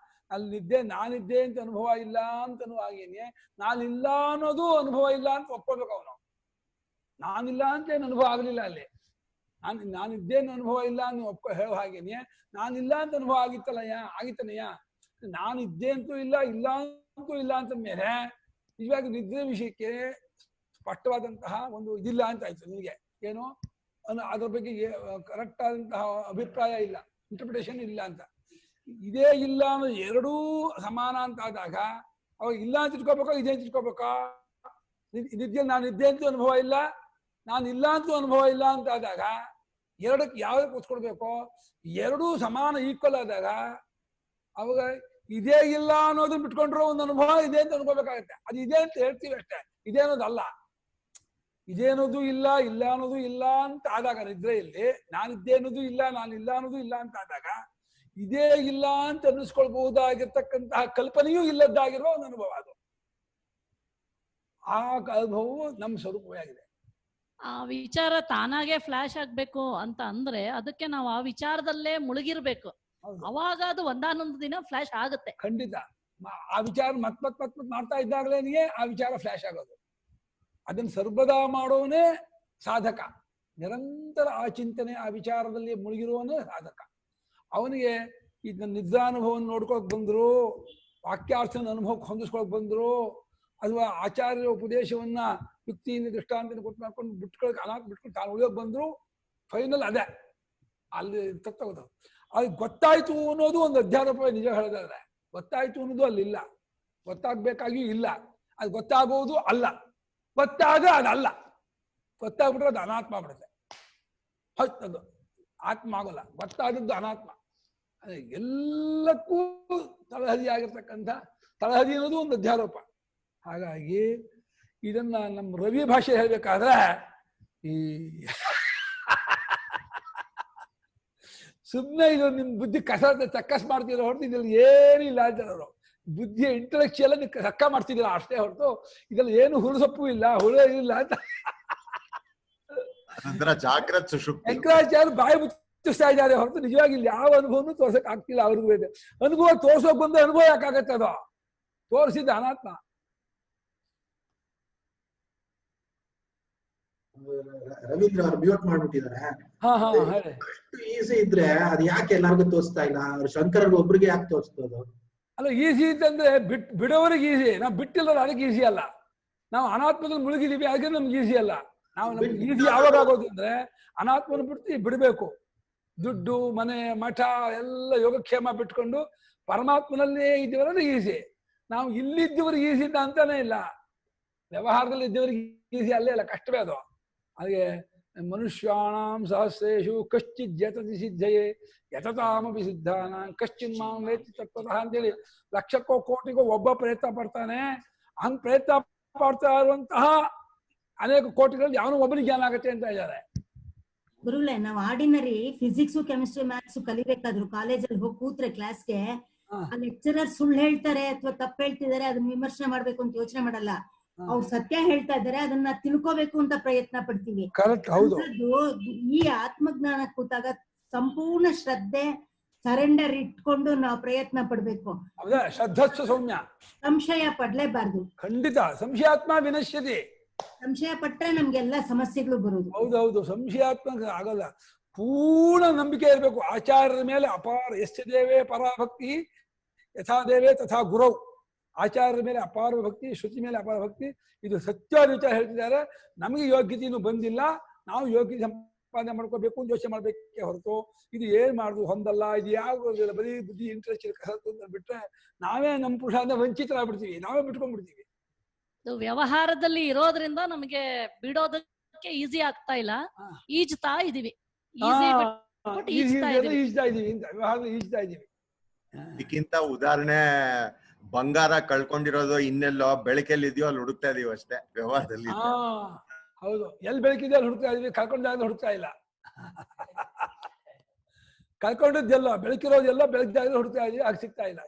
ಅಲ್ಲಿ ನಿದ್ದೆ ನಾನಿದ್ದೆ ಅಂತ ಅನುಭವ ಇಲ್ಲ ಅಂತನೂ ಆಗೇನೆ, ನಾನಿಲ್ಲ ಅನ್ನೋದು ಅನುಭವ ಇಲ್ಲ ಅಂತ ಒಪ್ಕೋಬೇಕು ಅವನು. ನಾನಿಲ್ಲ ಅಂತ ಏನು ಅನುಭವ ಆಗಲಿಲ್ಲ ಅಲ್ಲಿ. ನಾನಿದ್ದೇನು ಅನುಭವ ಇಲ್ಲ ಅಂತ ಹೇಳೋ ಹಾಗೇನೆ ನಾನಿಲ್ಲ ಅಂತ ಅನುಭವ ಆಗಿತ್ತನಯ್ಯ ನಾನಿದ್ದೆ ಅಂತೂ ಇಲ್ಲ, ಇಲ್ಲ ಅಂತೂ ಇಲ್ಲ ಅಂತ ಮೇಲೆ ನಿಜವಾಗಿ ನಿದ್ರೆ ವಿಷಯಕ್ಕೆ ಸ್ಪಷ್ಟವಾದಂತಹ ಒಂದು ಇದಿಲ್ಲ ಅಂತ ಆಯ್ತು ನಿಮಗೆ. ಏನು ಅದ್ರ ಬಗ್ಗೆ ಕರೆಕ್ಟ್ ಆದಂತಹ ಅಭಿಪ್ರಾಯ ಇಲ್ಲ, ಇಂಟರ್ಪ್ರಿಟೇಷನ್ ಇಲ್ಲ ಅಂತ. ಇದೇ ಇಲ್ಲ ಅನ್ನೋ ಎರಡೂ ಸಮಾನ ಅಂತ ಆದಾಗ ಅವಾಗ ಇಲ್ಲ ಅಂತ ಇಟ್ಕೋಬೇಕಾ ಇದೇ ಅಂತ ಇಟ್ಕೋಬೇಕಾ? ನಿದ್ದೆ ನಾನಿದ್ದೆ ಅಂತೂ ಅನುಭವ ಇಲ್ಲ, ನಾನಿಲ್ಲ ಅಂತೂ ಅನುಭವ ಇಲ್ಲ ಅಂತ ಆದಾಗ ಎರಡಕ್ಕೆ ಯಾವ್ದಕ್ಕೆ ಕೂತ್ಕೊಡ್ಬೇಕು? ಎರಡೂ ಸಮಾನ ಈಕ್ವಲ್ ಆದಾಗ ಅವಾಗ ಇದೇ ಇಲ್ಲ ಅನ್ನೋದನ್ನ ಬಿಟ್ಕೊಂಡ್ರು ಒಂದು ಅನುಭವ ಇದೆ ಅಂತ ಅನ್ಕೋಬೇಕಾಗತ್ತೆ. ಅದು ಇದೆ ಅಂತ ಹೇಳ್ತೀವಿ ಅಷ್ಟೇ, ಇದೇ ಅನ್ನೋದಲ್ಲ. ಇದೇ ಅನ್ನೋದು ಇಲ್ಲ, ಇಲ್ಲ ಅನ್ನೋದು ಇಲ್ಲ ಅಂತ ಆದಾಗ ನಿದ್ರೆಯಲ್ಲಿ ನಾನಿದ್ದೆ ಅನ್ನೋದು ಇಲ್ಲ, ನಾನಿಲ್ಲ ಅನ್ನೋದು ಇಲ್ಲ ಅಂತ ಆದಾಗ ಇದೇ ಇಲ್ಲ ಅಂತ ಅನ್ನಿಸ್ಕೊಳ್ಬಹುದಾಗಿರ್ತಕ್ಕಂತಹ ಕಲ್ಪನೆಯೂ ಇಲ್ಲದ್ದಾಗಿರೋ ಒಂದು ಅನುಭವ. ಅದು ಆ ಅನುಭವವು ನಮ್ಮ ಸ್ವರೂಪವೇ ಆಗಿದೆ. ಆ ವಿಚಾರ ತಾನಾಗೆ ಫ್ಲಾಶ್ ಆಗ್ಬೇಕು ಅಂತ ಅಂದ್ರೆ ಅದಕ್ಕೆ ನಾವು ಆ ವಿಚಾರದಲ್ಲೇ ಮುಳುಗಿರ್ಬೇಕು. ಅವಾಗ ಅದು ಒಂದಾನೊಂದು ದಿನ ಫ್ಲಾಶ್ ಆಗುತ್ತೆ. ಖಂಡಿತ. ಆ ವಿಚಾರ ಮತ್ ಮಾಡ್ತಾ ಇದ್ದಾಗಲೇನಿಗೆ ಆ ವಿಚಾರ ಫ್ಲಾಶ್ ಆಗೋದು. ಅದನ್ನ ಸರ್ವದಾ ಮಾಡೋನೇ ಸಾಧಕ. ನಿರಂತರ ಆ ಚಿಂತನೆ ಆ ವಿಚಾರದಲ್ಲಿ ಮುಳುಗಿರುವವನೇ ಸಾಧಕ. ಅವನಿಗೆ ಇದನ್ನ ನಿದ್ರಾನುಭವವನ್ನು ನೋಡ್ಕೊಳಕ್ ಬಂದ್ರು, ವಾಕ್ಯಾರ್ಥನ ಅನುಭವಕ್ಕೆ ಹೊಂದಿಸ್ಕೊಳಕ್ ಬಂದ್ರು, ಅಥವಾ ಆಚಾರ್ಯರ ಉಪದೇಶವನ್ನ ಯುಕ್ತಿಯಿಂದ ದೃಷ್ಟಾಂತ ಕೊಟ್ಟು ಮಾಡ್ಕೊಂಡು ಬಿಟ್ಕೊಳಕ್ ಬಿಟ್ಕೊಂಡು ತಾನು ಉಳಿಯೋಕ್ ಬಂದ್ರು, ಫೈನಲ್ ಅದೇ ಅಲ್ಲಿ ತತ್ತೋದು. ಅದು ಗೊತ್ತಾಯ್ತು ಅನ್ನೋದು ಒಂದು ಅಧ್ಯಾರೋಪ. ನಿಜ ಹೇಳಿದ್ರೆ ಗೊತ್ತಾಯ್ತು ಅನ್ನೋದು ಅಲ್ಲಿಲ್ಲ, ಗೊತ್ತಾಗ್ಬೇಕಾಗಿಯೂ ಇಲ್ಲ. ಅದು ಗೊತ್ತಾಗೋದು ಅಲ್ಲ, ಗೊತ್ತಾಗ ಅದಲ್ಲ. ಗೊತ್ತಾಗ್ಬಿಟ್ರೆ ಅದು ಅನಾತ್ಮ ಆಗ್ಬಿಡುತ್ತೆ. ಅದು ಆತ್ಮ ಆಗೋಲ್ಲ, ಗೊತ್ತಾದದ್ದು ಅನಾತ್ಮ. ಅದೇ ಎಲ್ಲಕ್ಕೂ ತಳಹದಿಯಾಗಿರ್ತಕ್ಕಂಥ ತಳಹದಿ ಅನ್ನೋದು ಒಂದು ಅಧ್ಯಾರೋಪ. ಹಾಗಾಗಿ ಇದನ್ನ ನಮ್ಮ ರವಿ ಭಾಷೆ ಹೇಳ್ಬೇಕಾದ್ರೆ ಈ ಸುಮ್ಮನೆ ಇದು ನಿಮ್ ಬುದ್ಧಿ ಚಕ್ಕಸ್ ಮಾಡ್ತಿರೋ ಹೊರತು ಇದ್ರಲ್ಲಿ ಏನಿಲ್ಲ ಅಂತಾರೆ. ಬುದ್ಧಿಯ ಇಂಟೆಲೆಕ್ಚುಯಲ್ ನೀವು ಚಕ್ಕ ಮಾಡ್ತಿದ್ದೀರಾ ಅಷ್ಟೇ ಹೊರತು ಇದ್ರಲ್ಲಿ ಏನು ಹುಳುಸೊಪ್ಪು ಇಲ್ಲ, ಹುಳು ಇಲ್ಲ ಅಂತ ಜಾಗ್ರತ್ ಸುಷುಪ್ತಿ ಶಂಕರಾಚಾರ್ಯ ಬಾಯಿ ಮುಚ್ಚಿಸ್ತಾ ಇದ್ದಾರೆ ಹೊರತು ನಿಜವಾಗಿ ಇಲ್ಲಿ ಯಾವ ಅನುಭವನೂ ತೋರ್ಸಕ್ ಆಗ್ತಿಲ್ಲ ಅವ್ರಿಗೂ ಇದೆ. ಅನುಭವ ತೋರ್ಸೋಕ್ ಬಂದ ಅನುಭವ ಯಾಕಾಗತ್ತೆ? ಅದು ತೋರಿಸಿದ ಅನಾತ್ಮ. ರವೀಂದ್ರ ಅವ್ರು ಮ್ಯೂಟ್ ಮಾಡ್ಬಿಟ್ಟಿದ್ದಾರೆ. ಅಷ್ಟು ಈಸಿ ಇದ್ರೆ ಅದು ಯಾಕೆ ಎಲ್ಲಾರ್ಗು ತೋರಿಸ್ತಾ ಇಲ್ಲ? ಅವ್ರು ಶಂಕರರ್ಗ ಒಬ್ರಿಗೆ ಯಾಕೆ ತೋರಿಸ್ತೋದು? ಅಲ್ಲ, ಈಸಿ ಅಂತಂದ್ರೆ ಬಿಡೋರಿಗೆ ಈಸಿ, ನಾವು ಬಿಟ್ಟಿಲ್ಲ ಅದಕ್ಕೆ ಈಸಿ ಅಲ್ಲ. ನಾವು ಅನಾತ್ಮದಲ್ಲಿ ಮುಳುಗಿದೀವಿ ಅದಕ್ಕೆ ನಮ್ಗೆ ಈಸಿ ಅಲ್ಲ. ನಾವು ನಮ್ಗೆ ಈಸಿ ಯಾವಾಗ ಆಗೋದು ಅಂದ್ರೆ ಅನಾತ್ಮನ ಬಿಡಬೇಕು. ದುಡ್ಡು, ಮನೆ, ಮಠ ಎಲ್ಲ ಯೋಗಕ್ಷೇಮ ಬಿಟ್ಕೊಂಡು ಪರಮಾತ್ಮನಲ್ಲೇ ಇದ್ದವರೆಲ್ಲ ಈಸಿ. ನಾವು ಇಲ್ಲಿದ್ದವರಿಗೆ ಈಸಿ ಅಂತಾನೆ ಇಲ್ಲ, ವ್ಯವಹಾರದಲ್ಲಿ ಇದ್ದವರಿಗೆ ಈಸಿ ಅಲ್ಲೇ ಇಲ್ಲ, ಕಷ್ಟವೇ ಅದು. ಹಾಗೆ ಮನುಷ್ಯಾಣಾಂ ಸಹಸ್ರೇಶು ಕಶ್ಚಿತ್ ಜತತಿ ಸಿದ್ಧಯೇ ಯತತಾಮಪಿ ಸಿದ್ಧಾನಾಂ ಕಶ್ಚಿನ್ ಮಾಂ ವೇತ್ತಿ ತತ್ವತಃ ಅಂತೇಳಿ ಲಕ್ಷಕ್ಕೋ ಕೋಟಿಗೋ ಒಬ್ಬ ಪ್ರಯತ್ನ ಪಡ್ತಾನೆ. ಹಂಗ್ ಪ್ರಯತ್ನ ಪಡ್ತಾ ಇರುವಂತಹ ಅನೇಕ ಕೋಟಿಗಳಲ್ಲಿ ಯಾವನೋ ಒಬ್ಬನಿಗೆ ಜ್ಞಾನ ಆಗತ್ತೆ ಅಂತ ಇದ್ದಾರೆ. ಗುರುಗಳೇ, ನಾವು ಆರ್ಡಿನರಿ ಫಿಸಿಕ್ಸ್, ಕೆಮಿಸ್ಟ್ರಿ, ಮ್ಯಾಥ್ಸ್ ಕಲಿಬೇಕಾದ್ರು ಕಾಲೇಜಲ್ಲಿ ಹೋಗಿ ಕೂತ್ರೆ ಕ್ಲಾಸ್ಗೆ ಆ ಲೆಕ್ಚರರ್ ಸುಳ್ಳು ಹೇಳ್ತಾರೆ ಅಥವಾ ತಪ್ಪು ಹೇಳ್ತಿದ್ದಾರೆ ಅದನ್ನ ವಿಮರ್ಶೆ ಮಾಡ್ಬೇಕು ಅಂತ ಯೋಚನೆ ಮಾಡಲ್ಲ. ಅವ್ರು ಸತ್ಯ ಹೇಳ್ತಾ ಇದ್ದಾರೆ, ಅದನ್ನ ತಿಳ್ಕೋಬೇಕು ಅಂತ ಪ್ರಯತ್ನ ಪಡ್ತೀವಿ. ಈ ಆತ್ಮಜ್ಞಾನ ಕೂತಾಗ ಸಂಪೂರ್ಣ ಶ್ರದ್ಧೆ, ಸರೆಂಡರ್ ಇಟ್ಕೊಂಡು ನಾವು ಪ್ರಯತ್ನ ಪಡ್ಬೇಕು. ಶ್ರದ್ಧಸ್ಸು ಸೌಮ್ಯ, ಸಂಶಯ ಪಡ್ಲೇಬಾರ್ದು. ಖಂಡಿತ. ಸಂಶಯಾತ್ಮ ವಿನಶ್ಯತಿ. ಸಂಶಯ ಪಟ್ರೆ ನಮ್ಗೆಲ್ಲಾ ಸಮಸ್ಯೆಗಳು ಬರುದು. ಹೌದೌದು, ಸಂಶಯಾತ್ಮಕ ಆಗಲ್ಲ. ಪೂರ್ಣ ನಂಬಿಕೆ ಇರಬೇಕು ಆಚಾರ್ಯರ ಮೇಲೆ. ಅಪಾರ ಯಸ್ಯ ದೇವೇ ಪರಾಭಕ್ತಿ ಯಥಾ ದೇವೇ ತಥಾ ಗುರೌ. ಆಚಾರ್ಯರ ಮೇಲೆ ಅಪಾರ ಭಕ್ತಿ, ಶ್ರುತಿ ಮೇಲೆ ಅಪಾರ ಭಕ್ತಿ. ಇದು ಸತ್ಯವಾದ ವಿಚಾರ ಹೇಳ್ತಿದ್ದಾರೆ. ನಮಗೆ ಯೋಗ್ಯತೆಯನ್ನು ಬಂದಿಲ್ಲ, ನಾವು ಯೋಗ್ಯತೆ ಸಂಪಾದನೆ ಮಾಡ್ಕೋಬೇಕು ಅಂತ ಯೋಚನೆ ಮಾಡ್ಬೇಕೇ ಹೊರತು ಇದು ಏನ್ ಮಾಡುದು ಹೊಂದಲ್ಲ, ಇದು ಯಾವ್ದು ಬರೀ ಬುದ್ಧಿ ಇಂಟ್ರೆಸ್ಟ್ ಕಸತ್ತು ಅಂತ ಬಿಟ್ರೆ ನಾವೇ ನಮ್ಮ ಪುರುಷಾರ್ಥ ವಂಚಿತರಾಗ್ಬಿಡ್ತೀವಿ, ನಾವೇ ಬಿಟ್ಕೊಂಡ್ಬಿಡ್ತೀವಿ. ವ್ಯವಹಾರದಲ್ಲಿ ಇರೋದ್ರಿಂದ ನಮಗೆ ಬಿಡೋದಕ್ಕೆ ಈಸಿ ಆಗ್ತಾ ಇಲ್ಲ, ಈಜ್ತಾ ಇದೀವಿ. ಈಜ್ತಾ ಇದೀವಿ ಅಂತ ವ್ಯವಹಾರದಲ್ಲಿ ಈಜ್ತಾ ಇದೀವಿ. ಇದಕ್ಕಿಂತ ಉದಾಹರಣೆ ಬಂಗಾರ ಕಳ್ಕೊಂಡಿರೋದು ಇನ್ನೆಲ್ಲೋ ಬೆಳಕೆಲ್ಲಿ ಇದೆಯೋ ಅಲ್ಲಿ ಹುಡುಕ್ತಾ ಇದೀವಿ ಅಷ್ಟೇ ವ್ಯವಹಾರದಲ್ಲಿ. ಹೌದು, ಎಲ್ಲಿ ಬೆಳಕಿದೆಯೋ ಅಲ್ಲಿ ಹುಡುಕ್ತಾ ಇದೀವಿ, ಕಳ್ಕೊಂಡಾಗ ಹುಡುಕ್ತಾ ಇಲ್ಲ. ಕಳ್ಕೊಂಡಿದ್ದೆಲ್ಲ ಬೆಳಕಿರೋದೆಲ್ಲ ಬೆಳಕಿದಾಗ ಹುಡುಕ್ತಾ ಇದೀವಿ, ಆಗ ಸಿಗ್ತಾ ಇಲ್ಲ.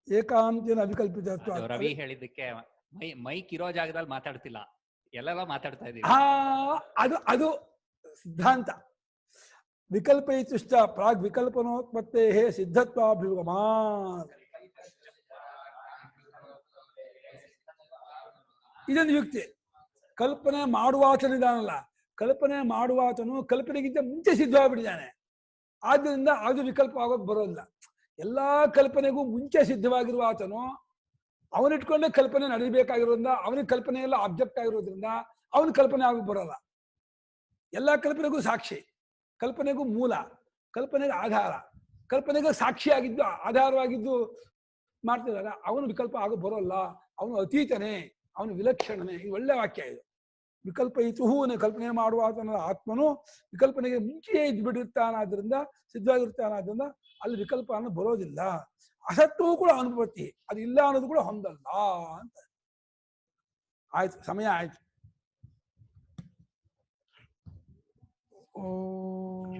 ಏಕಾಂತೇನ ಅವಿಕಲ್ಪಿತ. ರವಿ ಹೇಳಿದ್ದಕ್ಕೆ ಮೈಕ್ ಇರೋ ಜಾಗದಲ್ಲಿ ಮಾತಾಡ್ತಿಲ್ಲ, ಎಲ್ಲೆಲ್ಲ ಮಾತಾಡ್ತಾ ಇದೀವಿ. ಅದು ಸಿದ್ಧಾಂತ. ವಿಕಲ್ಪಯಿತುಶ್ಚ ಪ್ರಾಗ್ ವಿಕಲ್ಪನೋತ್ಪತ್ತೇ ಸಿದ್ಧತ್ವಾಭಿಗಮಾ. ಇದೊಂದು ಯುಕ್ತಿ. ಕಲ್ಪನೆ ಮಾಡುವಾತನಿದಾನಲ್ಲ, ಕಲ್ಪನೆ ಮಾಡುವಾತನು ಕಲ್ಪನೆಗಿಂತ ಮುಂಚೆ ಸಿದ್ಧವಾಗಿಬಿಟ್ಟಿದ್ದಾನೆ. ಆದ್ದರಿಂದ ಅದು ವಿಕಲ್ಪ ಆಗೋಕ್ ಬರೋದಿಲ್ಲ. ಎಲ್ಲಾ ಕಲ್ಪನೆಗೂ ಮುಂಚೆ ಸಿದ್ಧವಾಗಿರುವ ಆತನು ಅವನಿಟ್ಕೊಂಡೆ ಕಲ್ಪನೆ ನಡೀಬೇಕಾಗಿರೋದ್ರಿಂದ, ಅವನಿಗೆ ಕಲ್ಪನೆ ಎಲ್ಲ ಆಬ್ಜೆಕ್ಟ್ ಆಗಿರೋದ್ರಿಂದ ಅವನ ಕಲ್ಪನೆ ಆಗೋಕ್ ಬರೋಲ್ಲ. ಎಲ್ಲಾ ಕಲ್ಪನೆಗೂ ಸಾಕ್ಷಿ, ಕಲ್ಪನೆಗೂ ಮೂಲ, ಕಲ್ಪನೆಗೆ ಆಧಾರ, ಕಲ್ಪನೆಗೆ ಸಾಕ್ಷಿಯಾಗಿದ್ದು ಆಧಾರವಾಗಿದ್ದು ಮಾಡ್ತಿದಾಗ ಅವನು ವಿಕಲ್ಪ ಆಗ ಬರೋಲ್ಲ. ಅವನು ಅತೀತನೇ, ಅವನು ವಿಲಕ್ಷಣನೇ. ಇದು ಒಳ್ಳೆ ವಾಕ್ಯ ಇದು. ವಿಕಲ್ಪ ಇತುಹು ಕಲ್ಪನೆ ಮಾಡುವ ಆತ್ಮನು ವಿಕಲ್ಪನೆಗೆ ಮುಂಚೆಯೇ ಇದ್ದು ಬಿಟ್ಟಿರ್ತಾನಾದ್ರಿಂದ, ಸಿದ್ಧವಾಗಿರ್ತಾನಾದ್ರಿಂದ ಅಲ್ಲಿ ವಿಕಲ್ಪ ಅನ್ನೋ ಬರೋದಿಲ್ಲ. ಅಸತ್ವವು ಕೂಡ ಅನುಪತ್ತಿ, ಅದು ಇಲ್ಲ ಅನ್ನೋದು ಕೂಡ ಹೊಂದಲ್ಲ ಅಂತ. ಆಯ್ತು, ಸಮಯ ಆಯ್ತು.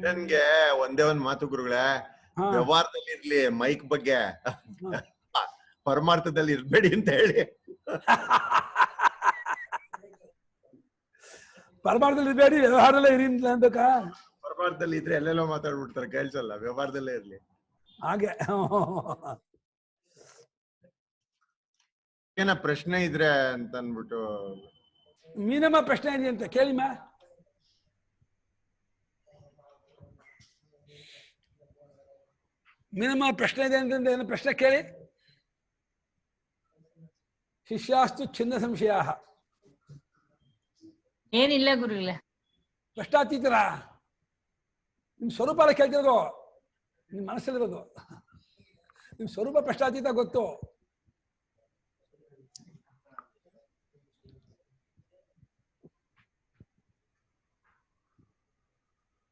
ನನ್ಗೆ ಒಂದೇ ಒಂದ್ ಮಾತು ಗುರುಗಳೇ, ವ್ಯವಹಾರದಲ್ಲಿ ಇರ್ಲಿ ಮೈಕ್ ಬಗ್ಗೆ, ಪರಮಾರ್ಥದಲ್ಲಿ ಇರ್ಬೇಡಿ ಅಂತ ಹೇಳಿ. ಪರಮಾರ್ಥದಲ್ಲಿ ಇರ್ಬೇಡಿ, ವ್ಯವಹಾರದಲ್ಲೇ ಇರಿ ಅಂತ. ಪರಮಾರ್ಥದಲ್ಲಿ ಇದ್ರೆ ಎಲ್ಲೆಲ್ಲೋ ಮಾತಾಡ್ಬಿಡ್ತಾರೆ, ಕೇಳ್ಸಲ್ಲ. ವ್ಯವಹಾರದಲ್ಲೇ ಇರ್ಲಿ ಹಾಗೆ. ಏನ ಪ್ರಶ್ನೆ ಇದ್ರೆ ಅಂತ ಅನ್ಬಿಟ್ಟು. ಮೀನಮ್ಮ ಪ್ರಶ್ನೆ ಇದೆ ಅಂತ ಕೇಳಿಮ್ಮ. ಮೀನಮ್ಮ ಪ್ರಶ್ನೆ ಇದೆ ಅಂತಂದ್ರೆ ಏನು ಪ್ರಶ್ನೆ ಕೇಳಿ. ಶಿಷ್ಯಾಸ್ತು ಛಿನ್ನ ಸಂಶಯ. ಏನಿಲ್ಲ ಗುರುಗಳೇ. ಪ್ರಶ್ನಾತೀತರ ನಿಮ್ ಸ್ವರೂಪ ಕೇಳ್ತಿರೋದು, ನಿಮ್ ಮನಸ್ಸಲ್ಲಿರೋದು. ನಿಮ್ ಸ್ವರೂಪ ಪ್ರಶ್ನಾತೀತ ಗೊತ್ತು.